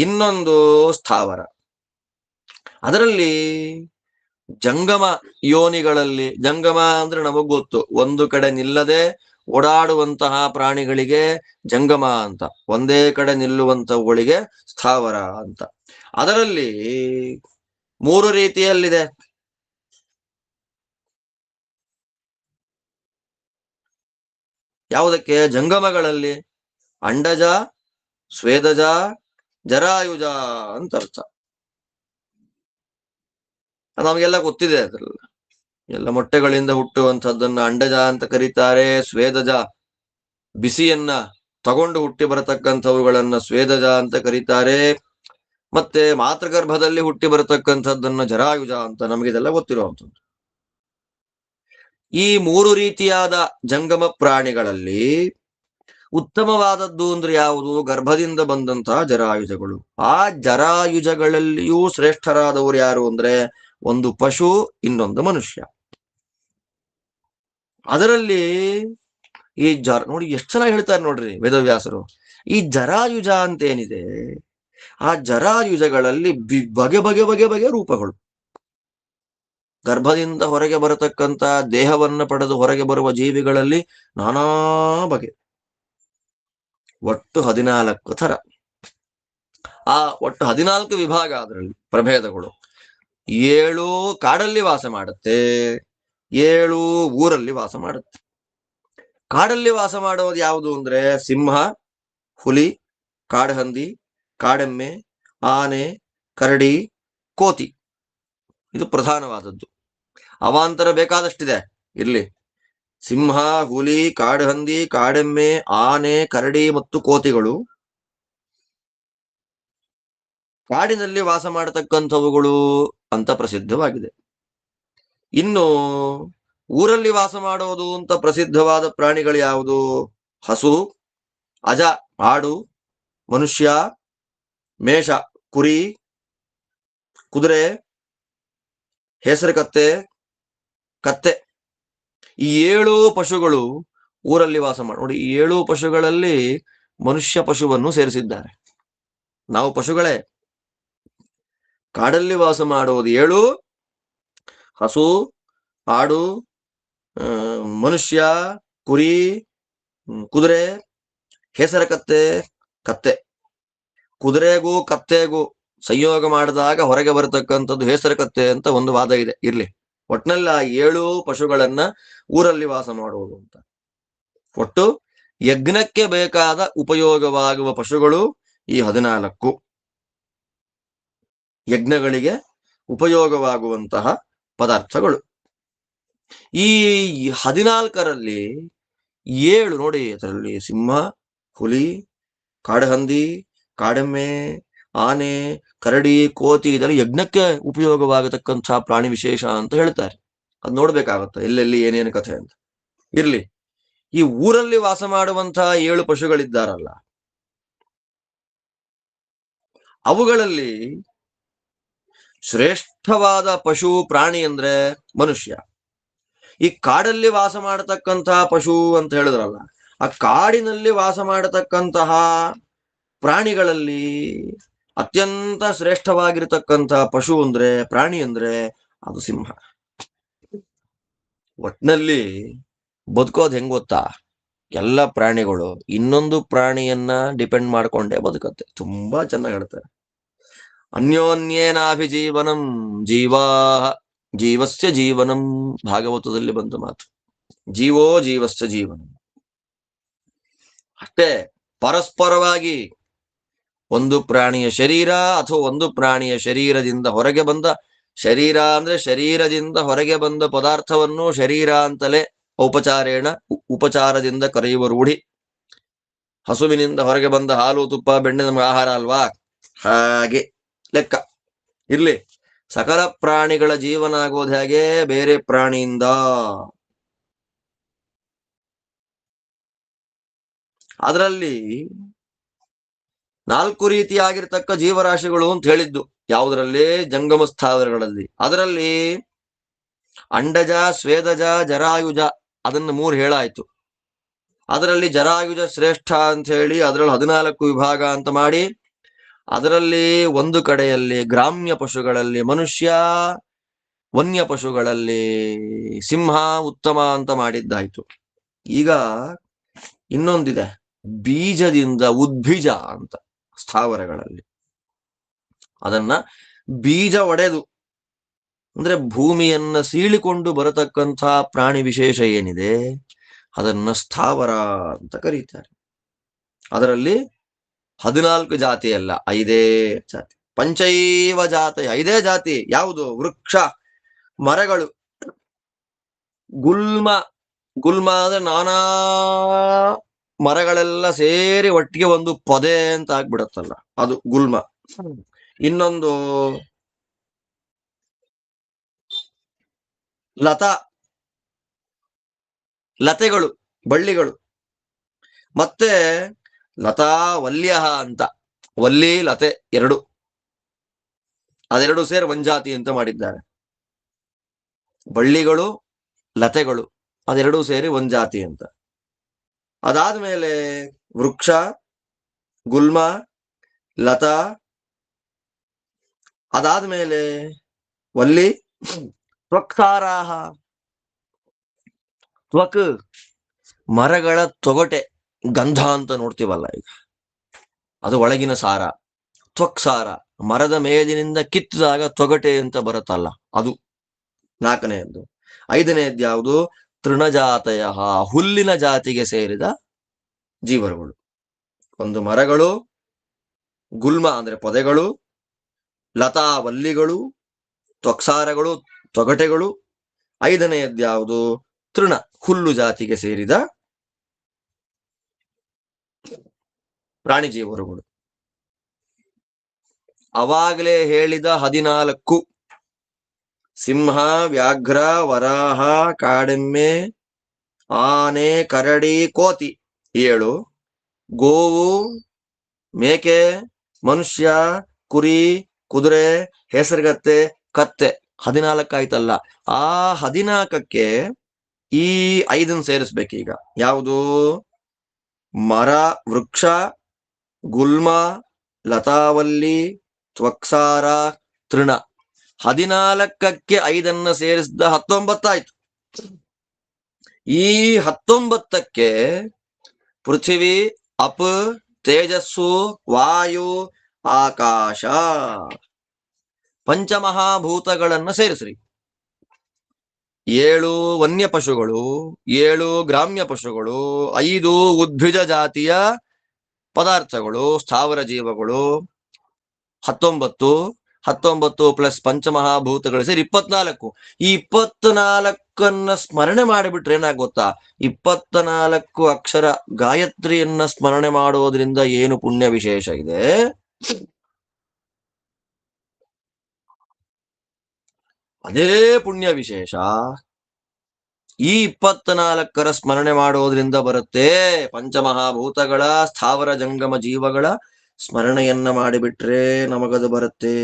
ಇನ್ನೊಂದು ಸ್ಥಾವರ. ಅದರಲ್ಲಿ ಜಂಗಮ ಯೋನಿಗಳಲ್ಲಿ, ಜಂಗಮ ಅಂದ್ರೆ ನಮಗ್ ಗೊತ್ತು, ಒಂದು ಕಡೆ ನಿಲ್ಲದೆ ಓಡಾಡುವಂತಹ ಪ್ರಾಣಿಗಳಿಗೆ ಜಂಗಮ ಅಂತ, ಒಂದೇ ಕಡೆ ನಿಲ್ಲುವಂತವುಗಳಿಗೆ ಸ್ಥಾವರ ಅಂತ. ಅದರಲ್ಲಿ 3 ರೀತಿಯಲ್ಲಿದೆ. ಯಾವುದಕ್ಕೆ? ಜಂಗಮಗಳಲ್ಲಿ ಅಂಡಜ, ಸ್ವೇದಜ, ಜರಾಯುಜ ಅಂತ ಅರ್ಥ. ನಮಗೆಲ್ಲ ಗೊತ್ತಿದೆ ಅದ್ರಲ್ಲ. ಎಲ್ಲ ಮೊಟ್ಟೆಗಳಿಂದ ಹುಟ್ಟುವಂಥದ್ದನ್ನ ಅಂಡಜ ಅಂತ ಕರೀತಾರೆ. ಸ್ವೇದಜ, ಬಿಸಿಯನ್ನ ತಗೊಂಡು ಹುಟ್ಟಿ ಬರತಕ್ಕಂಥವುಗಳನ್ನ ಸ್ವೇದಜ ಅಂತ ಕರೀತಾರೆ. ಮತ್ತೆ ಮಾತೃಗರ್ಭದಲ್ಲಿ ಹುಟ್ಟಿ ಬರತಕ್ಕಂಥದ್ದನ್ನ ಜರಾಯುಜ ಅಂತ, ನಮಗಿದೆಲ್ಲ ಗೊತ್ತಿರುವಂಥದ್ದು. ಈ 3 ರೀತಿಯಾದ ಜಂಗಮ ಪ್ರಾಣಿಗಳಲ್ಲಿ ಉತ್ತಮವಾದದ್ದು ಅಂದ್ರೆ ಯಾವುದು? ಗರ್ಭದಿಂದ ಬಂದಂತಹ ಜರಾಯುಜಗಳು. ಆ ಜರಾಯುಜಗಳಲ್ಲಿಯೂ ಶ್ರೇಷ್ಠರಾದವರು ಯಾರು ಅಂದ್ರೆ ಒಂದು ಪಶು, ಇನ್ನೊಂದು ಮನುಷ್ಯ. ಅದರಲ್ಲಿ ಈ ನೋಡಿ ಎಷ್ಟು ಚೆನ್ನಾಗಿ ಹೇಳ್ತಾರೆ ನೋಡ್ರಿ ವೇದವ್ಯಾಸರು. ಈ ಜರಾಯುಜ ಅಂತ ಏನಿದೆ, ಆ ಜರಾಯುಜಗಳಲ್ಲಿ ಬಗೆ ಬಗೆ ಬಗೆ ಬಗೆ ರೂಪಗಳು. ಗರ್ಭದಿಂದ ಹೊರಗೆ ಬರತಕ್ಕಂತ ದೇಹವನ್ನು ಪಡೆದು ಹೊರಗೆ ಬರುವ ಜೀವಿಗಳಲ್ಲಿ ನಾನಾ ಬಗೆ, ಒಟ್ಟು 14 ಥರ. ಆ ಒಟ್ಟು 14 ವಿಭಾಗ, ಅದರಲ್ಲಿ ಪ್ರಭೇದಗಳು. 7 ಕಾಡಲ್ಲಿ ವಾಸ ಮಾಡುತ್ತೆ, 7 ಊರಲ್ಲಿ ವಾಸ ಮಾಡುತ್ತೆ. ಕಾಡಲ್ಲಿ ವಾಸ ಮಾಡೋದು ಯಾವುದು ಅಂದ್ರೆ ಸಿಂಹ, ಹುಲಿ, ಕಾಡಹಂದಿ, ಕಾಡೆಮ್ಮೆ, ಆನೆ, ಕರಡಿ, ಕೋತಿ. ಇದು ಪ್ರಧಾನವಾದದ್ದು. ಅವಾಂತರ ಬೇಕಾದಷ್ಟಿದೆ ಇರ್ಲಿ. ಸಿಂಹ, ಹುಲಿ, ಕಾಡಹಂದಿ, ಕಾಡೆಮ್ಮೆ, ಆನೆ, ಕರಡಿ ಮತ್ತು ಕೋತಿಗಳು ಕಾಡಿನಲ್ಲಿ ವಾಸ ಮಾಡತಕ್ಕಂಥವುಗಳು ಅಂತ ಪ್ರಸಿದ್ಧವಾಗಿದೆ. ಇನ್ನು ಊರಲ್ಲಿ ವಾಸ ಮಾಡೋದು ಅಂತ ಪ್ರಸಿದ್ಧವಾದ ಪ್ರಾಣಿಗಳು ಯಾವುದು? ಹಸು, ಅಜ ಆಡು, ಮನುಷ್ಯ, ಮೇಷ ಕುರಿ, ಕುದುರೆ, ಹೆಸರುಕತ್ತೆ, ಕತ್ತೆ. ಈ 7 ಪಶುಗಳು ಊರಲ್ಲಿ ವಾಸ ನೋಡಿ. ಈ 7 ಪಶುಗಳಲ್ಲಿ ಮನುಷ್ಯ ಪಶುವನ್ನು ಸೇರಿಸಿದ್ದಾರೆ. ನಾವು ಪಶುಗಳೇ. ಕಾಡಲ್ಲಿ ವಾಸ ಮಾಡುವುದು 7: ಹಸು, ಆಡು, ಮನುಷ್ಯ, ಕುರಿ, ಕುದುರೆ, ಹೆಸರಕತ್ತೆ, ಕತ್ತೆ. ಕುದುರೆಗೂ ಕತ್ತೆಗೂ ಸಂಯೋಗ ಮಾಡಿದಾಗ ಹೊರಗೆ ಬರತಕ್ಕಂಥದ್ದು ಹೆಸರಕತ್ತೆ ಅಂತ ಒಂದು ವಾದ ಇದೆ. ಇರ್ಲಿ, ಒಟ್ನಲ್ಲಿ ಆ 7 ಪಶುಗಳನ್ನ ಊರಲ್ಲಿ ವಾಸ ಮಾಡುವುದು ಅಂತ. ಒಟ್ಟು ಯಜ್ಞಕ್ಕೆ ಬೇಕಾದ ಉಪಯೋಗವಾಗುವ ಪಶುಗಳು ಈ 14. ಯಜ್ಞಗಳಿಗೆ ಉಪಯೋಗವಾಗುವಂತಹ ಪದಾರ್ಥಗಳು ಈ 14ರಲ್ಲಿ 7 ನೋಡಿ. ಅದರಲ್ಲಿ ಸಿಂಹ, ಹುಲಿ, ಕಾಡಹಂದಿ, ಕಾಡೆಮ್ಮೆ, ಆನೆ, ಕರಡಿ, ಕೋತಿ ಇದೆಲ್ಲ ಯಜ್ಞಕ್ಕೆ ಉಪಯೋಗವಾಗತಕ್ಕಂತಹ ಪ್ರಾಣಿ ವಿಶೇಷ ಅಂತ ಹೇಳ್ತಾರೆ. ಅದ್ ನೋಡ್ಬೇಕಾಗತ್ತೆ ಎಲ್ಲೆಲ್ಲಿ ಏನೇನು ಕಥೆ ಅಂತ. ಇರ್ಲಿ, ಈ ಊರಲ್ಲಿ ವಾಸ ಮಾಡುವಂತಹ 7 ಪಶುಗಳಿದ್ದಾರಲ್ಲ, ಅವುಗಳಲ್ಲಿ ಶ್ರೇಷ್ಠವಾದ ಪಶು ಪ್ರಾಣಿ ಅಂದ್ರೆ ಮನುಷ್ಯ. ಈ ಕಾಡಲ್ಲಿ ವಾಸ ಮಾಡತಕ್ಕಂತಹ ಪಶು ಅಂತ ಹೇಳಿದ್ರಲ್ಲ, ಆ ಕಾಡಿನಲ್ಲಿ ವಾಸ ಮಾಡತಕ್ಕಂತಹ ಪ್ರಾಣಿಗಳಲ್ಲಿ ಅತ್ಯಂತ ಶ್ರೇಷ್ಠವಾಗಿರತಕ್ಕಂತಹ ಪಶು ಅಂದ್ರೆ, ಪ್ರಾಣಿ ಅಂದ್ರೆ ಅದು ಸಿಂಹ. ಒಟ್ನಲ್ಲಿ ಬದುಕೋದು ಹೆಂಗ್ ಗೊತ್ತಾ? ಎಲ್ಲ ಪ್ರಾಣಿಗಳು ಇನ್ನೊಂದು ಪ್ರಾಣಿಯನ್ನ ಡಿಪೆಂಡ್ ಮಾಡ್ಕೊಂಡೇ ಬದುಕತ್ತೆ. ತುಂಬಾ ಚೆನ್ನಾಗಿ ಹೇಳ್ತಾರೆ. ಅನ್ಯೋನ್ಯೇನಾಭಿಜೀವನಂ ಜೀವಾ ಜೀವಸ್ಯ ಜೀವನಂ, ಭಾಗವತದಲ್ಲಿ ಬಂದ ಮಾತು. ಜೀವೋ ಜೀವಸ್ಯ ಜೀವನಂ. ಅಷ್ಟೇ, ಪರಸ್ಪರವಾಗಿ ಒಂದು ಪ್ರಾಣಿಯ ಶರೀರ ಅಥವಾ ಒಂದು ಪ್ರಾಣಿಯ ಶರೀರದಿಂದ ಹೊರಗೆ ಬಂದ, ಶರೀರ ಅಂದ್ರೆ ಶರೀರದಿಂದ ಹೊರಗೆ ಬಂದ ಪದಾರ್ಥವನ್ನು ಶರೀರ ಅಂತಲೇ ಉಪಚಾರದಿಂದ ಕರೆಯುವ ರೂಢಿ. ಹಸುವಿನಿಂದ ಹೊರಗೆ ಬಂದ ಹಾಲು, ತುಪ್ಪ, ಬೆಣ್ಣೆ ನಮ್ಗೆ ಆಹಾರ ಅಲ್ವಾ? ಹಾಗೆ ಲೆಕ್ಕ. ಇರ್ಲಿ, ಸಕಲ ಪ್ರಾಣಿಗಳ ಜೀವನ ಆಗೋದು ಹೇಗೆ? ಬೇರೆ ಪ್ರಾಣಿಯಿಂದ. ಅದರಲ್ಲಿ 4 ರೀತಿಯಾಗಿರ್ತಕ್ಕ ಜೀವರಾಶಿಗಳು ಅಂತ ಹೇಳಿದ್ದು ಯಾವುದರಲ್ಲಿ? ಜಂಗಮ ಸ್ಥಾವರಗಳಲ್ಲಿ. ಅದರಲ್ಲಿ ಅಂಡಜ, ಸ್ವೇದಜ, ಜರಾಯುಜ ಅದನ್ನು 3 ಹೇಳಾಯ್ತು. ಅದರಲ್ಲಿ ಜರಾಯುಜ ಶ್ರೇಷ್ಠ ಅಂತ ಹೇಳಿ ಅದರಲ್ಲಿ 14 ವಿಭಾಗ ಅಂತ ಮಾಡಿ, ಅದರಲ್ಲಿ ಒಂದು ಕಡೆಯಲ್ಲಿ ಗ್ರಾಮ್ಯ ಪಶುಗಳಲ್ಲಿ ಮನುಷ್ಯ, ವನ್ಯ ಪಶುಗಳಲ್ಲಿ ಸಿಂಹ ಉತ್ತಮ ಅಂತ ಮಾಡಿದ್ದಾಯ್ತು. ಈಗ ಇನ್ನೊಂದಿದೆ, ಬೀಜದಿಂದ ಉದ್ಭಿಜ ಅಂತ ಸ್ಥಾವರಗಳಲ್ಲಿ. ಅದನ್ನ ಬೀಜ ಒಡೆದು ಅಂದ್ರೆ ಭೂಮಿಯನ್ನ ಸೀಳಿಕೊಂಡು ಬರತಕ್ಕಂಥ ಪ್ರಾಣಿ ವಿಶೇಷ ಏನಿದೆ ಅದನ್ನ ಸ್ಥಾವರ ಅಂತ ಕರೀತಾರೆ. ಅದರಲ್ಲಿ 14 ಜಾತಿ ಅಲ್ಲ, 5 ಜಾತಿ. ಪಂಚೈವ ಜಾತಿ, 5 ಜಾತಿ. ಯಾವುದು? ವೃಕ್ಷ, ಮರಗಳು. ಗುಲ್ಮ, ಗುಲ್ಮ ಅಂದ್ರೆ ನಾನಾ ಮರಗಳೆಲ್ಲ ಸೇರಿ ಒಟ್ಟಿಗೆ ಒಂದು ಪೊದೆ ಅಂತ ಆಗ್ಬಿಡತ್ತಲ್ಲ, ಅದು ಗುಲ್ಮ. ಇನ್ನೊಂದು ಲತಾ, ಲತೆಗಳು, ಬಳ್ಳಿಗಳು. ಮತ್ತೆ ಲತಾ ವಲ್ಯ ಅಂತ, ವಲ್ಲಿ ಲತೆ ಎರಡು, ಅದೆರಡು ಸೇರಿ ಒಂಜಾತಿ ಅಂತ ಮಾಡಿದ್ದಾರೆ. ಬಳ್ಳಿಗಳು, ಲತೆಗಳು ಅದೆರಡೂ ಸೇರಿ ಒಂಜಾತಿ ಅಂತ. ಅದಾದ್ಮೇಲೆ ವೃಕ್ಷ, ಗುಲ್ಮ, ಲತಾ, ಅದಾದ್ಮೇಲೆ ವಲ್ಲಿ, ತ್ವಕ್ಸಾರಾಹ. ತ್ವಕ್ ಮರಗಳ ತೊಗಟೆ, ಗಂಧ ಅಂತ ನೋಡ್ತೀವಲ್ಲ ಈಗ, ಅದು ಒಳಗಿನ ಸಾರ. ತ್ವಕ್ಸಾರ ಮರದ ಮೇಲಿನಿಂದ ಕಿತ್ತಿದಾಗ ತೊಗಟೆ ಅಂತ ಬರುತ್ತಲ್ಲ, ಅದು 4ನೇದ್ದು. 5ನೇದ್ದು ಯಾವುದು? ತೃಣಜಾತಯ, ಹುಲ್ಲಿನ ಜಾತಿಗೆ ಸೇರಿದ ಜೀವರುಗಳು. ಒಂದು ಮರಗಳು, ಗುಲ್ಮ ಅಂದ್ರೆ ಪೊದೆಗಳು, ಲತಾ ವಲ್ಲಿಗಳು, ತ್ವಕ್ಸಾರಗಳು ತೊಗಟೆಗಳು. 5ನೇದ್ದು ಯಾವುದು? ತೃಣ, ಹುಲ್ಲು ಜಾತಿಗೆ ಸೇರಿದ ಪ್ರಾಣಿ ಜೀವರುಗಳು. ಅವಾಗಲೇ ಹೇಳಿದ 14 ಸಿಂಹ, ವ್ಯಾಘ್ರ, ವರಾಹ, ಕಾಡೆಮ್ಮೆ, ಆನೆ, ಕರಡಿ, ಕೋತಿ 7, ಗೋವು, ಮೇಕೆ, ಮನುಷ್ಯ, ಕುರಿ, ಕುದುರೆ, ಹೆಸರುಗತ್ತೆ, ಕತ್ತೆ 14 ಆಯ್ತಲ್ಲ. ಆ 14ಕ್ಕೆ ಈ 5 ಸೇರಿಸ್ಬೇಕೀಗ. ಯಾವುದು? ಮರ, ವೃಕ್ಷ, ಗುಲ್ಮ, ಲತಾವಲ್ಲಿ, ತ್ವಕ್ಸಾರ, ತೃಣ. 14ಕ್ಕೆ 5 ಸೇರಿಸಿದ 19 ಆಯ್ತು. ಈ 19ಕ್ಕೆ ಪೃಥ್ವಿ, ಅಪ್, ತೇಜಸ್ಸು, ವಾಯು, ಆಕಾಶ ಪಂಚಮಹಾಭೂತಗಳನ್ನ ಸೇರಿಸ್ರಿ. 7 ವನ್ಯ ಪಶುಗಳು, 7 ಗ್ರಾಮ್ಯ ಪಶುಗಳು, 5 ಉದ್ಭಿಜ ಜಾತಿಯ ಪದಾರ್ಥಗಳು, ಸ್ಥಾವರ ಜೀವಗಳು, 19 19 ಪ್ಲಸ್ ಪಂಚಮಹಾಭೂತಗಳು ಸೇರಿ 24. ಈ 24ನ್ನ ಸ್ಮರಣೆ ಮಾಡಿಬಿಟ್ರೆ ಏನಾಗುತ್ತಾ? 24 ಅಕ್ಷರ ಗಾಯತ್ರಿಯನ್ನ ಸ್ಮರಣೆ ಮಾಡೋದ್ರಿಂದ ಏನು ಪುಣ್ಯ ವಿಶೇಷ ಇದೆ? ಅದೇ ಪುಣ್ಯ ವಿಶೇಷ ಈ 24ರ ಸ್ಮರಣೆ ಮಾಡೋದ್ರಿಂದ ಬರುತ್ತೆ. ಪಂಚಮಹಾಭೂತಗಳ ಸ್ಥಾವರ ಜಂಗಮ ಜೀವಗಳ ಸ್ಮರಣೆಯನ್ನ ಮಾಡಿಬಿಟ್ರೆ ನಮಗದು ಬರುತ್ತೆ.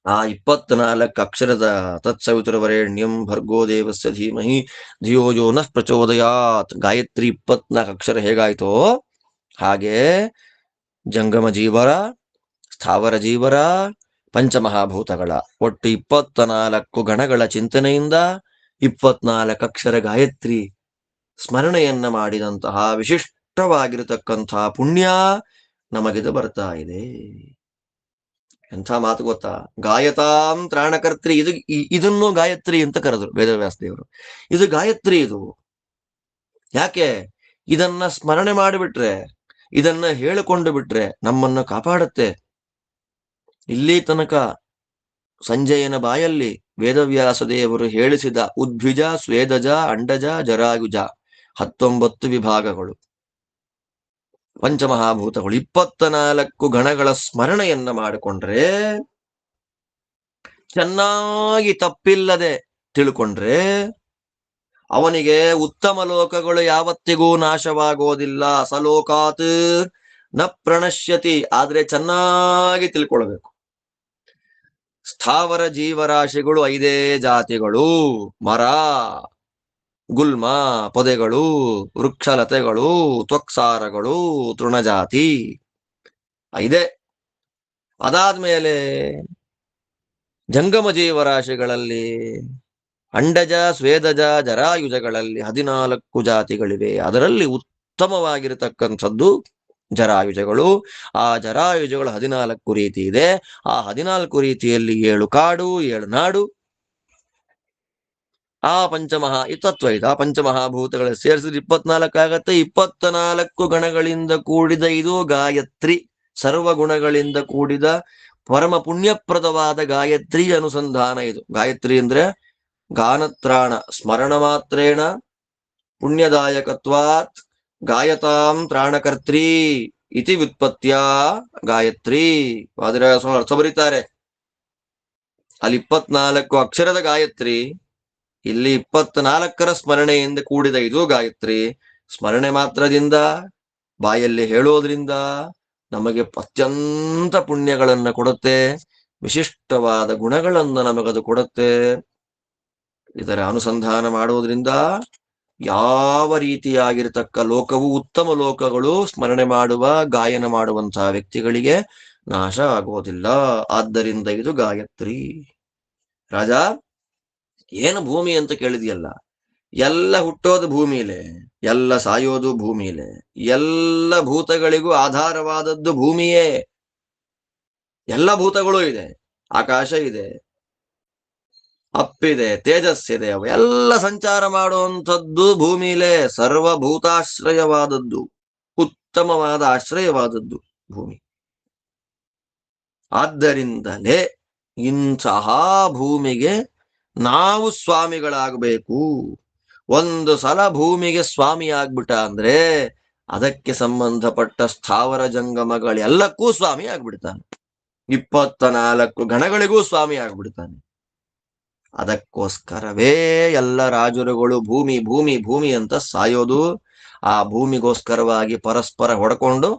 ಆ 24 ಅಕ್ಷರದ ತತ್ಸವಿತುರವರೆಣ್ಯಂ ಭರ್ಗೋ ದೇವಸ್ಯ ಧೀಮಹಿ ಧಿಯೋ ಯೋ ನಃ ಪ್ರಚೋದಯಾತ್. ಗಾಯತ್ರಿ 24 ಅಕ್ಷರ ಹೇಗಾಯ್ತೋ ಹಾಗೆ ಜಂಗಮ ಜೀವರ, ಸ್ಥಾವರ ಜೀವರ, ಪಂಚಮಹಾಭೂತಗಳ ಒಟ್ಟು 24 ಗಣಗಳ ಚಿಂತನೆಯಿಂದ 24 ಅಕ್ಷರ ಗಾಯತ್ರಿ ಸ್ಮರಣೆಯನ್ನ ಮಾಡಿದಂತಹ ವಿಶಿಷ್ಟವಾಗಿರತಕ್ಕಂತಹ ಪುಣ್ಯ ನಮಗಿದು ಬರ್ತಾ ಇದೆ. ಎಂಥ ಮಾತು ಗೊತ್ತಾ? ಗಾಯತಾಂ ತ್ರಾಣಕರ್ತ್ರಿ. ಇದನ್ನು ಗಾಯತ್ರಿ ಅಂತ ಕರೆದ್ರು ವೇದವ್ಯಾಸ ದೇವರು. ಇದು ಗಾಯತ್ರಿ. ಇದು ಯಾಕೆ? ಇದನ್ನ ಸ್ಮರಣೆ ಮಾಡಿಬಿಟ್ರೆ, ಇದನ್ನ ಹೇಳಿಕೊಂಡು ಬಿಟ್ರೆ ನಮ್ಮನ್ನ ಕಾಪಾಡುತ್ತೆ. ಇಲ್ಲಿ ತನಕ ಸಂಜಯನ ಬಾಯಲ್ಲಿ ವೇದವ್ಯಾಸ ದೇವರು ಹೇಳಿಸಿದ ಉದ್ಭಿಜ, ಸ್ವೇದಜ, ಅಂಡಜ, ಜರಾಯುಜ 19 ವಿಭಾಗಗಳು, ಪಂಚಮಹಾಭೂತಗಳು, 24 ಗಣಗಳ ಸ್ಮರಣೆಯನ್ನ ಮಾಡಿಕೊಂಡ್ರೆ, ಚೆನ್ನಾಗಿ ತಪ್ಪಿಲ್ಲದೆ ತಿಳ್ಕೊಂಡ್ರೆ ಅವನಿಗೆ ಉತ್ತಮ ಲೋಕಗಳು ಯಾವತ್ತಿಗೂ ನಾಶವಾಗೋದಿಲ್ಲ. ಸಲೋಕಾತ್ ನ ಪ್ರಣಶ್ಯತಿ. ಆದ್ರೆ ಚೆನ್ನಾಗಿ ತಿಳ್ಕೊಳ್ಬೇಕು, ಸ್ಥಾವರ ಜೀವರಾಶಿಗಳು 5 ಜಾತಿಗಳು: ಮರ, ಗುಲ್ಮ, ಪೊದೆಗಳು, ವೃಕ್ಷಲತೆಗಳು, ತ್ವಕ್ಸಾರಗಳು, ತೃಣಜಾತಿ 5. ಅದಾದ್ಮೇಲೆ ಜಂಗಮ ಜೀವರಾಶಿಗಳಲ್ಲಿ ಅಂಡಜ, ಸ್ವೇದಜ, ಜರಾಯುಜಗಳಲ್ಲಿ 14 ಜಾತಿಗಳಿವೆ. ಅದರಲ್ಲಿ ಉತ್ತಮವಾಗಿರತಕ್ಕಂಥದ್ದು ಜರಾಯುಜಗಳು. ಆ ಜರಾಯುಜಗಳು 14 ರೀತಿ ಇದೆ. ಆ 14 ರೀತಿಯಲ್ಲಿ 7 ಕಾಡು, 7 ನಾಡು, ಆ ತತ್ವ ಇದೆ. ಆ ಪಂಚಮಹಾಭೂತಗಳ ಸೇರಿಸಿದ್ರೆ 24 ಆಗತ್ತೆ. 24 ಗಣಗಳಿಂದ ಕೂಡಿದ ಇದು ಗಾಯತ್ರಿ. ಸರ್ವ ಗುಣಗಳಿಂದ ಕೂಡಿದ ಪರಮ ಪುಣ್ಯಪ್ರದವಾದ ಗಾಯತ್ರಿ ಅನುಸಂಧಾನ ಇದು. ಗಾಯತ್ರಿ ಅಂದ್ರೆ ಗಾನತ್ರಾಣ ಸ್ಮರಣ ಮಾತ್ರೇಣ ಪುಣ್ಯದಾಯಕತ್ವಾತ್ ಗಾಯತಾಂ ತ್ರಾಣಕರ್ತ್ರಿ ಇತಿ ವ್ಯುತ್ಪತ್ತ್ಯ ಗಾಯತ್ರಿ. ವಾದಿರಾಜ ಅರ್ಥ ಬರೀತಾರೆ. ಅಲ್ಲಿ 24 ಅಕ್ಷರದ ಗಾಯತ್ರಿ, ಇಲ್ಲಿ 24ರ ಸ್ಮರಣೆಯಿಂದ ಕೂಡಿದ ಇದು ಗಾಯತ್ರಿ. ಸ್ಮರಣೆ ಮಾತ್ರದಿಂದ, ಬಾಯಲ್ಲಿ ಹೇಳೋದ್ರಿಂದ ನಮಗೆ ಅತ್ಯಂತ ಪುಣ್ಯಗಳನ್ನ ಕೊಡುತ್ತೆ, ವಿಶಿಷ್ಟವಾದ ಗುಣಗಳನ್ನ ನಮಗದು ಕೊಡುತ್ತೆ. ಇದರ ಅನುಸಂಧಾನ ಮಾಡೋದ್ರಿಂದ ಯಾವ ರೀತಿಯಾಗಿರ್ತಕ್ಕ ಲೋಕವು, ಉತ್ತಮ ಲೋಕಗಳು ಸ್ಮರಣೆ ಮಾಡುವ, ಗಾಯನ ಮಾಡುವಂತಹ ವ್ಯಕ್ತಿಗಳಿಗೆ ನಾಶ ಆಗೋದಿಲ್ಲ. ಆದ್ದರಿಂದ ಇದು ಗಾಯತ್ರಿ. ರಾಜ, ಏನು ಭೂಮಿ ಅಂತ ಕೇಳಿದ್ಯಲ್ಲ, ಎಲ್ಲ ಹುಟ್ಟೋದು ಭೂಮಿಲೇ, ಎಲ್ಲ ಸಾಯೋದು ಭೂಮಿಲೇ, ಎಲ್ಲ ಭೂತಗಳಿಗೂ ಆಧಾರವಾದದ್ದು ಭೂಮಿಯೇ. ಎಲ್ಲ ಭೂತಗಳು ಇದೆ, ಆಕಾಶ ಇದೆ, ಅಪ್ಪಿದೆ, ತೇಜಸ್ಸಿದೆ, ಅವೆಲ್ಲ ಸಂಚಾರ ಮಾಡುವಂಥದ್ದು ಭೂಮಿಲೇ. ಸರ್ವಭೂತಾಶ್ರಯವಾದದ್ದು, ಉತ್ತಮವಾದ ಆಶ್ರಯವಾದದ್ದು ಭೂಮಿ. ಆದ್ದರಿಂದಲೇ ಇಂತಹ ಭೂಮಿಗೆ ನಾವು ಸ್ವಾಮಿಗಳಾಗಬೇಕು. ಒಂದು ಸಲ ಭೂಮಿಗೆ ಸ್ವಾಮಿ ಆಗ್ಬಿಟ್ಟ ಅಂದ್ರೆ ಅದಕ್ಕೆ ಸಂಬಂಧಪಟ್ಟ ಸ್ಥಾವರ ಜಂಗಮಗಳೆಲ್ಲಕ್ಕೂ ಸ್ವಾಮಿ ಆಗ್ಬಿಡ್ತಾನೆ. 24 ಗಣಗಳಿಗೂ ಸ್ವಾಮಿ ಆಗ್ಬಿಡ್ತಾನೆ. ಅದಕ್ಕೋಸ್ಕರವೇ ಎಲ್ಲ ರಾಜರುಗಳು ಭೂಮಿ ಭೂಮಿ ಭೂಮಿ ಅಂತ ಸಾಯೋದು. ಆ ಭೂಮಿಗೋಸ್ಕರವಾಗಿ ಪರಸ್ಪರ ಹೊಡ್ಕೊಂಡು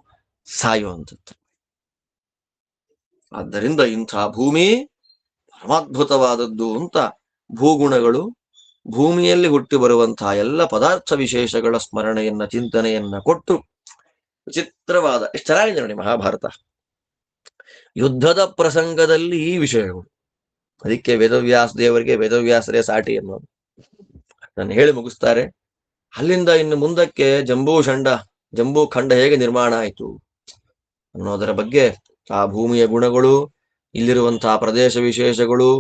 ಸಾಯುವಂಥದ್ದು. ಆದ್ದರಿಂದ ಇಂಥ ಭೂಮಿ ಪರಮಾದ್ಭುತವಾದದ್ದು ಅಂತ ಭೂಗುಣಗಳು, ಭೂಮಿಯಲ್ಲಿ ಹುಟ್ಟಿ ಬರುವಂತಹ ಎಲ್ಲ ಪದಾರ್ಥ ವಿಶೇಷಗಳ ಸ್ಮರಣೆಯನ್ನ, ಚಿಂತನೆಯನ್ನ ಕೊಟ್ಟು ವಿಚಿತ್ರವಾದ, ಎಷ್ಟು ಚೆನ್ನಾಗಿದೆ ನೋಡಿ ಮಹಾಭಾರತ. ಯುದ್ಧದ ಪ್ರಸಂಗದಲ್ಲಿ ಈ ವಿಷಯಗಳು. ಅದಕ್ಕೆ ವೇದವ್ಯಾಸ ದೇವರಿಗೆ ವೇದವ್ಯಾಸರೇ ಸಾಟಿ ಅನ್ನೋದು ನಾನು ಹೇಳಿ ಮುಗಿಸ್ತಾರೆ. ಅಲ್ಲಿಂದ ಇನ್ನು ಮುಂದಕ್ಕೆ ಜಂಬೂಖಂಡ ಹೇಗೆ ನಿರ್ಮಾಣ ಆಯಿತು ಅನ್ನೋದರ ಬಗ್ಗೆ, ಆ ಭೂಮಿಯ ಗುಣಗಳು, ಇಲ್ಲಿರುವಂತಹ ಪ್ರದೇಶ ವಿಶೇಷಗಳು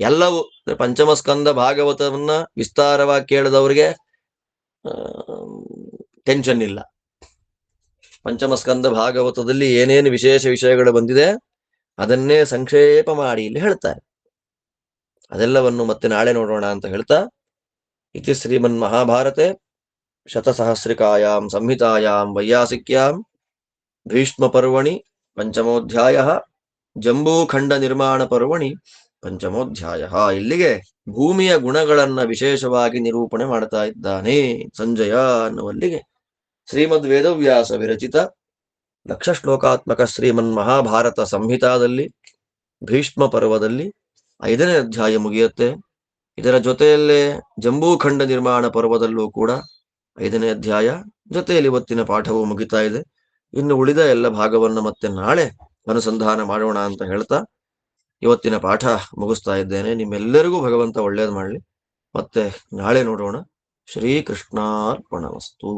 ಎಲ್ಲವೂ, ಪಂಚಮಸ್ಕಂದ ಭಾಗವತವನ್ನ ವಿಸ್ತಾರವಾಗಿ ಕೇಳಿದವರಿಗೆ ಟೆನ್ಷನ್ ಇಲ್ಲ. ಪಂಚಮಸ್ಕಂದ ಭಾಗವತದಲ್ಲಿ ಏನೇನು ವಿಶೇಷ ವಿಷಯಗಳು ಬಂದಿದೆ ಅದನ್ನೇ ಸಂಕ್ಷೇಪ ಮಾಡಿ ಇಲ್ಲಿ ಹೇಳ್ತಾರೆ. ಅದೆಲ್ಲವನ್ನು ಮತ್ತೆ ನಾಳೆ ನೋಡೋಣ ಅಂತ ಹೇಳ್ತಾ, ಇತಿ ಶ್ರೀಮನ್ ಮಹಾಭಾರತೆ ಶತಸಹಸ್ರಿಕಾಯಾಂ ಸಂಹಿತಾಯಾಂ ವೈಯಾಸಿಕ್ಯಾಂ ಭೀಷ್ಮ ಪರ್ವಣಿ ಪಂಚಮೋಧ್ಯಾಯ ಜಂಬೂಖಂಡ ನಿರ್ಮಾಣ ಪರ್ವಣಿ ಪಂಚಮೋಧ್ಯಾಯ. ಇಲ್ಲಿಗೆ ಭೂಮಿಯ ಗುಣಗಳನ್ನ ವಿಶೇಷವಾಗಿ ನಿರೂಪಣೆ ಮಾಡ್ತಾ ಇದ್ದಾನೆ ಸಂಜಯ ಅನ್ನುವಲ್ಲಿಗೆ ಶ್ರೀಮದ್ ವೇದವ್ಯಾಸ ವಿರಚಿತ 1,00,000 ಶ್ಲೋಕಾತ್ಮಕ ಶ್ರೀಮನ್ ಮಹಾಭಾರತ ಸಂಹಿತಾದಲ್ಲಿ ಭೀಷ್ಮ ಪರ್ವದಲ್ಲಿ 5ನೇ ಅಧ್ಯಾಯ ಮುಗಿಯುತ್ತೆ. ಇದರ ಜೊತೆಯಲ್ಲೇ ಜಂಬೂಖಂಡ ನಿರ್ಮಾಣ ಪರ್ವದಲ್ಲೂ ಕೂಡ 5ನೇ ಅಧ್ಯಾಯ ಜೊತೆಯಲ್ಲಿ ಇವತ್ತಿನ ಪಾಠವು ಮುಗಿತಾ ಇದೆ. ಇನ್ನು ಉಳಿದ ಎಲ್ಲ ಭಾಗವನ್ನು ಮತ್ತೆ ನಾಳೆ ಅನುಸಂಧಾನ ಮಾಡೋಣ ಅಂತ ಹೇಳ್ತಾ ಇವತ್ತಿನ ಪಾಠ ಮುಗಿಸ್ತಾ ಇದ್ದೇನೆ. ನಿಮ್ಮೆಲ್ಲರಿಗೂ ಭಗವಂತ ಒಳ್ಳೇದು ಮಾಡಲಿ. ಮತ್ತೆ ನಾಳೆ ನೋಡೋಣ. ಶ್ರೀಕೃಷ್ಣಾರ್ಪಣಮಸ್ತು.